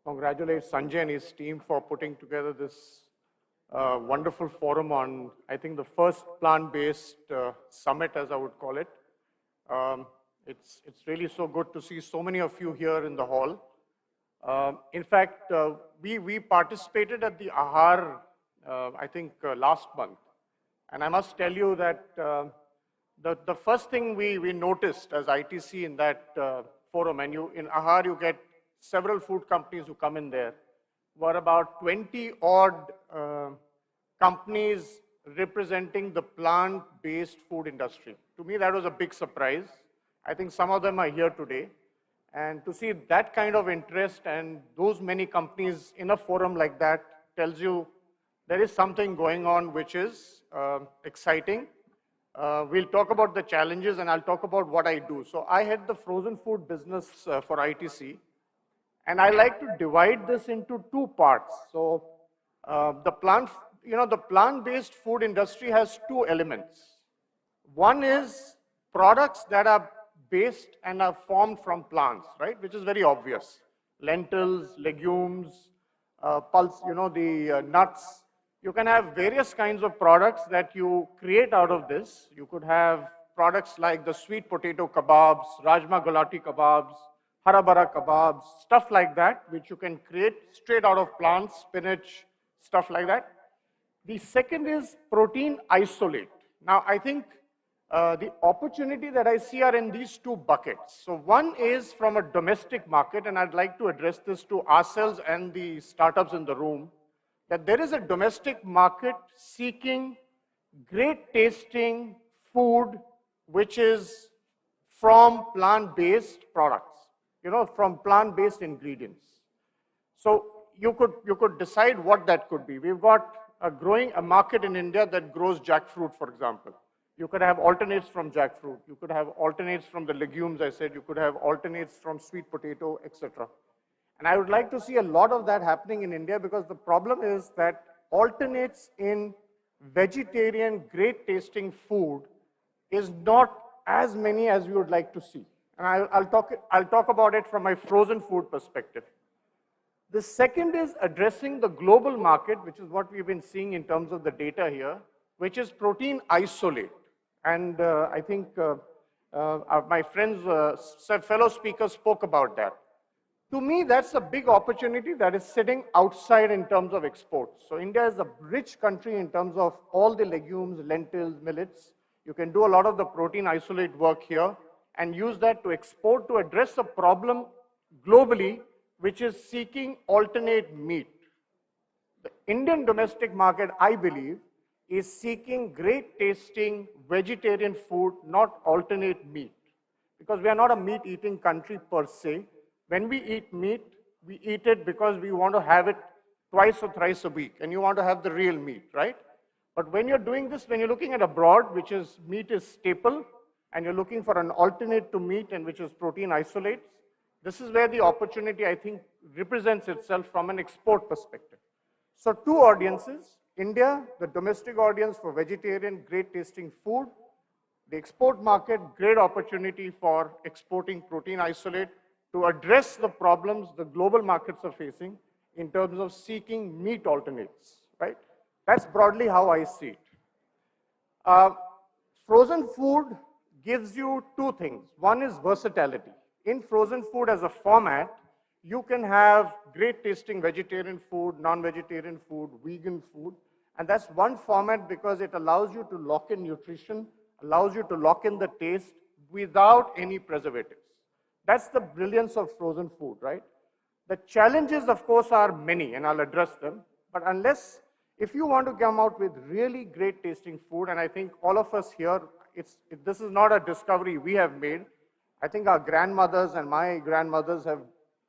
congratulate Sanjay and his team for putting together this wonderful forum on, I think, the first plant-based summit, as I would call it. It's really so good to see so many of you here in the hall. In fact, we participated at the AHAR, I think, last month. And I must tell you that the first thing we noticed as ITC in that forum, and in Ahar you get several food companies who come in there, were about 20 odd companies representing the plant-based food industry. To me, that was a big surprise. I think some of them are here today. And to see that kind of interest and those many companies in a forum like that tells you there is something going on which is exciting. We'll talk about the challenges and I'll talk about what I do. So I head the frozen food business for ITC. And I like to divide this into two parts. So the plant-based food industry has two elements. One is products that are based and are formed from plants, right? Which is very obvious. Lentils, legumes, pulse, the nuts. You can have various kinds of products that you create out of this. You could have products like the sweet potato kebabs, rajma gulati kebabs, harabara kebabs, stuff like that, which you can create straight out of plants, spinach, stuff like that. The second is protein isolate. Now, I think the opportunity that I see are in these two buckets. So one is from a domestic market, and I'd like to address this to ourselves and the startups in the room, that there is a domestic market seeking great tasting food which is from plant-based products, from plant-based ingredients. So you could decide what that could be. We've got a market in India that grows jackfruit, for example. You could have alternates from jackfruit. You could have alternates from the legumes, I said. You could have alternates from sweet potato, etc. And I would like to see a lot of that happening in India because the problem is that alternates in vegetarian, great tasting food is not as many as we would like to see. And I'll talk about it from my frozen food perspective. The second is addressing the global market, which is what we've been seeing in terms of the data here, which is protein isolate. And I think my friends, fellow speakers spoke about that. To me, that's a big opportunity that is sitting outside in terms of exports. So India is a rich country in terms of all the legumes, lentils, millets. You can do a lot of the protein isolate work here and use that to export to address a problem globally, which is seeking alternate meat. The Indian domestic market, I believe, is seeking great tasting vegetarian food, not alternate meat. Because we are not a meat eating country per se. When we eat meat, we eat it because we want to have it twice or thrice a week, and you want to have the real meat, right? But when you're doing this, when you're looking at abroad, which is meat is staple, and you're looking for an alternate to meat, and which is protein isolates, this is where the opportunity, I think, represents itself from an export perspective. So two audiences, India, the domestic audience for vegetarian, great tasting food, the export market, great opportunity for exporting protein isolate to address the problems the global markets are facing in terms of seeking meat alternates, right? That's broadly how I see it. Frozen food gives you two things. One is versatility. In frozen food as a format, you can have great tasting vegetarian food, non-vegetarian food, vegan food, and that's one format because it allows you to lock in nutrition, allows you to lock in the taste without any preservatives. That's the brilliance of frozen food, right? The challenges, of course, are many, and I'll address them, but if you want to come out with really great tasting food, and I think all of us here, this is not a discovery we have made. I think our grandmothers and my grandmothers have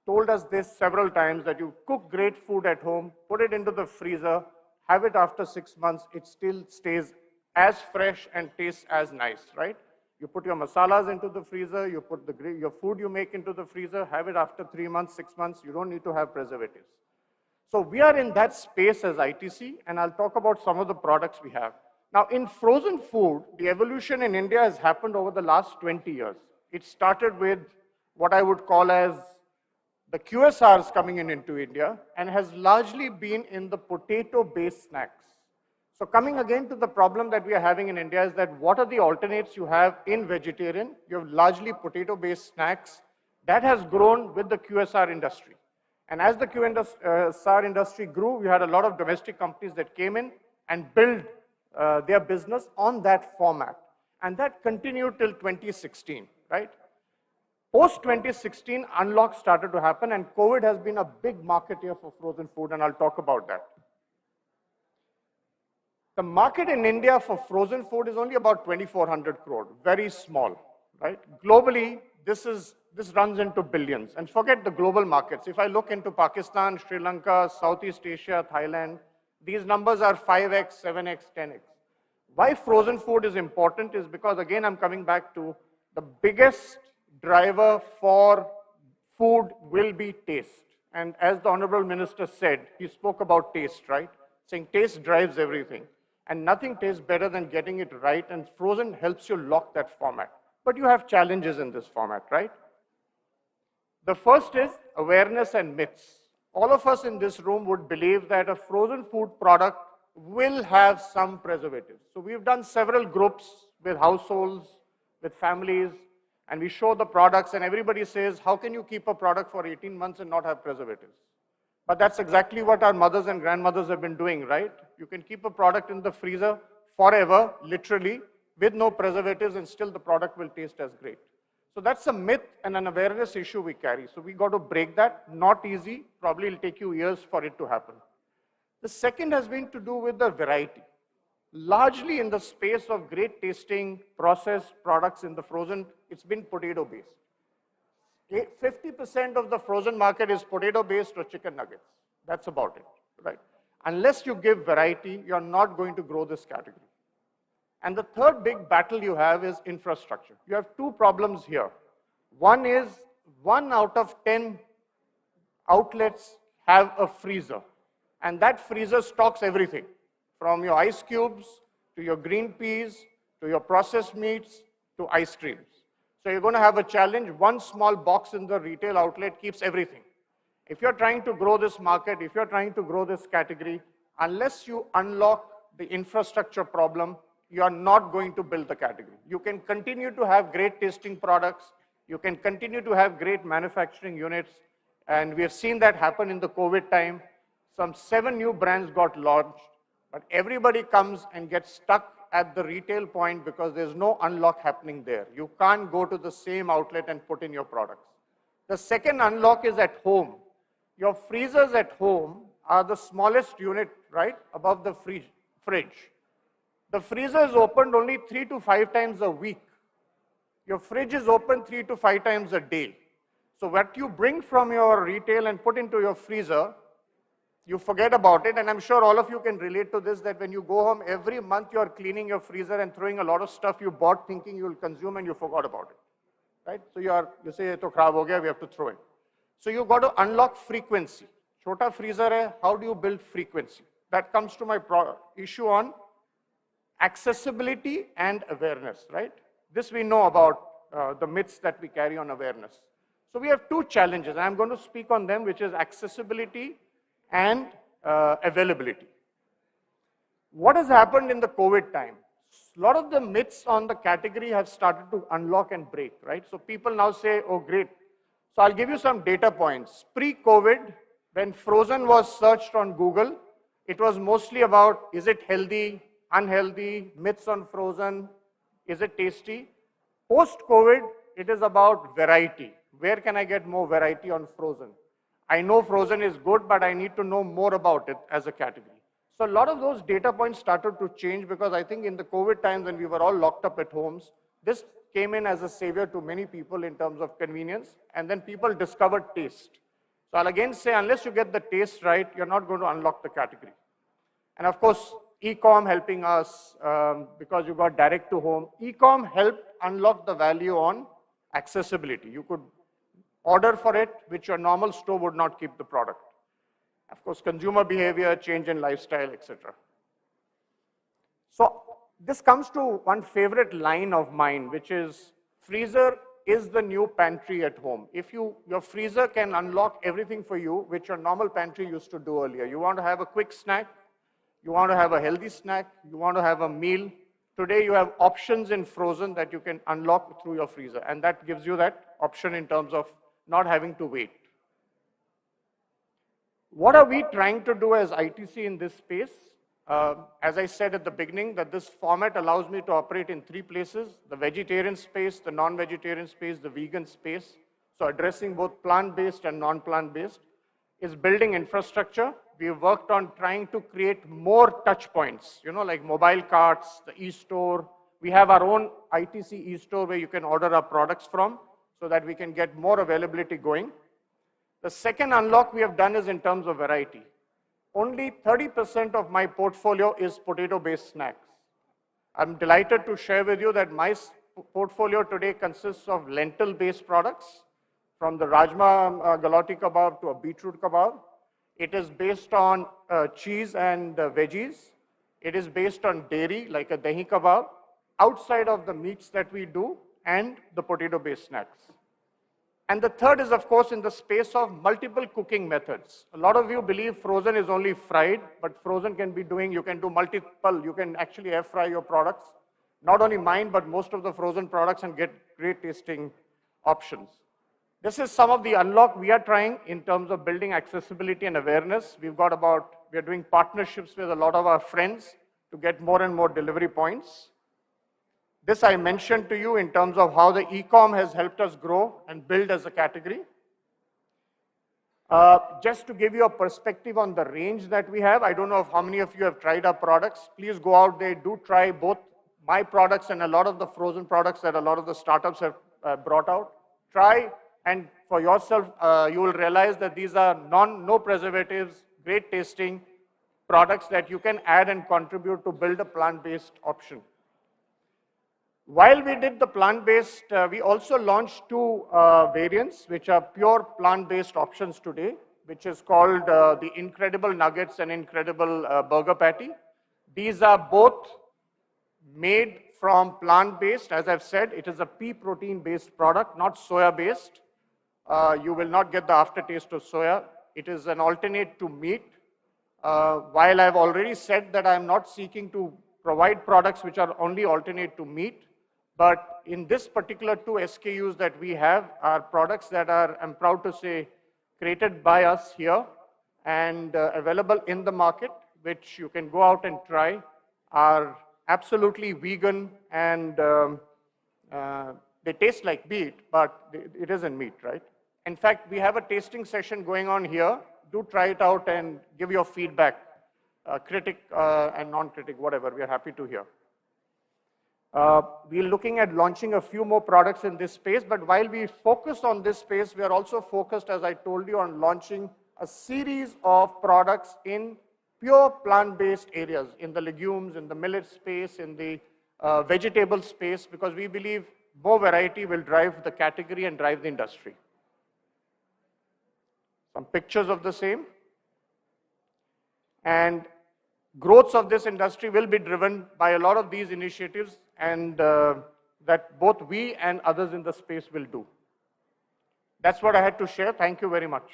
told us this several times, that you cook great food at home, put it into the freezer, have it after 6 months, it still stays as fresh and tastes as nice, right? You put your masalas into the freezer, you put your food you make into the freezer, have it after 3 months, 6 months, you don't need to have preservatives. So we are in that space as ITC, and I'll talk about some of the products we have. Now, in frozen food, the evolution in India has happened over the last 20 years. It started with what I would call as the QSRs coming into India, and has largely been in the potato-based snacks. So coming again to the problem that we are having in India is that what are the alternates you have in vegetarian? You have largely potato-based snacks. That has grown with the QSR industry. And as the QSR industry grew, we had a lot of domestic companies that came in and built their business on that format. And that continued till 2016, right? Post 2016, unlock started to happen, and COVID has been a big market here for frozen food, and I'll talk about that. The market in India for frozen food is only about 2,400 crore, very small, right? Globally, this runs into billions. And forget the global markets. If I look into Pakistan, Sri Lanka, Southeast Asia, Thailand, these numbers are 5x, 7x, 10x. Why frozen food is important is because, again, I'm coming back to the biggest driver for food will be taste. And as the Honorable Minister said, he spoke about taste, right? Saying taste drives everything. And nothing tastes better than getting it right, and frozen helps you lock that format. But you have challenges in this format, right? The first is awareness and myths. All of us in this room would believe that a frozen food product will have some preservatives. So we've done several groups with households, with families, and we show the products, and everybody says, how can you keep a product for 18 months and not have preservatives? But that's exactly what our mothers and grandmothers have been doing, right? You can keep a product in the freezer forever, literally, with no preservatives, and still the product will taste as great. So that's a myth and an awareness issue we carry. So we got to break that. Not easy. Probably it'll take you years for it to happen. The second has been to do with the variety. Largely in the space of great tasting processed products in the frozen, it's been potato-based. 50% of the frozen market is potato-based or chicken nuggets. That's about it, right? Unless you give variety, you're not going to grow this category. And the third big battle you have is infrastructure. You have two problems here. One is 1 out of 10 outlets have a freezer. And that freezer stocks everything, from your ice cubes, to your green peas, to your processed meats, to ice creams. So you're going to have a challenge. One small box in the retail outlet keeps everything. If you're trying to grow this market, if you're trying to grow this category, unless you unlock the infrastructure problem, you are not going to build the category. You can continue to have great tasting products. You can continue to have great manufacturing units. And we have seen that happen in the COVID time. Some 7 new brands got launched, but everybody comes and gets stuck at the retail point because there's no unlock happening there. You can't go to the same outlet and put in your products. The second unlock is at home. Your freezers at home are the smallest unit, right, above the fridge. The freezer is opened only 3 to 5 times a week. Your fridge is open 3 to 5 times a day. So what you bring from your retail and put into your freezer, you forget about it. And I'm sure all of you can relate to this, that when you go home, every month you're cleaning your freezer and throwing a lot of stuff you bought thinking you'll consume, and you forgot about it, right? So you say, "Ye to kharab ho gaya, we have to throw it." So you've got to unlock frequency. Chota freezer hai, how do you build frequency? That comes to my issue on accessibility and awareness, right? This we know about the myths that we carry on awareness. So we have two challenges, and I'm going to speak on them, which is accessibility and availability. What has happened in the COVID time? A lot of the myths on the category have started to unlock and break, right? So people now say, oh, great. So I'll give you some data points. Pre-COVID, when frozen was searched on Google, it was mostly about, is it healthy, unhealthy, myths on frozen, is it tasty? Post-COVID, it is about variety. Where can I get more variety on frozen? I know frozen is good, but I need to know more about it as a category. So a lot of those data points started to change, because I think in the COVID times when we were all locked up at homes, this came in as a savior to many people in terms of convenience, and then people discovered taste. So I'll again say, unless you get the taste right, you're not going to unlock the category. And of course, e-com helping us, because you got direct to home. E-com helped unlock the value on accessibility. You could order for it, which your normal store would not keep the product. Of course, consumer behavior, change in lifestyle, etc. So this comes to one favorite line of mine, which is, freezer is the new pantry at home. If your freezer can unlock everything for you, which your normal pantry used to do earlier. You want to have a quick snack, you want to have a healthy snack, you want to have a meal. Today you have options in frozen that you can unlock through your freezer, and that gives you that option in terms of not having to wait. What are we trying to do as ITC in this space? As I said at the beginning, that this format allows me to operate in 3 places: the vegetarian space, the non-vegetarian space, the vegan space. So addressing both plant-based and non-plant-based is building infrastructure. We've worked on trying to create more touch points, like mobile carts, the e-store. We have our own ITC e-store where you can order our products from so that we can get more availability going. The second unlock we have done is in terms of variety. Only 30% of my portfolio is potato-based snacks. I'm delighted to share with you that my portfolio today consists of lentil-based products, from the rajma galati kebab to a beetroot kebab. It is based on cheese and veggies. It is based on dairy, like a dahi kebab, outside of the meats that we do, and the potato-based snacks. And the third is, of course, in the space of multiple cooking methods. A lot of you believe frozen is only fried, but frozen can be you can do multiple, you can actually air fry your products. Not only mine, but most of the frozen products, and get great tasting options. This is some of the unlock we are trying in terms of building accessibility and awareness. We are doing partnerships with a lot of our friends to get more and more delivery points. This I mentioned to you in terms of how the e-com has helped us grow and build as a category. Just to give you a perspective on the range that we have, I don't know how many of you have tried our products. Please go out there, do try both my products and a lot of the frozen products that a lot of the startups have brought out. Try, and for yourself, you will realize that these are no preservatives, great tasting products that you can add and contribute to build a plant-based option. While we did the plant-based, we also launched 2 variants, which are pure plant-based options today, which is called the Incredible Nuggets and Incredible Burger Patty. These are both made from plant-based. As I've said, it is a pea protein-based product, not soya-based. You will not get the aftertaste of soya. It is an alternate to meat. While I've already said that I'm not seeking to provide products which are only alternate to meat, but in this particular 2 SKUs that we have are products that are, I'm proud to say, created by us here and available in the market, which you can go out and try, are absolutely vegan, and they taste like meat, but it isn't meat, right? In fact, we have a tasting session going on here. Do try it out and give your feedback, critic and non-critic, whatever. We are happy to hear. We're looking at launching a few more products in this space, but while we focus on this space, we are also focused, as I told you, on launching a series of products in pure plant-based areas, in the legumes, in the millet space, in the vegetable space, because we believe more variety will drive the category and drive the industry. Some pictures of the same. And growth of this industry will be driven by a lot of these initiatives, and that both we and others in the space will do. That's what I had to share. Thank you very much.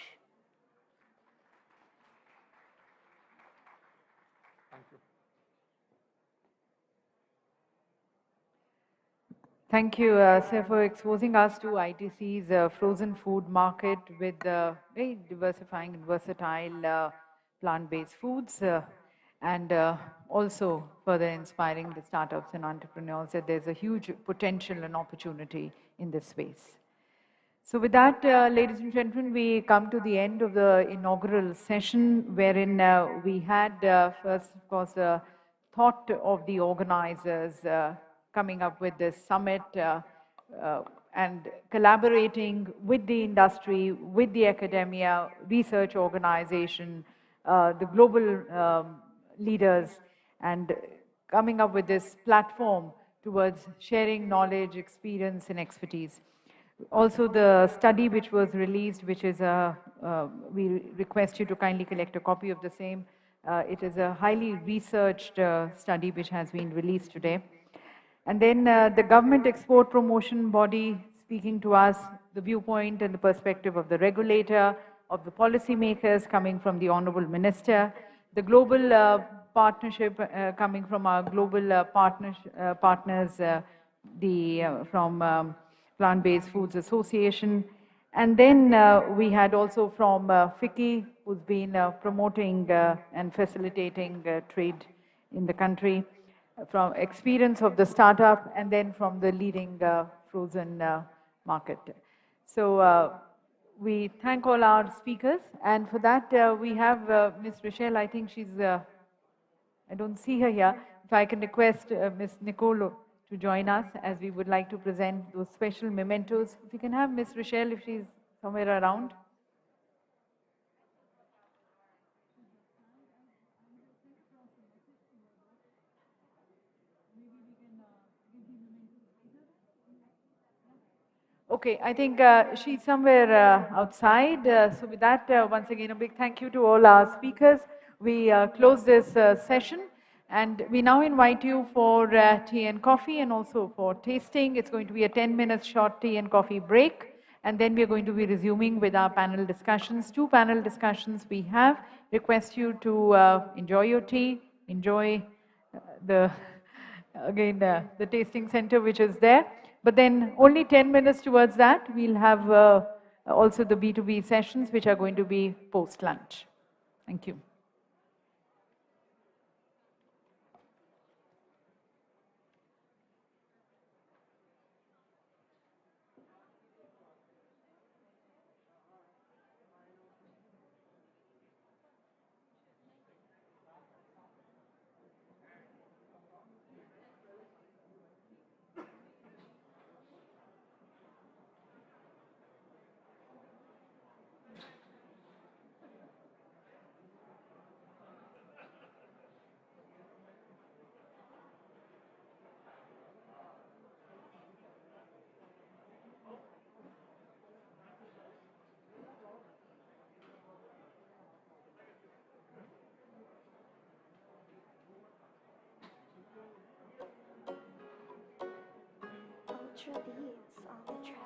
Thank you. Thank you, sir, for exposing us to ITC's frozen food market with very diversifying and versatile plant-based foods, and also further inspiring the startups and entrepreneurs that there's a huge potential and opportunity in this space. So with that, ladies and gentlemen, we come to the end of the inaugural session, wherein we had first, of course, the thought of the organizers coming up with this summit and collaborating with the industry, with the academia, research organization, the global leaders, and coming up with this platform towards sharing knowledge, experience, and expertise. Also, the study which was released, which is we request you to kindly collect a copy of the same. It is a highly researched study which has been released today. And then the government export promotion body speaking to us, the viewpoint and the perspective of the regulator, of the policymakers coming from the Honorable Minister, the global partnership coming from our global partners, from Plant-Based Foods Association. And then we had also from FICCI, who's been promoting and facilitating trade in the country, from experience of the startup and then from the leading frozen market. So we thank all our speakers, and for that we have Ms. Rochelle. I think she's, I don't see her here. If I can request Ms. Nicolo to join us, as we would like to present those special mementos. If you can have Ms. Rochelle, if she's somewhere around. Okay, I think she's somewhere outside. So with that, once again, a big thank you to all our speakers. We close this session, and we now invite you for tea and coffee and also for tasting. It's going to be a 10-minute short tea and coffee break, and then we're going to be resuming with our panel discussions. 2 panel discussions we have. Request you to enjoy your tea, enjoy the tasting center which is there. But then only 10 minutes towards that, we'll have also the B2B sessions, which are going to be post-lunch. Thank you. Ultra beats on the track.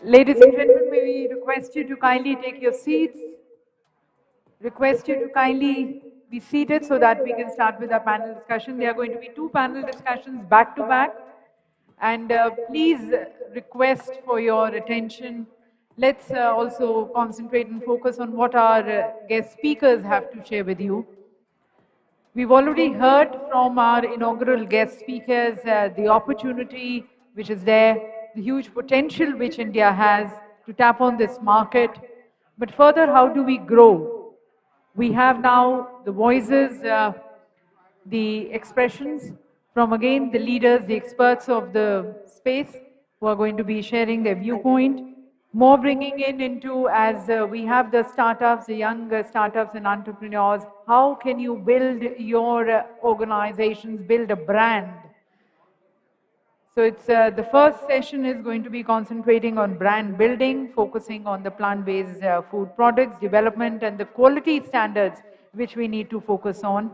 Ladies and gentlemen, may we request you to kindly take your seats. Request you to kindly be seated so that we can start with our panel discussion. There are going to be two panel discussions back to back. And please request for your attention. Let's also concentrate and focus on what our guest speakers have to share with you. We've already heard from our inaugural guest speakers the opportunity which is there, the huge potential which India has to tap on this market. But further, how do we grow? We have now the voices, the expressions from again the leaders, the experts of the space who are going to be sharing their viewpoint. More bringing in into as we have the startups, the young startups and entrepreneurs, how can you build your organizations, build a brand? So it's the first session is going to be concentrating on brand building, focusing on the plant-based food products, development and the quality standards which we need to focus on.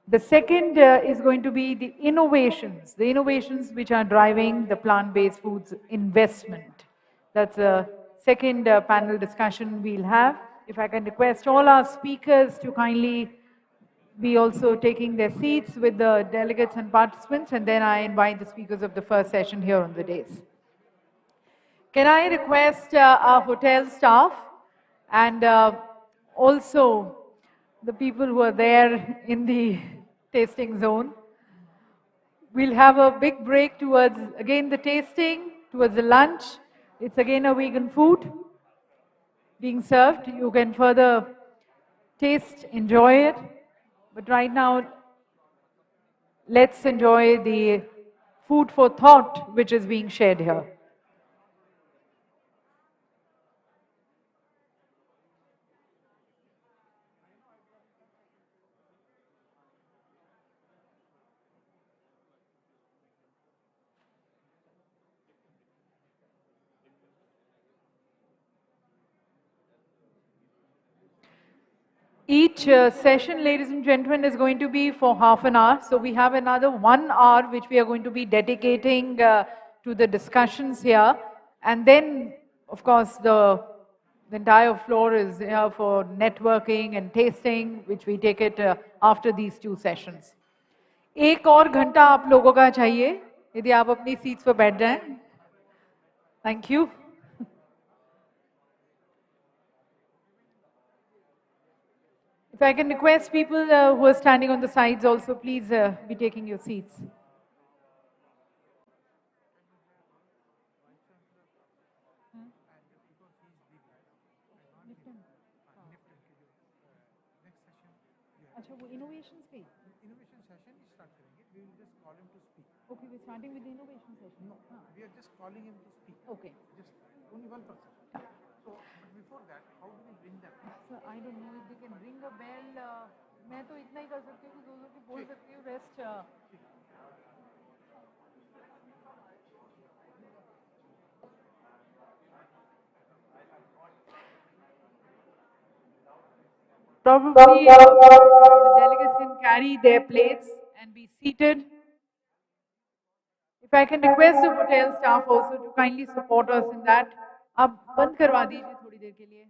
The second is going to be the innovations which are driving the plant-based foods investment. That's a second panel discussion we'll have. If I can request all our speakers to kindly be also taking their seats with the delegates and participants, and then I invite the speakers of the first session here on the dais. Can I request our hotel staff and also the people who are there in the tasting zone. We'll have a big break towards, again, the tasting, towards the lunch. It's again a vegan food being served. You can further taste, enjoy it. But right now, let's enjoy the food for thought which is being shared here. Each session, ladies and gentlemen, is going to be for half an hour. So we have another 1 hour which we are going to be dedicating to the discussions here. And then, of course, the entire floor is here for networking and tasting, which we take it after these two sessions. एक और घंटा आप लोगों का चाहिए यदि आप अपनी सीट्स पर बैठ जाएं. Thank you. If I can request people who are standing on the sides also, please be taking your seats. अच्छा वो innovations पे innovation session start करेंगे. We will just call him to speak. Okay, we're starting with the innovation session. No, we are just calling him to speak. Okay. Just only one person. So, but before that, how do we bring them? So I don't know if they can ring a bell. मैं तो इतना ही कर सकती हूँ कि दो की बोल सकती हूँ. Rest. Probably the delegates can carry their plates and be seated. If If I can request the hotel staff also to kindly support us in that. आप बंद करवा दीजिए थोड़ी देर के लिए.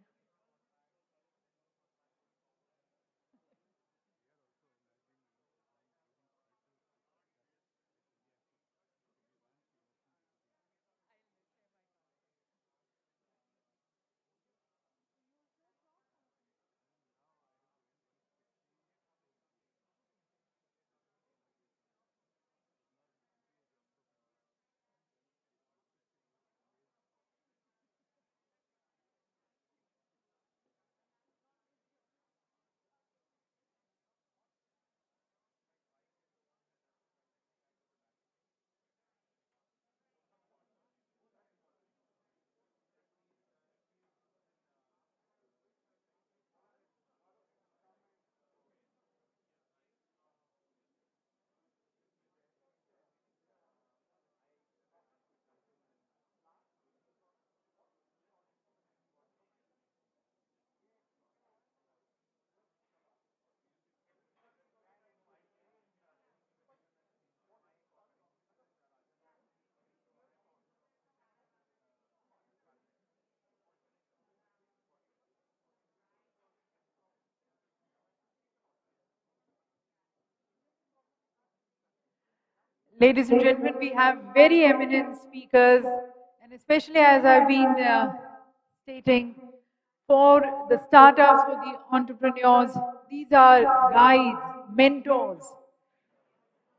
Ladies and gentlemen, we have very eminent speakers, and especially as I've been stating, for the startups, for the entrepreneurs, these are guides, mentors,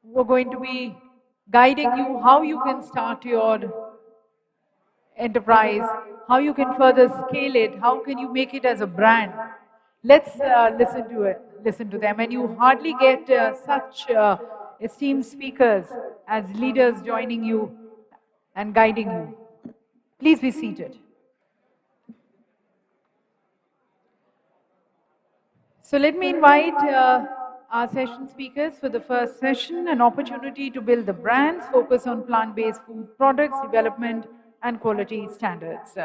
who are going to be guiding you how you can start your enterprise, how you can further scale it, how can you make it as a brand. Let's listen to them, and you hardly get such esteemed speakers as leaders joining you and guiding you. Please be seated. So let me invite our session speakers for the first session, an opportunity to build the brands, focus on plant-based food products, development and quality standards.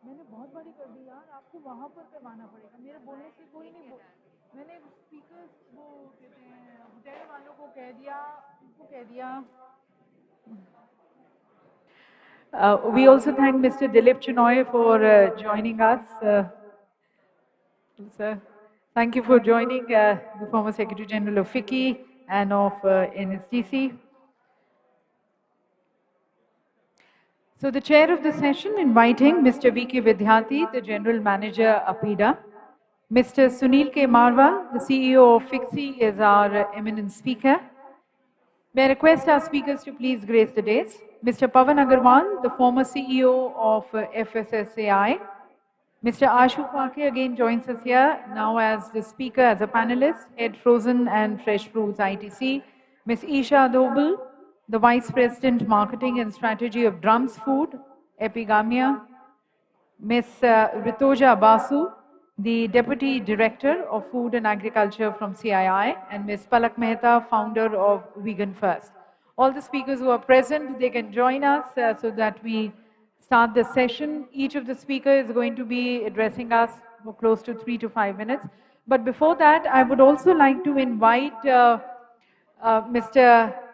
मैंने बहुत बड़ी कर दी यार, आपको वहाँ पर करवाना पड़ेगा, मेरे बोलने से कोई नहीं मैंने स्पीकर्स वो कहते हैं होटल वालों को कह दिया, उनको कह दिया. We also thank Mr. Dilip Chinoy for joining us. Sir, thank you for joining the former Secretary General of FICCI and of NSDC. So the chair of the session inviting Mr. V.K. Vidyarthi, the General Manager, APEDA. Mr. Sunil K. Marwa, the CEO of FICCI, is our eminent speaker. May I request our speakers to please grace the dais. Mr. Pavan Agarwal, the former CEO of FSSAI. Mr. Ashu Phake again joins us here now as the speaker, as a panelist, Head Frozen and Fresh Fruits ITC. Ms. Isha Dobal, the Vice President Marketing and Strategy of Drums Food, Epigamia. Ms. Ritoja Basu, the Deputy Director of Food and Agriculture from CII, and Ms. Palak Mehta, founder of Vegan First. All the speakers who are present, they can join us so that we start the session. Each of the speakers is going to be addressing us for close to 3 to 5 minutes. But before that, I would also like to invite Mr.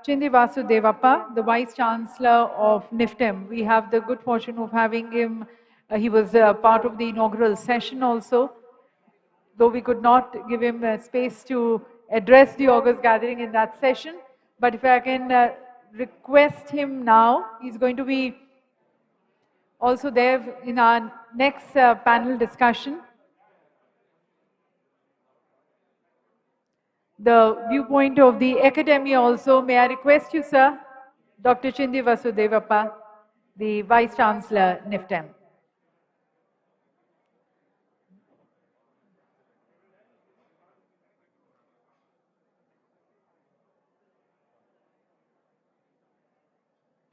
Chindi Vasudevappa, the Vice Chancellor of NIFTEM. We have the good fortune of having him. He was part of the inaugural session also, though we could not give him space to address the August gathering in that session. But if I can request him now, he's going to be also there in our next panel discussion. The viewpoint of the academia also, may I request you, sir, Dr. Chindi Vasudevappa, the Vice Chancellor, NIFTEM.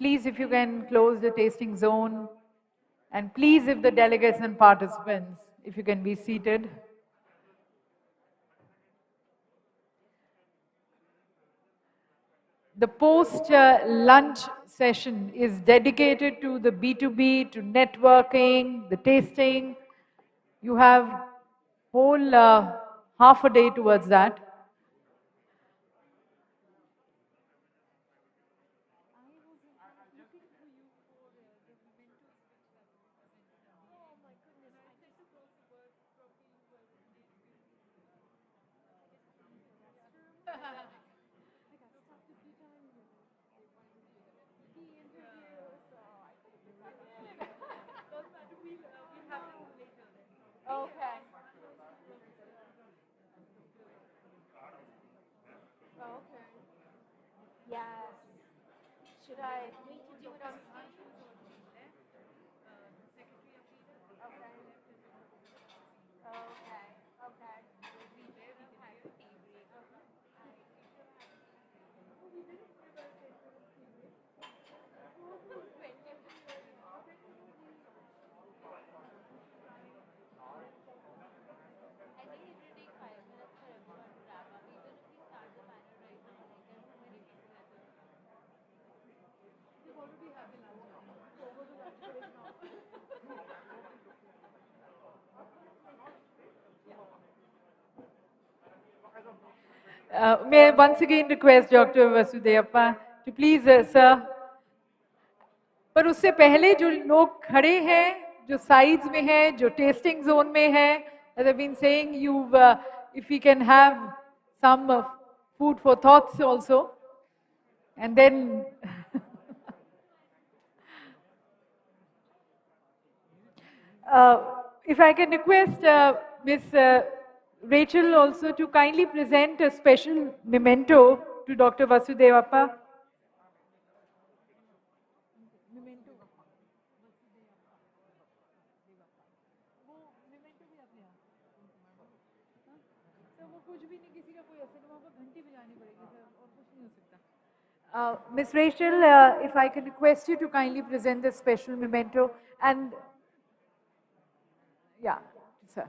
Please, if you can close the tasting zone, and please, if the delegates and participants, if you can be seated. The post-lunch session is dedicated to the B2B, to networking, the tasting. You have whole half a day towards that. Okay. Okay. Yes. Should I wait to do it on stage? Okay. Okay. May I once again request Dr. Vasudevappa to please, sir. पर उससे पहले जो लोग खड़े हैं, जो sides में हैं, जो tasting zone में हैं, as I've been saying, if we can have some food for thoughts also, and then if I can request Miss Rachel also to kindly present a special memento to Dr. Vasudevappa. Miss Rachel, if I can request you to kindly present this special memento, and yeah, sir.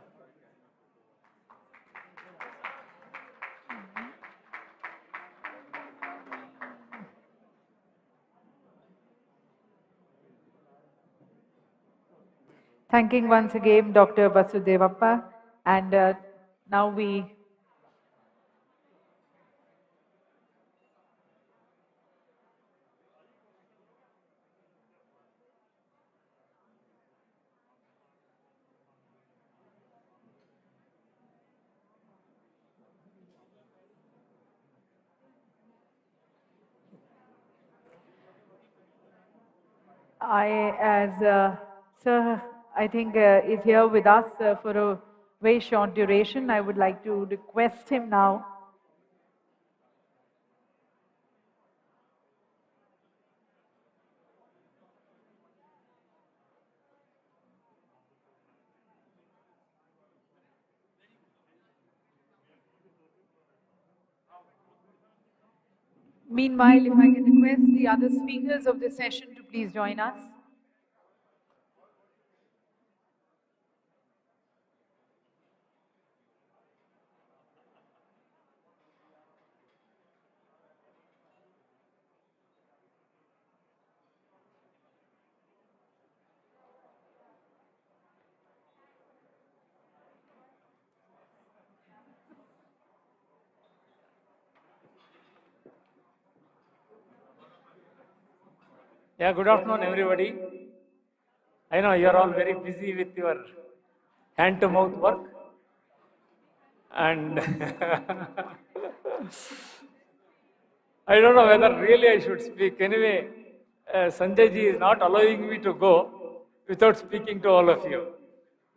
Thanking once again Dr. Vasudevappa, and now we as Sir, I think is here with us for a very short duration, I would like to request him now. Meanwhile, if I can request the other speakers of the session to please join us. Yeah, good afternoon, everybody. I know you are all very busy with your hand-to-mouth work. And I don't know whether really I should speak. Anyway, Sanjay ji is not allowing me to go without speaking to all of you.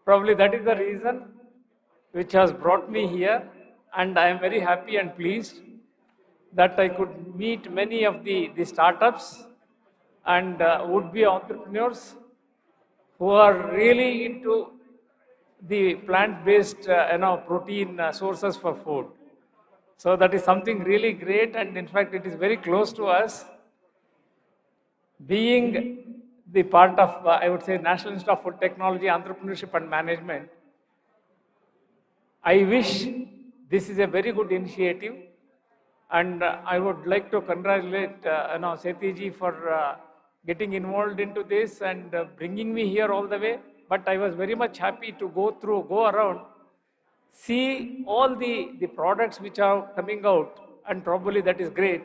Probably that is the reason which has brought me here. And I am very happy and pleased that I could meet many of the startups and would-be entrepreneurs who are really into the plant-based protein sources for food. So that is something really great, and in fact it is very close to us. Being the part of, I would say, National Institute of Food Technology, Entrepreneurship and Management, I wish this is a very good initiative And I would like to congratulate Sethi ji for getting involved into this and bringing me here all the way. But I was very much happy to go around, see all the products which are coming out, and probably that is great.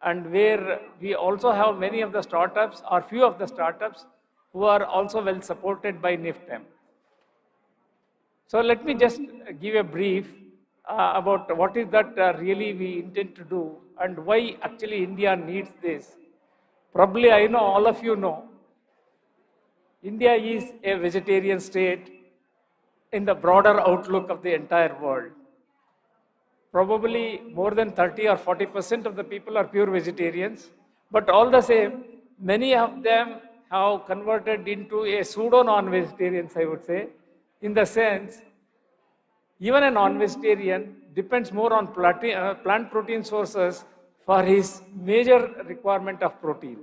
And where we also have many of the startups, or few of the startups, who are also well supported by NIFTEM. So let me just give a brief about what is that really we intend to do and why actually India needs this. Probably I know, all of you know, India is a vegetarian state in the broader outlook of the entire world. Probably more than 30 or 40% of the people are pure vegetarians, but all the same, many of them have converted into a pseudo non-vegetarians, I would say, in the sense, even a non-vegetarian depends more on plant protein sources for his major requirement of protein.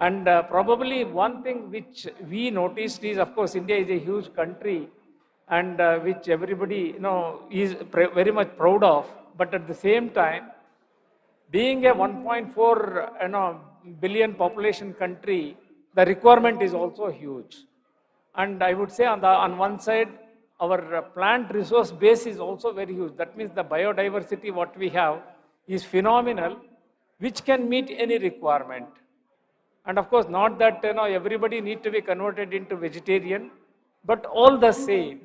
And probably one thing which we noticed is, of course, India is a huge country and which everybody is very much proud of. But at the same time, being a 1.4 billion population country, the requirement is also huge. And I would say on one side, our plant resource base is also very huge. That means the biodiversity what we have is phenomenal, which can meet any requirement. And of course, not that everybody need to be converted into vegetarian, but all the same,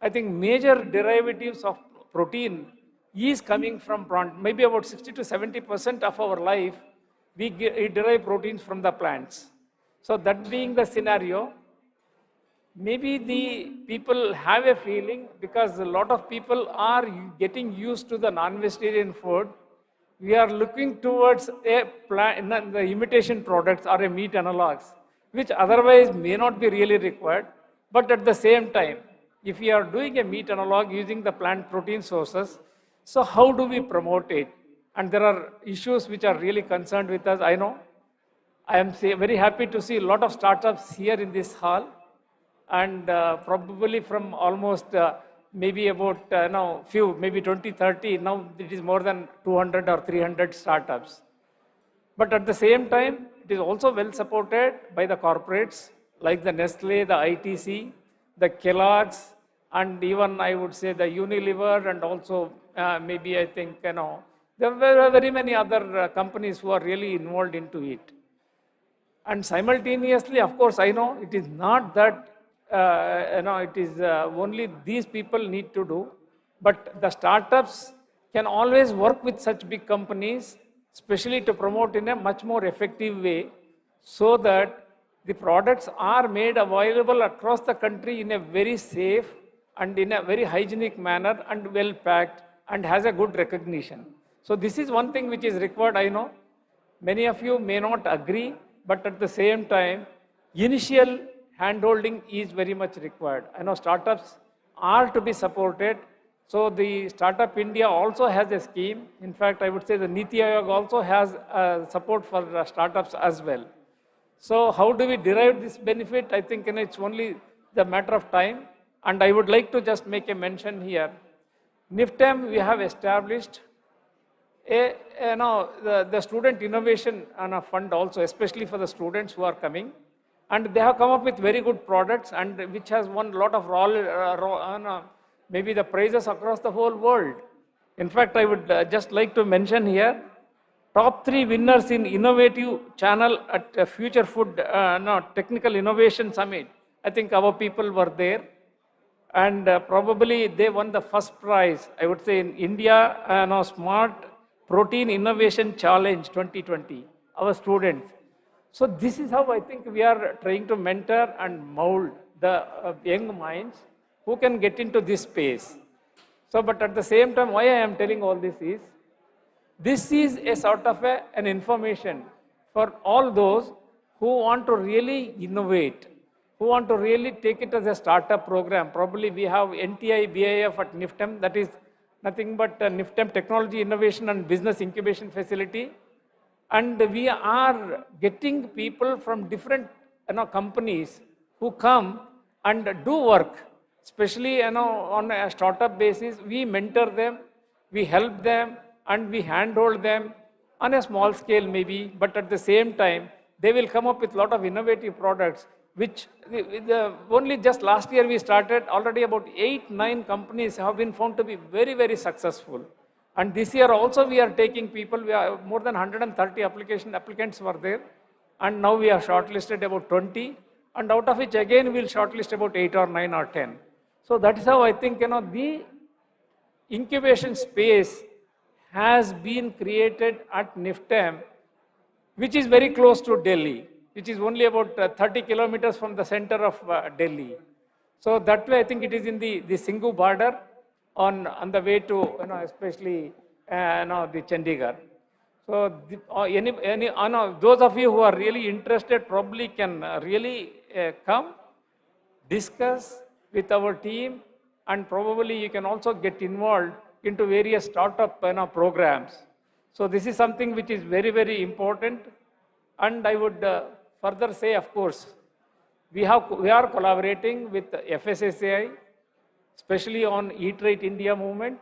I think major derivatives of protein is coming from plant. Maybe about 60 to 70% of our life, we derive proteins from the plants. So that being the scenario, maybe the people have a feeling, because a lot of people are getting used to the non-vegetarian food, we are looking towards the imitation products or a meat analogs, which otherwise may not be really required. But at the same time, if we are doing a meat analog using the plant protein sources, so how do we promote it? And there are issues which are really concerned with us, I know. I am very happy to see a lot of startups here in this hall, and probably from almost maybe about maybe 20, 30, now it is more than 200 or 300 startups. But at the same time, it is also well supported by the corporates like the Nestle, the ITC, the Kellogg's, and even I would say the Unilever, and also maybe I think, there are very many other companies who are really involved into it. And simultaneously, of course, I know it is not that it is only these people need to do, but the startups can always work with such big companies, especially to promote in a much more effective way, so that the products are made available across the country in a very safe and in a very hygienic manner and well packed and has a good recognition. So this is one thing which is required, I know. Many of you may not agree, but at the same time, initial handholding is very much required. I know startups are to be supported. So the Startup India also has a scheme. In fact, I would say the Niti Aayog also has support for startups as well. So how do we derive this benefit? I think it's only the matter of time. And I would like to just make a mention here. NIFTEM, we have established the student innovation fund also, especially for the students who are coming. And they have come up with very good products, and which has won a lot of maybe the prizes across the whole world. In fact, I would just like to mention here, top 3 winners in innovative channel at Future Food Technical Innovation Summit. I think our people were there, and probably they won the first prize, I would say, in India Smart Protein Innovation Challenge 2020, our students. So this is how I think we are trying to mentor and mold the young minds who can get into this space. So, but at the same time, why I am telling all this is a sort of an information for all those who want to really innovate, who want to really take it as a startup program. Probably we have NTI BIF at NIFTEM, that is nothing but NIFTEM Technology Innovation and Business Incubation Facility. And we are getting people from different companies who come and do work, especially on a startup basis. We mentor them, we help them, and we handhold them on a small scale maybe, but at the same time, they will come up with a lot of innovative products, which only just last year we started, already about 8-9 companies have been found to be very, very successful. And this year also we are taking people, we are more than 130 applicants were there, and now we have shortlisted about 20, and out of which again we'll shortlist about 8 or 9 or 10. So that is how I think, the incubation space has been created at NIFTEM, which is very close to Delhi, which is only about 30 kilometers from the center of Delhi. So that way I think it is in the Singhu border on the way to, especially the Chandigarh. So those of you who are really interested probably can really come, discuss with our team, and probably you can also get involved into various startup programs. So this is something which is very, very important. And I would further say, of course, we are collaborating with FSSAI, especially on Eat Right India movement,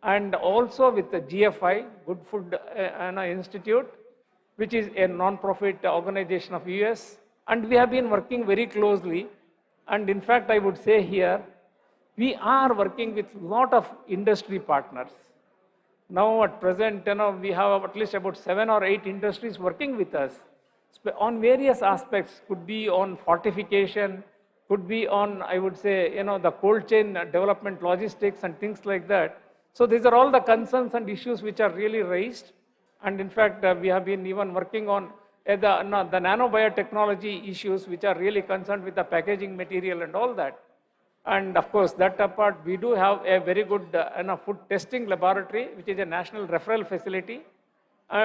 and also with the GFI, Good Food Institute, which is a non-profit organization of US. And we have been working very closely. And in fact, I would say here, we are working with a lot of industry partners. Now at present, we have at least about 7 or 8 industries working with us on various aspects. Could be on fortification, could be on, I would say, the cold chain development, logistics and things like that. So these are all the concerns and issues which are really raised. And in fact, we have been even working on the nanobiotechnology issues, which are really concerned with the packaging material and all that. And of course, that apart, we do have a very good food testing laboratory, which is a national referral facility,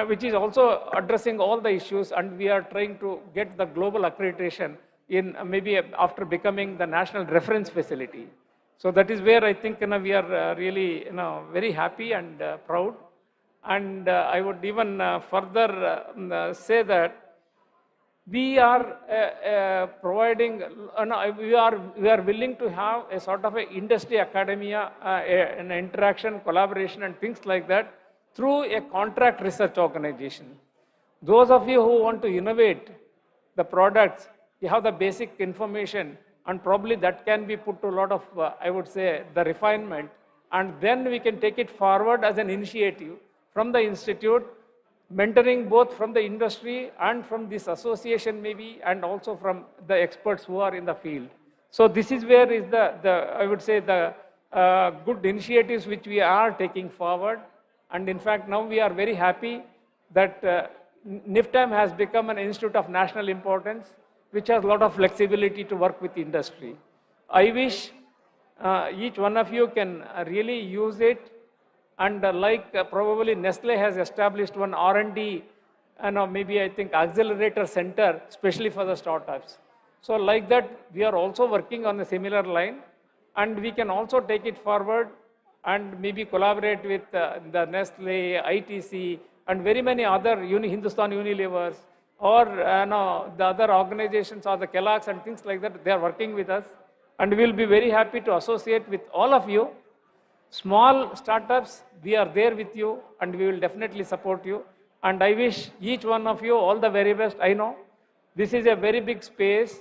which is also addressing all the issues. And we are trying to get the global accreditation in maybe after becoming the national reference facility. So that is where I think we are really very happy and proud. And I would even further say that we are providing, we are willing to have a sort of an industry academia, an interaction, collaboration and things like that through a contract research organization. Those of you who want to innovate the products, you have the basic information, and probably that can be put to a lot of, I would say, the refinement, and then we can take it forward as an initiative from the institute, mentoring both from the industry and from this association maybe, and also from the experts who are in the field. So this is where is I would say, the good initiatives which we are taking forward. And in fact, now we are very happy that NIFTEM has become an institute of national importance, which has a lot of flexibility to work with industry. I wish each one of you can really use it. And probably Nestle has established one R&D, maybe I think accelerator center, especially for the startups. So like that, we are also working on a similar line, and we can also take it forward and maybe collaborate with the Nestle, ITC, and very many other Hindustan Unilevers, or the other organizations or the Kellogg's and things like that. They are working with us, and we will be very happy to associate with all of you. Small startups, we are there with you, and we will definitely support you. And I wish each one of you all the very best. I know this is a very big space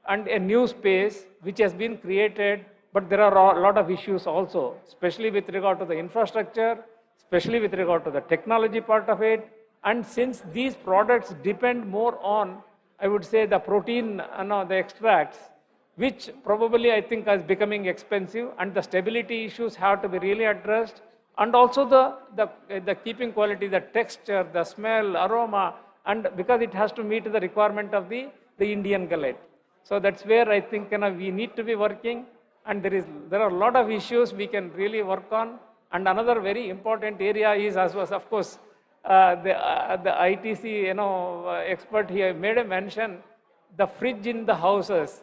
and a new space which has been created, but there are a lot of issues also, especially with regard to the infrastructure, especially with regard to the technology part of it. And since these products depend more on, I would say, the protein, the extracts, which probably I think is becoming expensive, and the stability issues have to be really addressed, and also the keeping quality, the texture, the smell, aroma, and because it has to meet the requirement of the Indian gullet. So that's where I think we need to be working, and there are a lot of issues we can really work on. And another very important area is, as was of course the ITC expert here made a mention, the fridge in the houses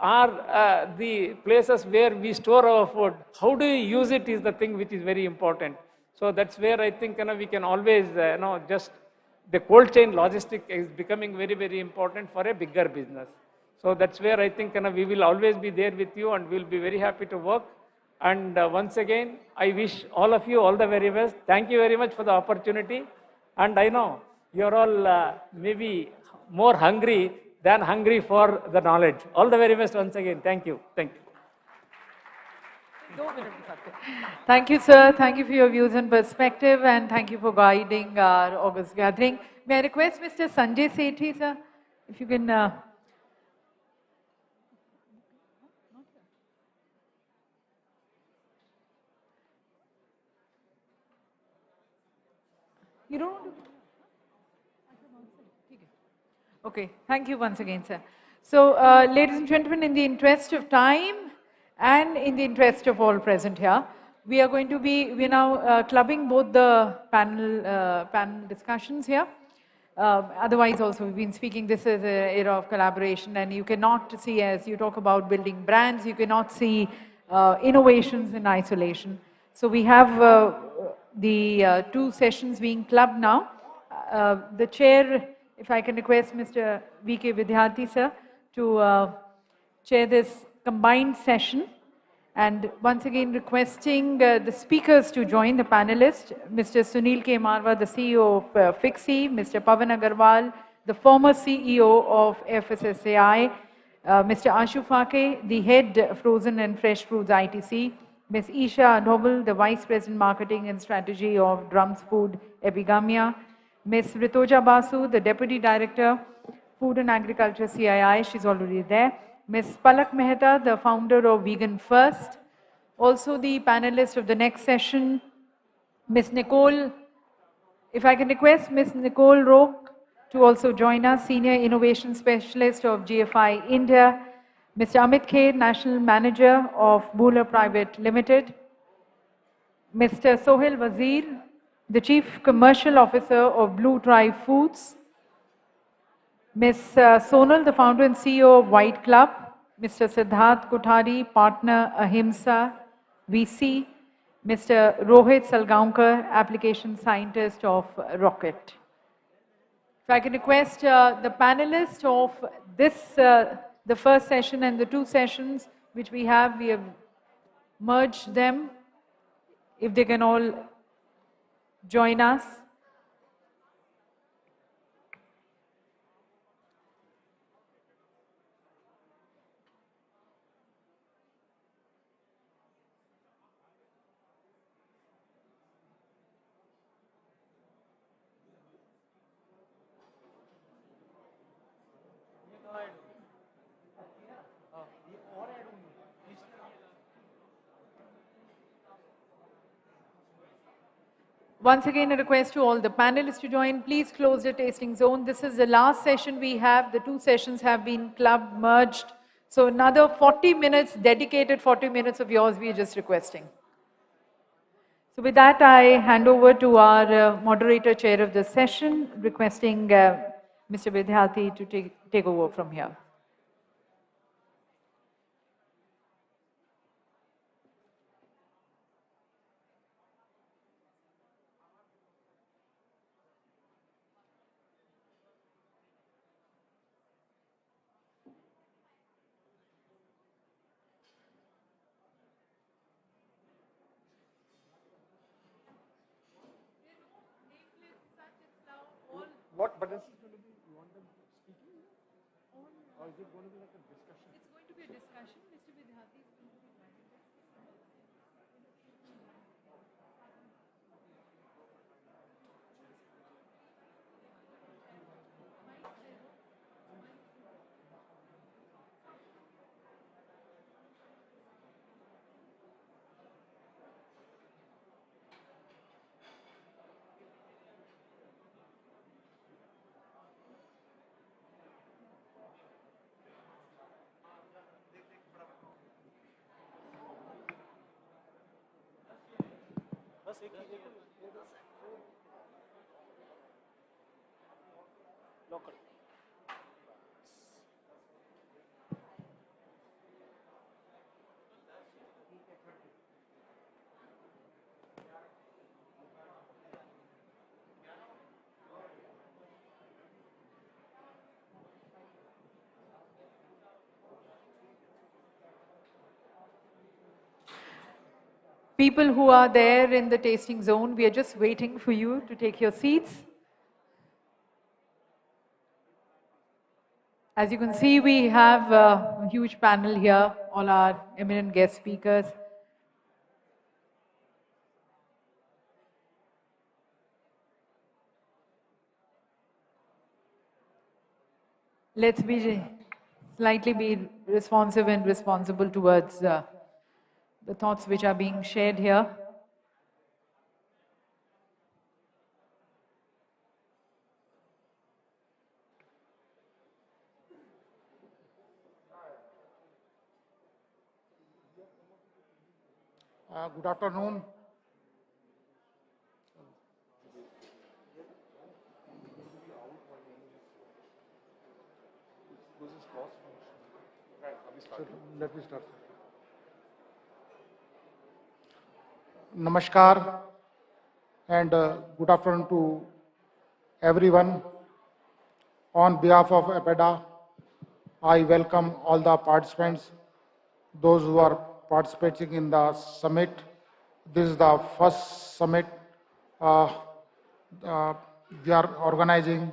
are the places where we store our food. How do we use it is the thing which is very important. So that's where I think we can always, just the cold chain logistic is becoming very, very important for a bigger business. So that's where I think we will always be there with you, and we'll be very happy to work. And once again, I wish all of you all the very best. Thank you very much for the opportunity. And I know you're all maybe more hungry than hungry for the knowledge. All the very best once again. Thank you. Thank you. Thank you, sir. Thank you for your views and perspective, and thank you for guiding our August gathering. May I request Mr. Sanjay Sethi, sir, if you can. You don't want to? Okay, thank you once again, sir. So, ladies and gentlemen, in the interest of time and in the interest of all present here, we are going to be, we're now clubbing both the panel discussions here. Otherwise also we've been speaking, this is an era of collaboration, and you cannot see, as you talk about building brands, you cannot see innovations in isolation. So we have the two sessions being clubbed now. The chair, if I can request Mr. V.K. Vidyarthi, sir, to chair this combined session. And once again requesting the speakers to join, the panelists, Mr. Sunil K. Marwa, the CEO of FIXI, Mr. Pavan Agarwal, the former CEO of FSSAI, Mr. Ashu Phake, the head Frozen and Fresh Foods ITC, Ms. Isha Adhobal, the Vice President Marketing and Strategy of Drums Food Epigamia, Ms. Ritoja Basu, the Deputy Director, Food and Agriculture CII, she's already there. Ms. Palak Mehta, the founder of Vegan First. Also the panelist of the next session, Ms. Nicole, if I can request Ms. Nicole Roque to also join us, Senior Innovation Specialist of GFI India. Mr. Amit Kher, National Manager of Bhoola Private Limited. Mr. Sohail Wazir, the Chief Commercial Officer of Blue Tribe Foods. Ms. Sonal, the founder and CEO of White Club. Mr. Siddharth Kothari, partner Ahimsa VC. Mr. Rohit Salgaonkar, application scientist of Rocket. If I can request the panelists of this, the first session and the two sessions which we have merged them. If they can all join us. Once again, a request to all the panelists to join. Please close the tasting zone. This is the last session we have. The two sessions have been club merged. So another 40 minutes, dedicated 40 minutes of yours, we are just requesting. So with that, I hand over to our moderator, chair of the session, requesting Mr. Vidyarthi to take over from here. What, but this is going to be, you want them speaking? Or is it going to be like a discussion? It's going to be a discussion. Mr. Vidyarthi is going to be guiding this. Local. People who are there in the tasting zone, we are just waiting for you to take your seats. As you can see, we have a huge panel here, all our eminent guest speakers. Let's be slightly be responsive and responsible towards the thoughts which are being shared here. Good afternoon. Let me start. Namaskar and good afternoon to everyone. On behalf of APEDA, I welcome all the participants, those who are participating in the summit. This is the first summit we are organizing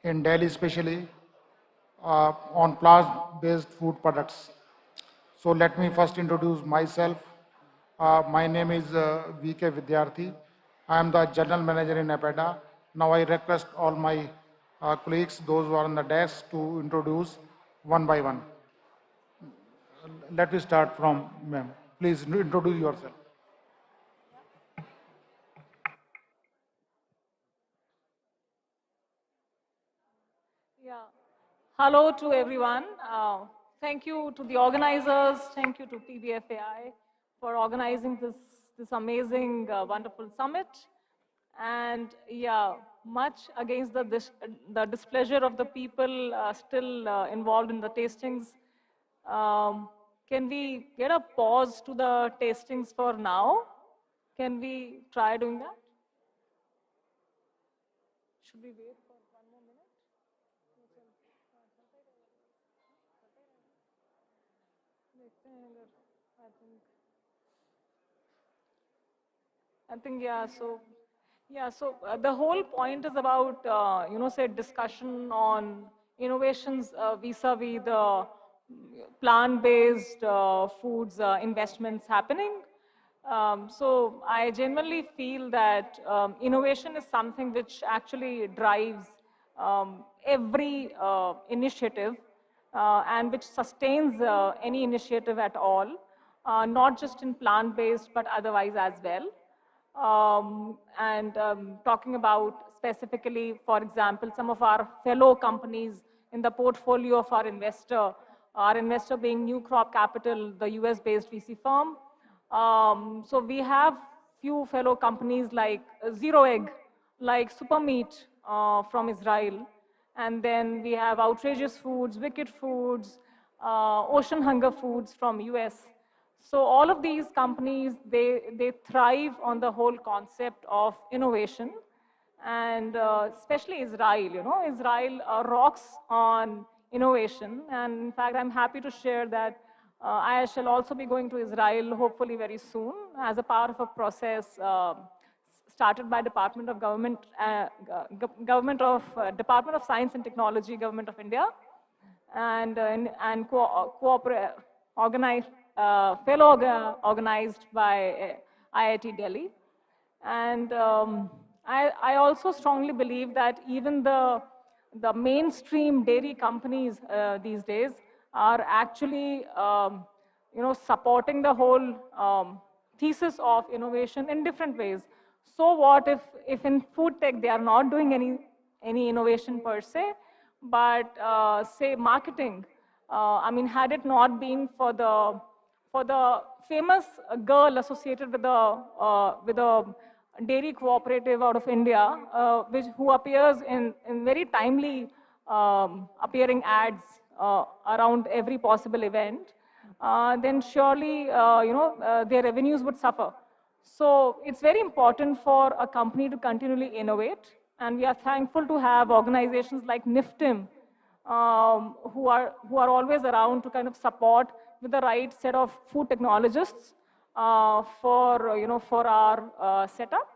in Delhi, especially on plant-based food products. So let me first introduce myself. My name is VK Vidyarthi. I am the General Manager in APEDA. Now I request all my colleagues, those who are on the desk, to introduce one by one. Let me start from ma'am. Please introduce yourself. Yeah. Hello to everyone. Thank you to the organizers. Thank you to PBFAI for organizing this amazing, wonderful summit. And yeah, much against the displeasure of the people still involved in the tastings. Can we get a pause to the tastings for now? Can we try doing that? Should we wait for one more minute? I think the whole point is about say discussion on innovations vis-a-vis the plant-based foods investments happening. So I genuinely feel that innovation is something which actually drives every initiative and which sustains any initiative at all, not just in plant-based but otherwise as well. Talking about specifically, for example, some of our fellow companies in the portfolio of our investor being New Crop Capital, the US-based VC firm. So we have few fellow companies like Zero Egg, like Supermeat from Israel, and then we have Outrageous Foods, Wicked Foods, Ocean Hunger Foods from US. So all of these companies, they thrive on the whole concept of innovation, and especially Israel, Israel rocks on innovation. And in fact, I'm happy to share that I shall also be going to Israel hopefully very soon as a part of a process started by Department of Science and Technology, Government of India, and organized by IIT Delhi. And I also strongly believe that even the mainstream dairy companies these days are actually supporting the whole thesis of innovation in different ways. So what if in food tech they are not doing any innovation per se, but say marketing? I mean, had it not been for the famous girl associated with a dairy cooperative out of India, who appears in very timely appearing ads around every possible event, then surely their revenues would suffer. So it's very important for a company to continually innovate, and we are thankful to have organizations like NIFTIM who are always around to kind of support with the right set of food technologists for our setup.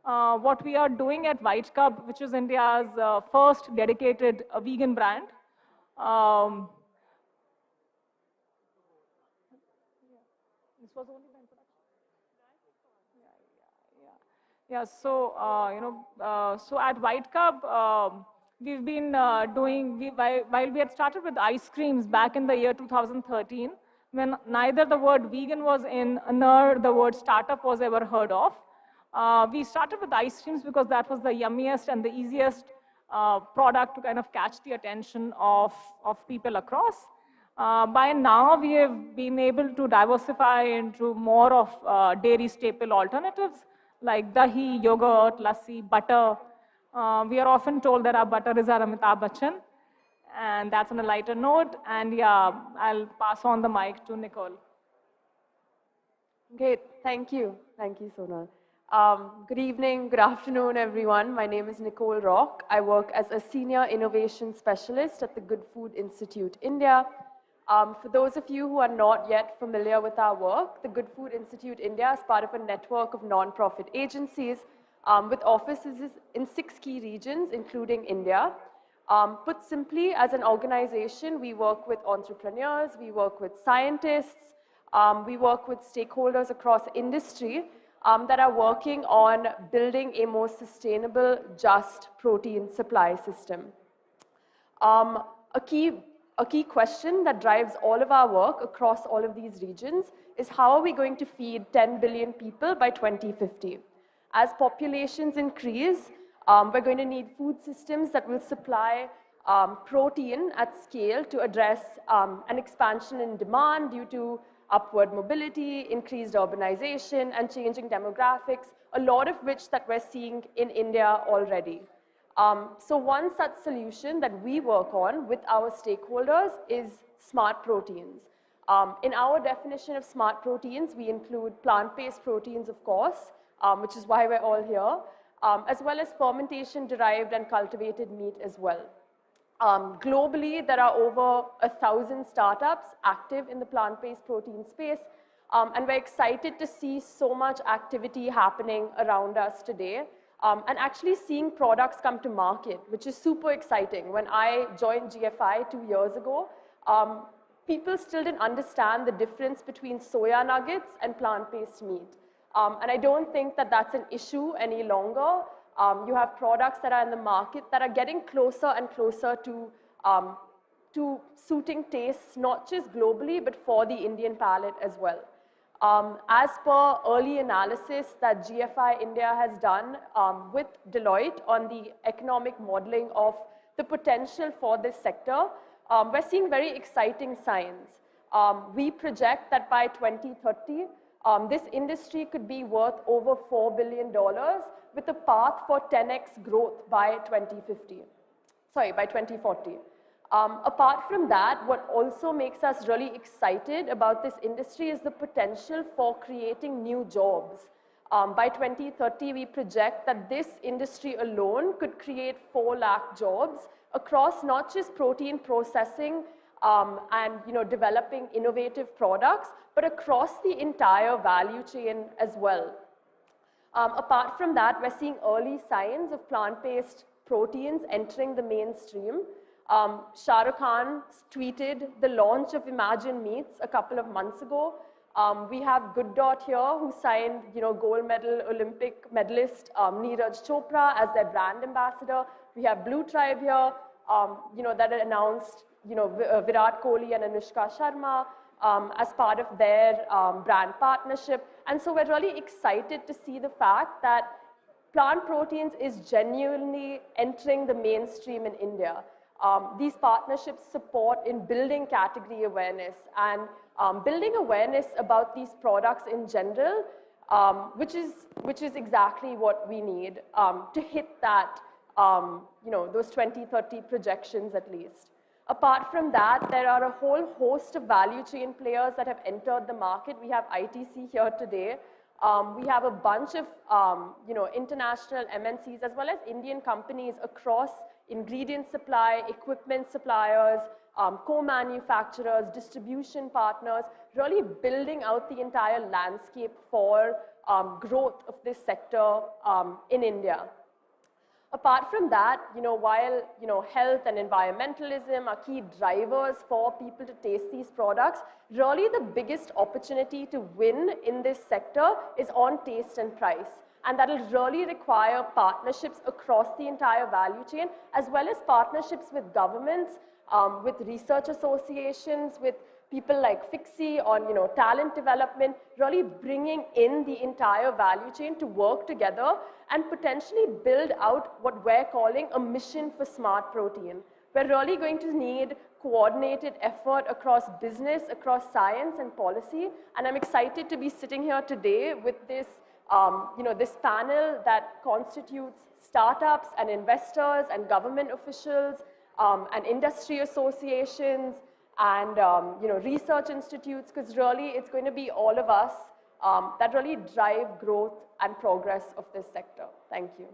What we are doing at White Cub, which is India's first dedicated vegan brand. This was only the introduction. Yeah, so, so at White Cub, we've been while we had started with ice creams back in the year 2013, when neither the word vegan was in, nor the word startup was ever heard of. We started with ice creams because that was the yummiest and the easiest product to kind of catch the attention of people across. By now, we have been able to diversify into more of dairy staple alternatives like dahi, yogurt, lassi, butter. We are often told that our butter is our Amitabh Bachchan, and that's on a lighter note. And yeah, I'll pass on the mic to Nicole. Great, thank you. Thank you, Sonal. Good evening, good afternoon, everyone. My name is Nicole Rock. I work as a Senior Innovation Specialist at the Good Food Institute India. For those of you who are not yet familiar with our work, the Good Food Institute India is part of a network of non-profit agencies with offices in 6 key regions, including India. Put simply, as an organization, we work with entrepreneurs, we work with scientists, we work with stakeholders across industry that are working on building a more sustainable, just protein supply system. A key question that drives all of our work across all of these regions is how are we going to feed 10 billion people by 2050? As populations increase, we're going to need food systems that will supply protein at scale to address an expansion in demand due to upward mobility, increased urbanization, and changing demographics, a lot of which that we're seeing in India already. So one such solution that we work on with our stakeholders is smart proteins. In our definition of smart proteins, we include plant-based proteins, of course, which is why we're all here, as well as fermentation-derived and cultivated meat as well. Globally, there are over 1,000 startups active in the plant-based protein space, and we're excited to see so much activity happening around us today. And actually seeing products come to market, which is super exciting. When I joined GFI 2 years ago, people still didn't understand the difference between soya nuggets and plant-based meat. And I don't think that that's an issue any longer. You have products that are in the market that are getting closer and closer to suiting tastes, not just globally, but for the Indian palate as well. As per early analysis that GFI India has done with Deloitte on the economic modeling of the potential for this sector, we're seeing very exciting signs. We project that by 2030, this industry could be worth over $4 billion with a path for 10x growth by 2040. Apart from that, what also makes us really excited about this industry is the potential for creating new jobs. By 2030, we project that this industry alone could create 4 lakh jobs across not just protein processing and developing innovative products, but across the entire value chain as well. Apart from that, we're seeing early signs of plant-based proteins entering the mainstream. Shah Rukh Khan tweeted the launch of Imagine Meats a couple of months ago. We have Good Dot here, who signed, gold medal Olympic medalist Neeraj Chopra as their brand ambassador. We have Blue Tribe here, that announced, Virat Kohli and Anushka Sharma as part of their brand partnership. And so we're really excited to see the fact that plant proteins is genuinely entering the mainstream in India. These partnerships support in building category awareness and building awareness about these products in general, which is exactly what we need to hit that, those 2030 projections at least. Apart from that, there are a whole host of value chain players that have entered the market. We have ITC here today. We have a bunch of, international MNCs as well as Indian companies across ingredient supply, equipment suppliers, co-manufacturers, distribution partners, really building out the entire landscape for growth of this sector in India. Apart from that, while health and environmentalism are key drivers for people to taste these products, really the biggest opportunity to win in this sector is on taste and price. And that will really require partnerships across the entire value chain, as well as partnerships with governments, with research associations, with people like FIXI on talent development, really bringing in the entire value chain to work together and potentially build out what we're calling a mission for smart protein. We're really going to need coordinated effort across business, across science and policy, and I'm excited to be sitting here today with this, this panel that constitutes startups and investors and government officials and industry associations and research institutes, because really it's going to be all of us that really drive growth and progress of this sector. Thank you.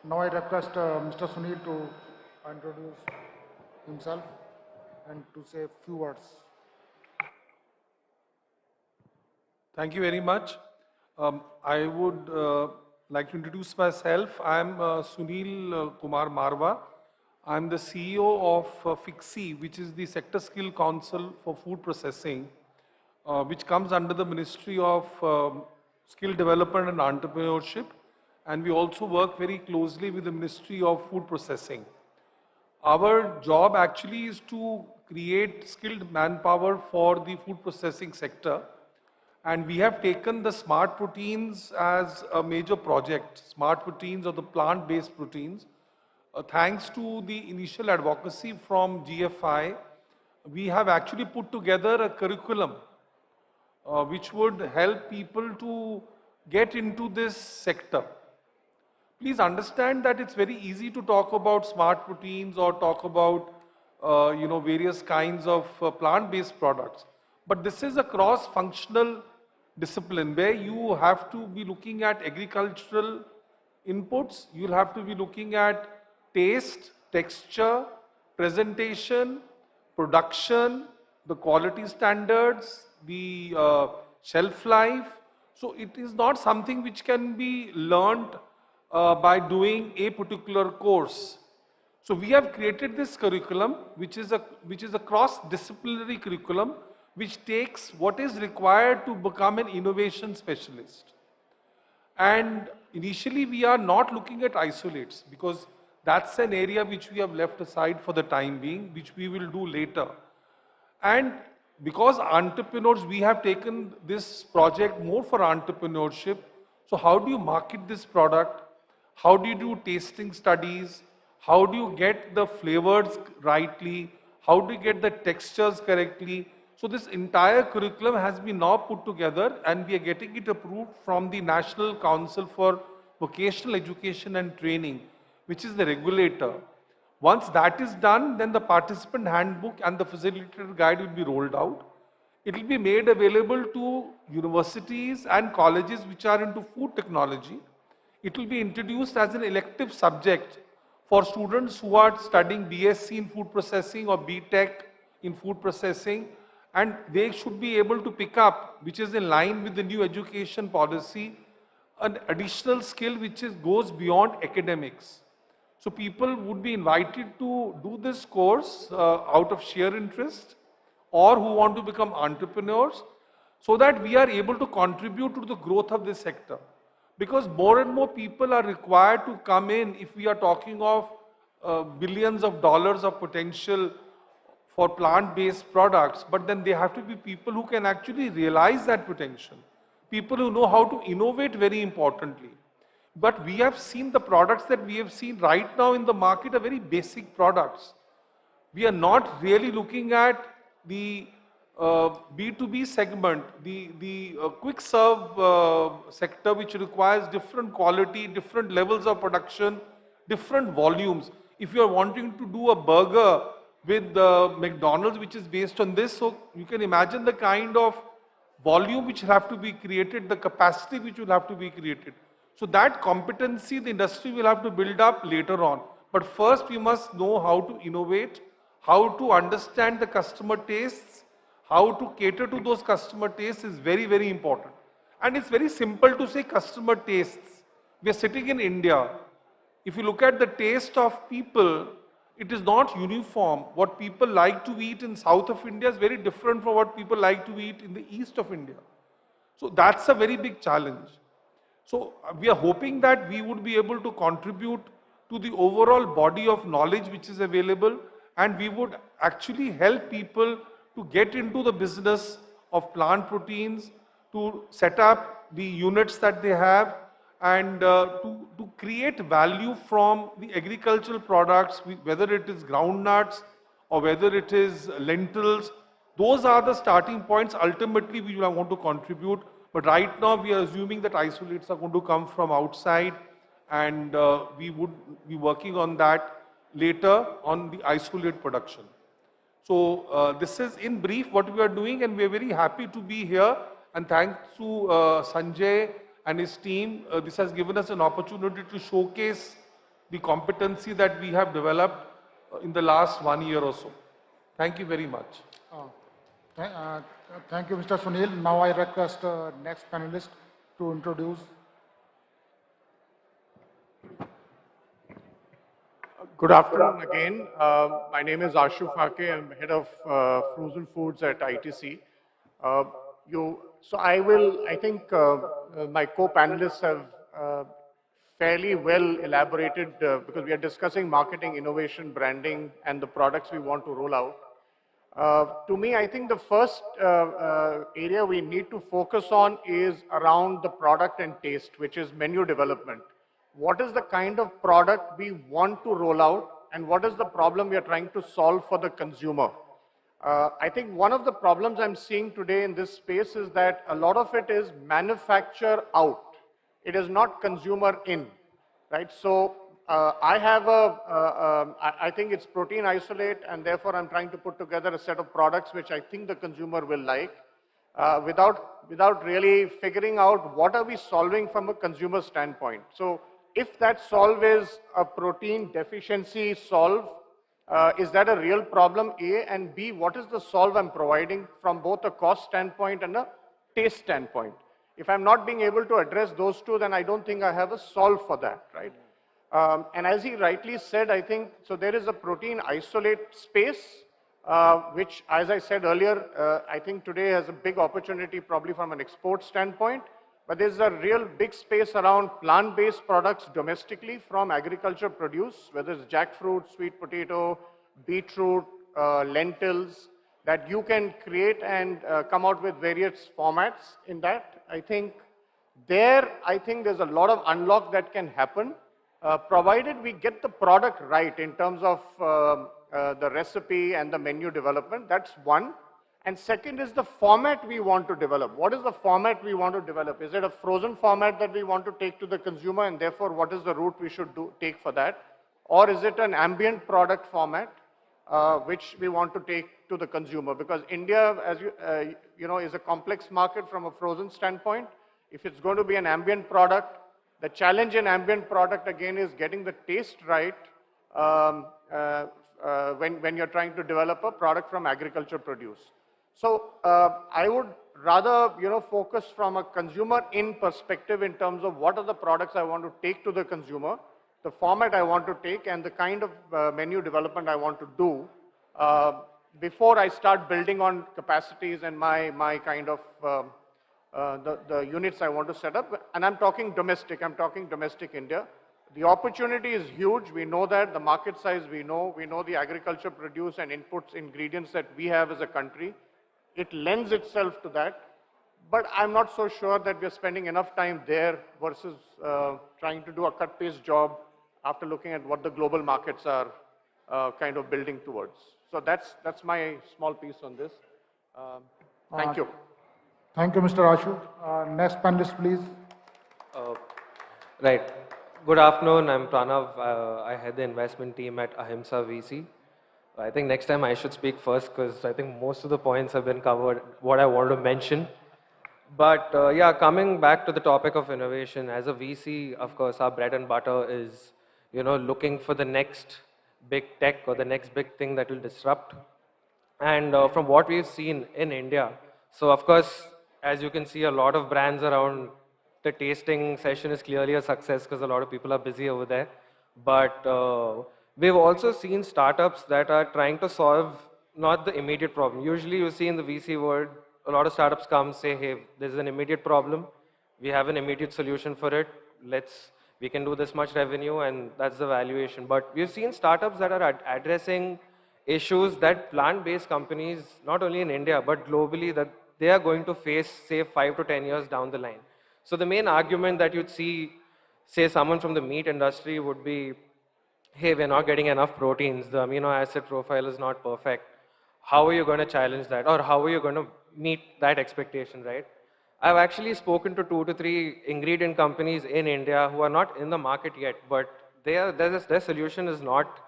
Now I request Mr. Sunil to introduce himself and to say a few words. Thank you very much. I would like to introduce myself. I am Sunil Kumar Marwa. I am the CEO of FIXI, which is the Sector Skill Council for Food Processing, which comes under the Ministry of Skill Development and Entrepreneurship. And we also work very closely with the Ministry of Food Processing. Our job actually is to create skilled manpower for the food processing sector. And we have taken the smart proteins as a major project, smart proteins or the plant-based proteins. Thanks to the initial advocacy from GFI, we have actually put together a curriculum which would help people to get into this sector. Please understand that it's very easy to talk about smart proteins or talk about various kinds of plant-based products. But this is a cross-functional discipline where you have to be looking at agricultural inputs, you'll have to be looking at taste, texture, presentation, production, the quality standards, the shelf life. So it is not something which can be learned by doing a particular course. So we have created this curriculum, which is a cross-disciplinary curriculum, which takes what is required to become an innovation specialist. And initially we are not looking at isolates because that's an area which we have left aside for the time being, which we will do later. And because entrepreneurs, we have taken this project more for entrepreneurship. So how do you market this product? How do you do tasting studies? How do you get the flavors rightly? How do you get the textures correctly? So this entire curriculum has been now put together and we are getting it approved from the National Council for Vocational Education and Training, which is the regulator. Once that is done, then the participant handbook and the facilitator guide will be rolled out. It will be made available to universities and colleges which are into food technology. It will be introduced as an elective subject for students who are studying BSc in food processing or BTech in food processing, and they should be able to pick up, which is in line with the new education policy, an additional skill which goes beyond academics. So people would be invited to do this course out of sheer interest or who want to become entrepreneurs so that we are able to contribute to the growth of this sector. Because more and more people are required to come in if we are talking of billions of dollars of potential for plant-based products, but then they have to be people who can actually realize that potential. People who know how to innovate very importantly. But we have seen the products that we have seen right now in the market are very basic products. We are not really looking at the B2B segment, the quick serve sector which requires different quality, different levels of production, different volumes. If you are wanting to do a burger with McDonald's which is based on this, so you can imagine the kind of volume which will have to be created, the capacity which will have to be created. So that competency the industry will have to build up later on. But first we must know how to innovate, how to understand the customer tastes, how to cater to those customer tastes is very, very important. And it's very simple to say customer tastes. We are sitting in India. If you look at the taste of people, it is not uniform. What people like to eat in south of India is very different from what people like to eat in the east of India. So that's a very big challenge. So we are hoping that we would be able to contribute to the overall body of knowledge which is available, and we would actually help people to get into the business of plant proteins, to set up the units that they have, and to create value from the agricultural products, whether it is groundnuts or whether it is lentils. Those are the starting points. Ultimately, we want to contribute. But right now, we are assuming that isolates are going to come from outside, and we would be working on that later on the isolate production. So this is in brief what we are doing, and we are very happy to be here. And thanks to Sanjay and his team, this has given us an opportunity to showcase the competency that we have developed in the last 1 year or so. Thank you very much. Thank you, Mr. Sunil. Now I request next panelist to introduce. Good afternoon again. My name is Ashu Phake. I'm head of frozen foods at ITC. I think my co-panelists have fairly well elaborated because we are discussing marketing, innovation, branding, and the products we want to roll out. To me, I think the first area we need to focus on is around the product and taste, which is menu development. What is the kind of product we want to roll out, and what is the problem we are trying to solve for the consumer? I think one of the problems I'm seeing today in this space is that a lot of it is manufacture out. It is not consumer in, right? So I have I think it's protein isolate, and therefore I'm trying to put together a set of products which I think the consumer will like, without really figuring out what are we solving from a consumer standpoint. So if that solve is a protein deficiency solve, is that a real problem, A? And B, what is the solve I'm providing from both a cost standpoint and a taste standpoint? If I'm not being able to address those two, then I don't think I have a solve for that, right? And as he rightly said, I think, so there is a protein isolate space, which, as I said earlier, I think today has a big opportunity probably from an export standpoint. But there's a real big space around plant-based products domestically from agriculture produce, whether it's jackfruit, sweet potato, beetroot, lentils, that you can create and come out with various formats in that. I think there's a lot of unlock that can happen, provided we get the product right in terms of the recipe and the menu development. That's one. And second is the format we want to develop. What is the format we want to develop? Is it a frozen format that we want to take to the consumer, and therefore what is the route we should take for that? Or is it an ambient product format which we want to take to the consumer? Because India, as you know, is a complex market from a frozen standpoint. If it's going to be an ambient product, the challenge in ambient product again is getting the taste right when you're trying to develop a product from agriculture produce. So I would rather, focus from a consumer in perspective in terms of what are the products I want to take to the consumer, the format I want to take, and the kind of menu development I want to do before I start building on capacities and my kind of the units I want to set up. And I'm talking domestic India. The opportunity is huge. We know that. The market size we know the agriculture produce and inputs, ingredients that we have as a country. It lends itself to that, but I'm not so sure that we're spending enough time there versus trying to do a cut-paste job after looking at what the global markets are kind of building towards. So that's my small piece on this. Thank you. Thank you, Mr. Ashu. Next panelist, please. Right. Good afternoon. I'm Pranav. I head the investment team at Ahimsa VC. I think next time I should speak first because I think most of the points have been covered, what I wanted to mention. But yeah, coming back to the topic of innovation, as a VC, of course, our bread and butter is, looking for the next big tech or the next big thing that will disrupt. And from what we've seen in India, so of course, as you can see, a lot of brands around. The tasting session is clearly a success because a lot of people are busy over there. But we've also seen startups that are trying to solve not the immediate problem. Usually you see in the VC world, a lot of startups come say, hey, there's an immediate problem. We have an immediate solution for it. We can do this much revenue and that's the valuation. But we've seen startups that are addressing issues that plant-based companies, not only in India, but globally, that they are going to face, say, 5 to 10 years down the line. So the main argument that you'd see, say, someone from the meat industry would be, hey, we're not getting enough proteins, the amino acid profile is not perfect. How are you going to challenge that? Or how are you going to meet that expectation, right? I've actually spoken to 2 to 3 ingredient companies in India who are not in the market yet, but their solution is not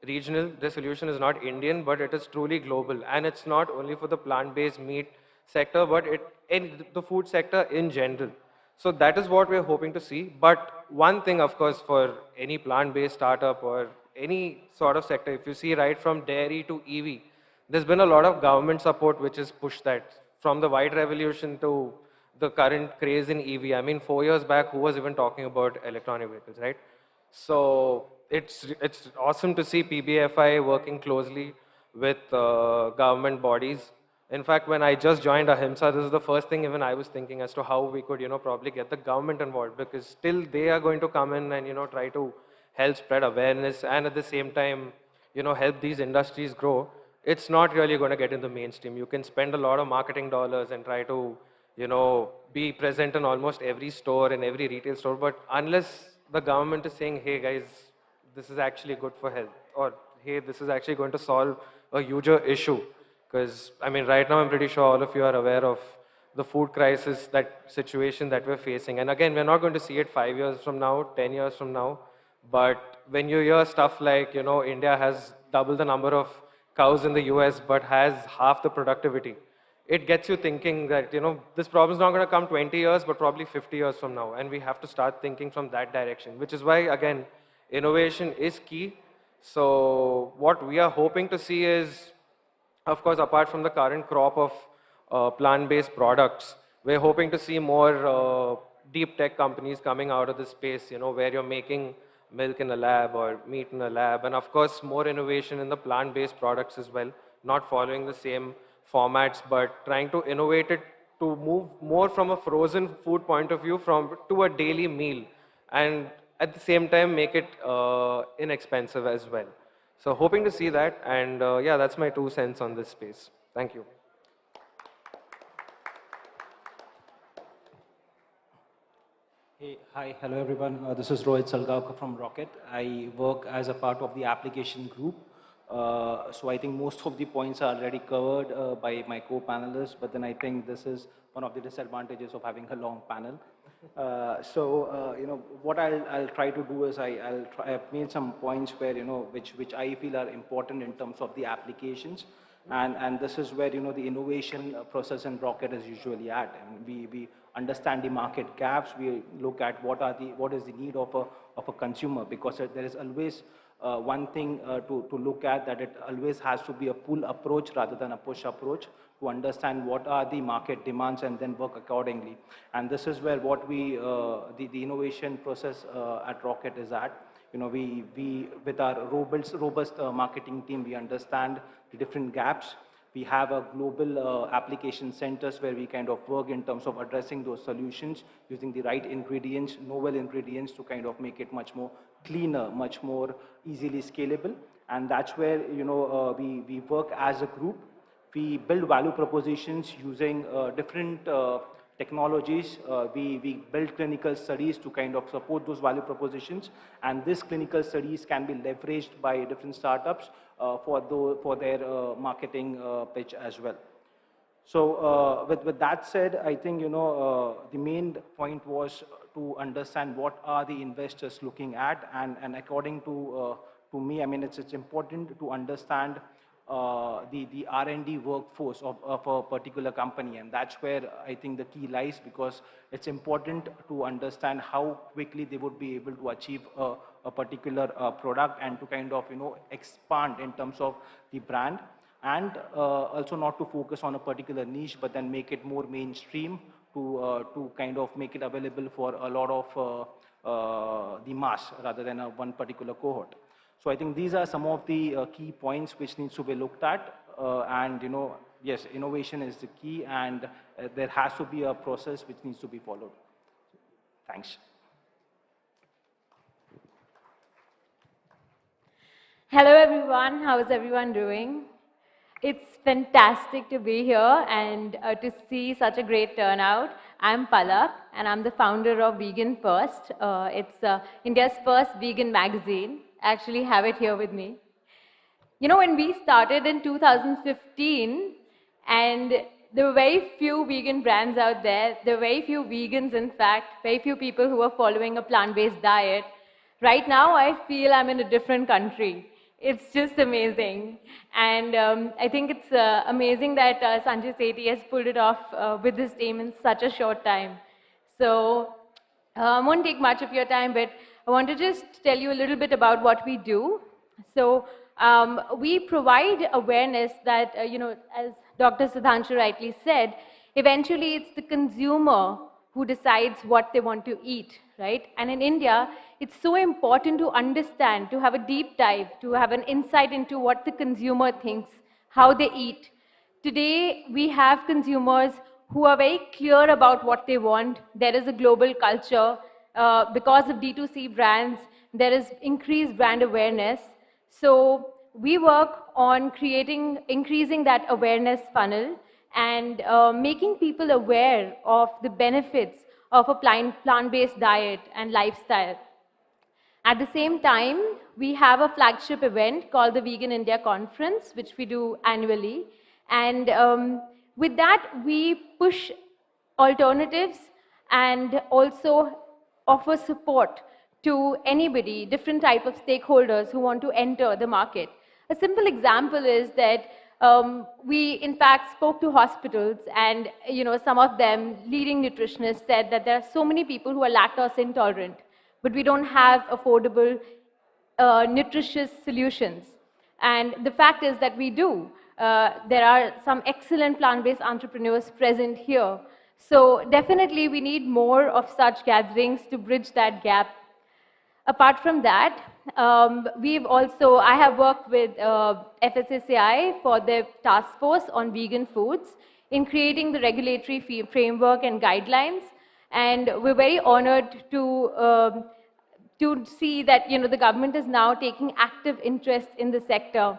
regional, their solution is not Indian, but it is truly global. And it's not only for the plant-based meat sector, but in the food sector in general. So that is what we're hoping to see. But one thing, of course, for any plant-based startup or any sort of sector, if you see right from dairy to EV, there's been a lot of government support which has pushed that. From the white revolution to the current craze in EV. I mean, 4 years back, who was even talking about electronic vehicles, right? So it's awesome to see PBFI working closely with government bodies. In fact, when I just joined Ahimsa, this is the first thing even I was thinking as to how we could, probably get the government involved, because still they are going to come in and, try to help spread awareness and at the same time, help these industries grow. It's not really going to get in the mainstream. You can spend a lot of marketing dollars and try to, be present in almost every store and every retail store, but unless the government is saying, hey guys, this is actually good for health, or hey, this is actually going to solve a huger issue. Because, I mean, right now I'm pretty sure all of you are aware of the food crisis, that situation that we're facing. And again, we're not going to see it 5 years from now, 10 years from now. But when you hear stuff like, India has double the number of cows in the US, but has half the productivity, it gets you thinking that, this problem is not going to come 20 years, but probably 50 years from now. And we have to start thinking from that direction, which is why, again, innovation is key. So what we are hoping to see is, of course, apart from the current crop of plant-based products, we're hoping to see more deep tech companies coming out of this space, where you're making milk in a lab or meat in a lab. And of course, more innovation in the plant-based products as well, not following the same formats, but trying to innovate it to move more from a frozen food point of view to a daily meal. And at the same time, make it inexpensive as well. So hoping to see that, and yeah, that's my 2 cents on this space. Thank you. Hey, hi, hello everyone. This is Rohit Salgaonkar from Rocket. I work as a part of the application group. So I think most of the points are already covered by my co-panelists, but then I think this is one of the disadvantages of having a long panel. What I'll try to do is I've made some points where, which I feel are important in terms of the applications. And this is where, the innovation process in Rocket is usually at. And we understand the market gaps. We look at what is the need of a consumer, because there is always one thing to look at, that it always has to be a pull approach rather than a push approach, to understand what are the market demands and then work accordingly. And this is where what the innovation process at Rocket is at. We with our robust marketing team, we understand the different gaps. We have a global application centers where we kind of work in terms of addressing those solutions using the right ingredients, novel ingredients, to kind of make it much more cleaner, much more easily scalable. And that's where, we work as a group. We build value propositions using different technologies. We build clinical studies to kind of support those value propositions. And these clinical studies can be leveraged by different startups for their marketing pitch as well. So with that said, I think, the main point was to understand what are the investors looking at. And according to me, I mean, it's important to understand the R&D workforce of a particular company. And that's where I think the key lies, because it's important to understand how quickly they would be able to achieve a particular product and to kind of, expand in terms of the brand, and also not to focus on a particular niche, but then make it more mainstream to kind of make it available for a lot of the mass rather than one particular cohort. So I think these are some of the key points which needs to be looked at, and yes, innovation is the key, and there has to be a process which needs to be followed. Thanks. Hello everyone, how is everyone doing? It's fantastic to be here and to see such a great turnout. I'm Palak and I'm the founder of Vegan First. It's India's first vegan magazine. I actually have it here with me. You know, when we started in 2015, and there were very few vegan brands out there, there were very few vegans, in fact, very few people who were following a plant-based diet. Right now, I feel I'm in a different country. It's just amazing. And I think it's amazing that Sanjay Sethi has pulled it off with his team in such a short time. So I won't take much of your time, but I want to just tell you a little bit about what we do. So we provide awareness that, as Dr. Sudhanshu rightly said, eventually it's the consumer who decides what they want to eat, right? And in India, it's so important to understand, to have a deep dive, to have an insight into what the consumer thinks, how they eat. Today, we have consumers who are very clear about what they want. There is a global culture. Because of D2C brands, there is increased brand awareness. So we work on increasing that awareness funnel and making people aware of the benefits of a plant-based diet and lifestyle. At the same time, we have a flagship event called the Vegan India Conference, which we do annually. And with that, we push alternatives and also offer support to anybody, different type of stakeholders who want to enter the market. A simple example is that we, in fact, spoke to hospitals, and some of them, leading nutritionists, said that there are so many people who are lactose intolerant, but we don't have affordable, nutritious solutions. And the fact is that we do. There are some excellent plant-based entrepreneurs present here. So definitely we need more of such gatherings to bridge that gap. Apart from that, I have worked with FSSAI for their task force on vegan foods in creating the regulatory framework and guidelines. And we're very honored to see that the government is now taking active interest in the sector.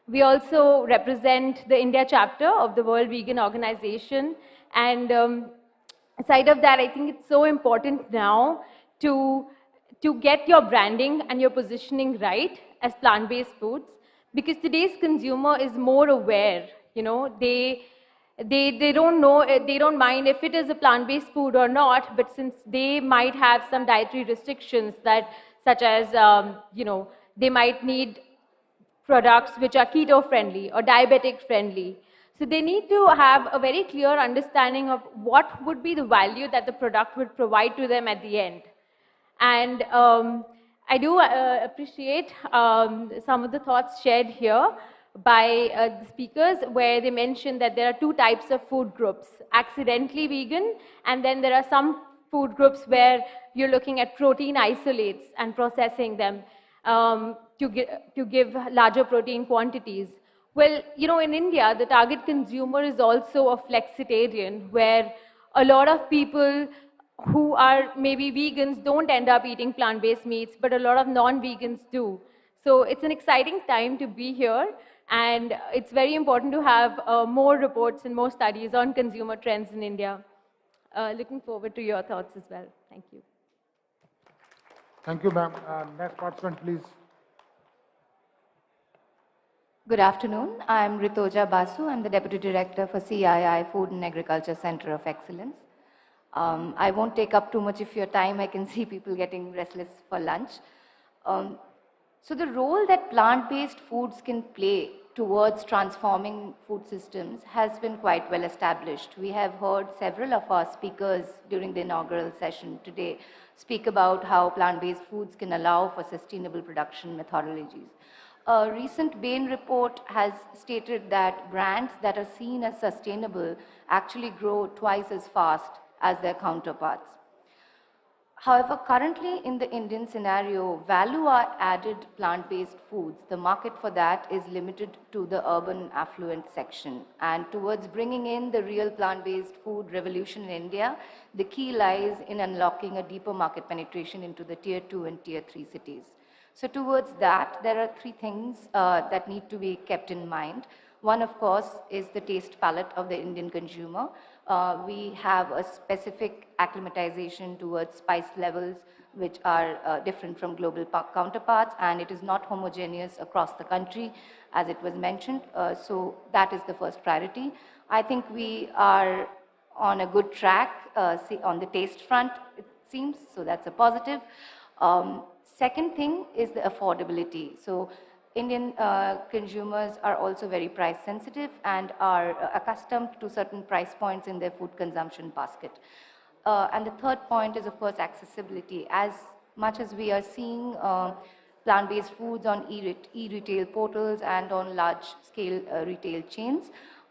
We also represent the India chapter of the World Vegan Organization. And aside of that, I think it's so important now to get your branding and your positioning right as plant-based foods, because today's consumer is more aware. They don't know, they don't mind if it is a plant-based food or not, but since they might have some dietary restrictions such as, they might need products which are keto-friendly or diabetic-friendly. So they need to have a very clear understanding of what would be the value that the product would provide to them at the end. And I do appreciate some of the thoughts shared here by the speakers, where they mentioned that there are two types of food groups: accidentally vegan, and then there are some food groups where you're looking at protein isolates and processing them to give larger protein quantities. Well, in India, the target consumer is also a flexitarian, where a lot of people who are maybe vegans don't end up eating plant-based meats, but a lot of non-vegans do. So it's an exciting time to be here, and it's very important to have more reports and more studies on consumer trends in India. Looking forward to your thoughts as well. Thank you. Thank you, ma'am. Next participant, please. Good afternoon. I'm Ritoja Basu. I'm the Deputy Director for CII Food and Agriculture Center of Excellence. I won't take up too much of your time. I can see people getting restless for lunch. So the role that plant-based foods can play towards transforming food systems has been quite well established. We have heard several of our speakers during the inaugural session today speak about how plant-based foods can allow for sustainable production methodologies. A recent Bain report has stated that brands that are seen as sustainable actually grow twice as fast as their counterparts. However, currently in the Indian scenario, value-added plant-based foods, the market for that is limited to the urban affluent section. And towards bringing in the real plant-based food revolution in India, the key lies in unlocking a deeper market penetration into the Tier 2 and Tier 3 cities. So towards that, there are three things that need to be kept in mind. One, of course, is the taste palette of the Indian consumer. We have a specific acclimatization towards spice levels which are different from global counterparts, and it is not homogeneous across the country, as it was mentioned. So that is the first priority. I think we are on a good track on the taste front, it seems, so that's a positive. Second thing is the affordability. So Indian consumers are also very price sensitive and are accustomed to certain price points in their food consumption basket. And the third point is, of course, accessibility. As much as we are seeing plant-based foods on e-retail portals and on large-scale retail chains,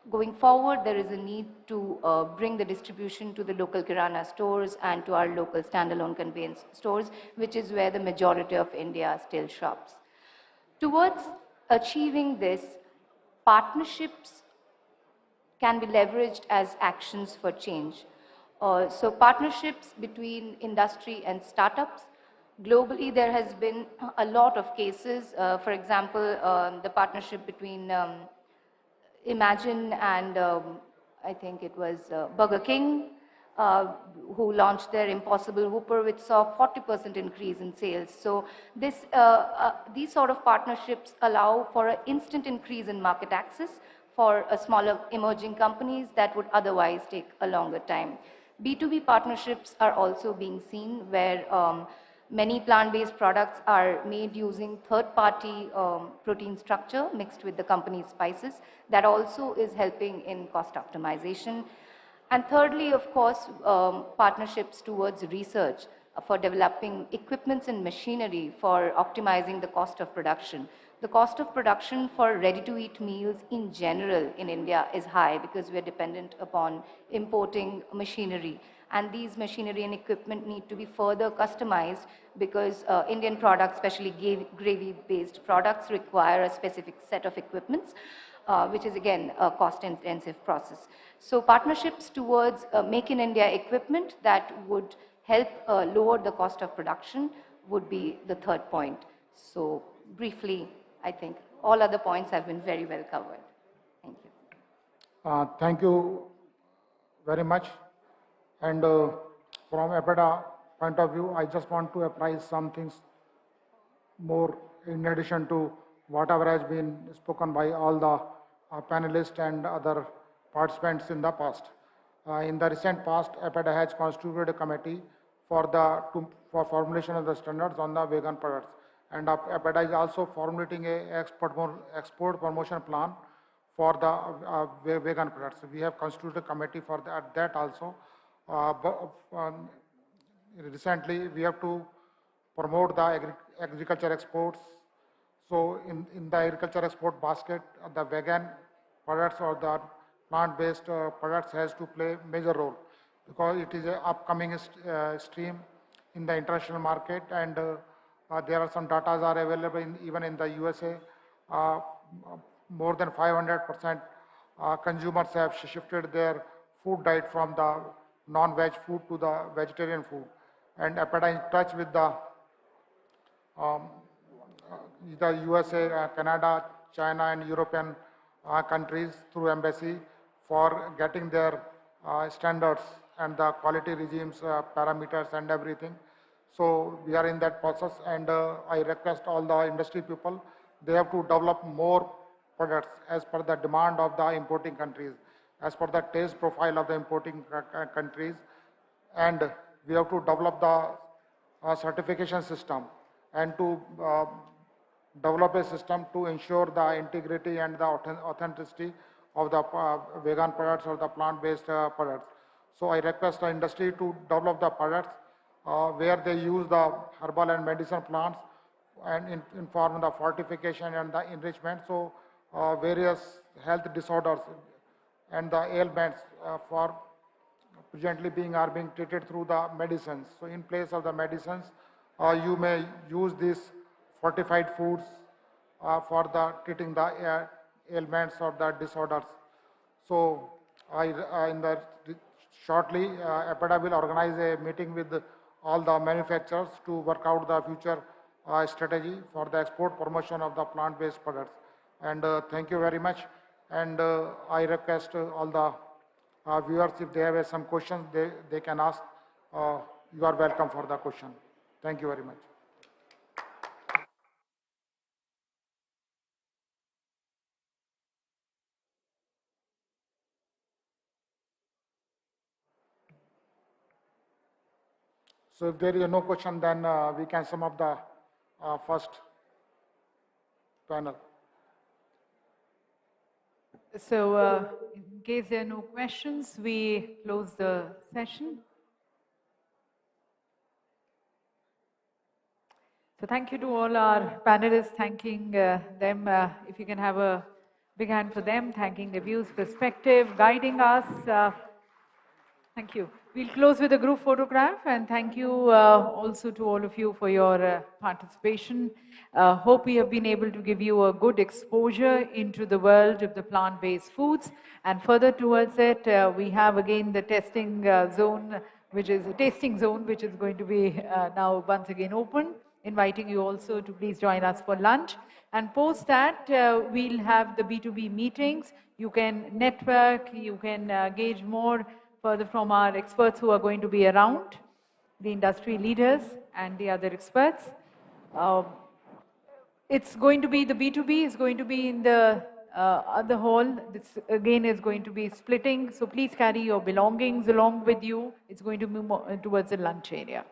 going forward, there is a need to bring the distribution to the local kirana stores and to our local standalone convenience stores, which is where the majority of India still shops. Towards achieving this, partnerships can be leveraged as actions for change. So partnerships between industry and startups. Globally, there has been a lot of cases. For example, the partnership between Imagine and I think it was Burger King, who launched their Impossible Whopper, which saw 40% increase in sales. So these sort of partnerships allow for an instant increase in market access for smaller emerging companies that would otherwise take a longer time. B2B partnerships are also being seen where many plant-based products are made using third-party protein structure mixed with the company's spices. That also is helping in cost optimization. And thirdly, of course, partnerships towards research for developing equipments and machinery for optimizing the cost of production. The cost of production for ready-to-eat meals in general in India is high because we are dependent upon importing machinery. And these machinery and equipment need to be further customized because Indian products, especially gravy-based products, require a specific set of equipments, which is again a cost-intensive process. So partnerships towards Make in India equipment that would help lower the cost of production would be the third point. So briefly, I think all other points have been very well covered. Thank you. Thank you very much. And from APEDA point of view, I just want to apply some things more in addition to whatever has been spoken by all the panelists and other participants in the past. In the recent past, APEDA has constituted a committee for formulation of the standards on the vegan products. And APEDA is also formulating an export promotion plan for the vegan products. We have constituted a committee for that also. Recently, we have to promote the agriculture exports. So in the agriculture export basket, the vegan products or the plant-based products has to play a major role because it is an upcoming stream in the international market, and there are some data are available even in the USA. More than 500% consumers have shifted their food diet from the non-veg food to the vegetarian food. And APEDA is in touch with the USA, Canada, China and European countries through embassy for getting their standards and the quality regimes, parameters and everything. So we are in that process, and I request all the industry people, they have to develop more products as per the demand of the importing countries, as per the taste profile of the importing countries, and we have to develop the certification system and to develop a system to ensure the integrity and the authenticity of the vegan products or the plant-based products. So I request the industry to develop the products where they use the herbal and medicine plants and inform the fortification and the enrichment. So various health disorders and the ailments for presently are being treated through the medicines. So in place of the medicines, you may use these fortified foods for the treating the ailments or the disorders. So shortly, APEDA will organize a meeting with all the manufacturers to work out the future strategy for the export promotion of the plant-based products. And thank you very much. And I request all the viewers, if they have some questions, they can ask. You are welcome for the question. Thank you very much. So if there is no question, then we can sum up the first panel. So in case there are no questions, we close the session. So thank you to all our panelists, thanking them. If you can have a big hand for them, thanking their views, perspective, guiding us. Thank you. We'll close with a group photograph, and thank you also to all of you for your participation. Hope we have been able to give you a good exposure into the world of the plant-based foods, and further towards it, we have again the testing zone, which is a tasting zone, which is going to be now once again open, inviting you also to please join us for lunch. And post that, we'll have the B2B meetings. You can network, you can gauge more further from our experts who are going to be around, the industry leaders and the other experts. It's going to be, the B2B is going to be in the other hall. This again is going to be splitting, so please carry your belongings along with you. It's going to move towards the lunch area.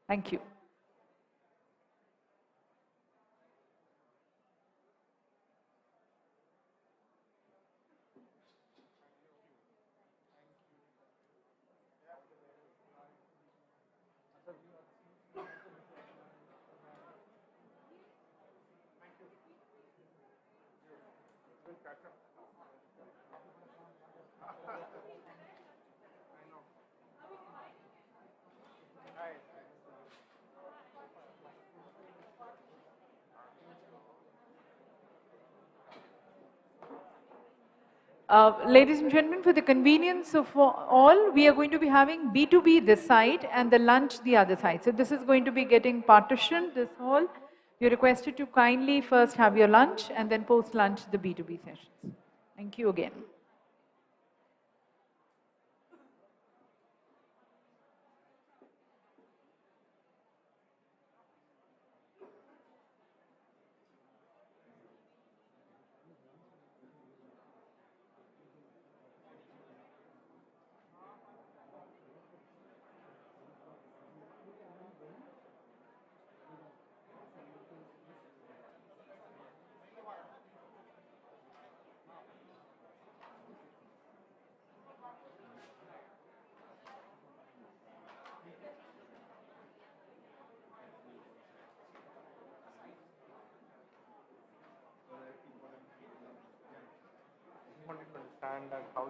Thank you. Ladies and gentlemen, for the convenience of all, we are going to be having B2B this side and the lunch the other side. So this is going to be getting partitioned, this hall. You're requested to kindly first have your lunch and then post-lunch the B2B sessions. Thank you again. Understand that how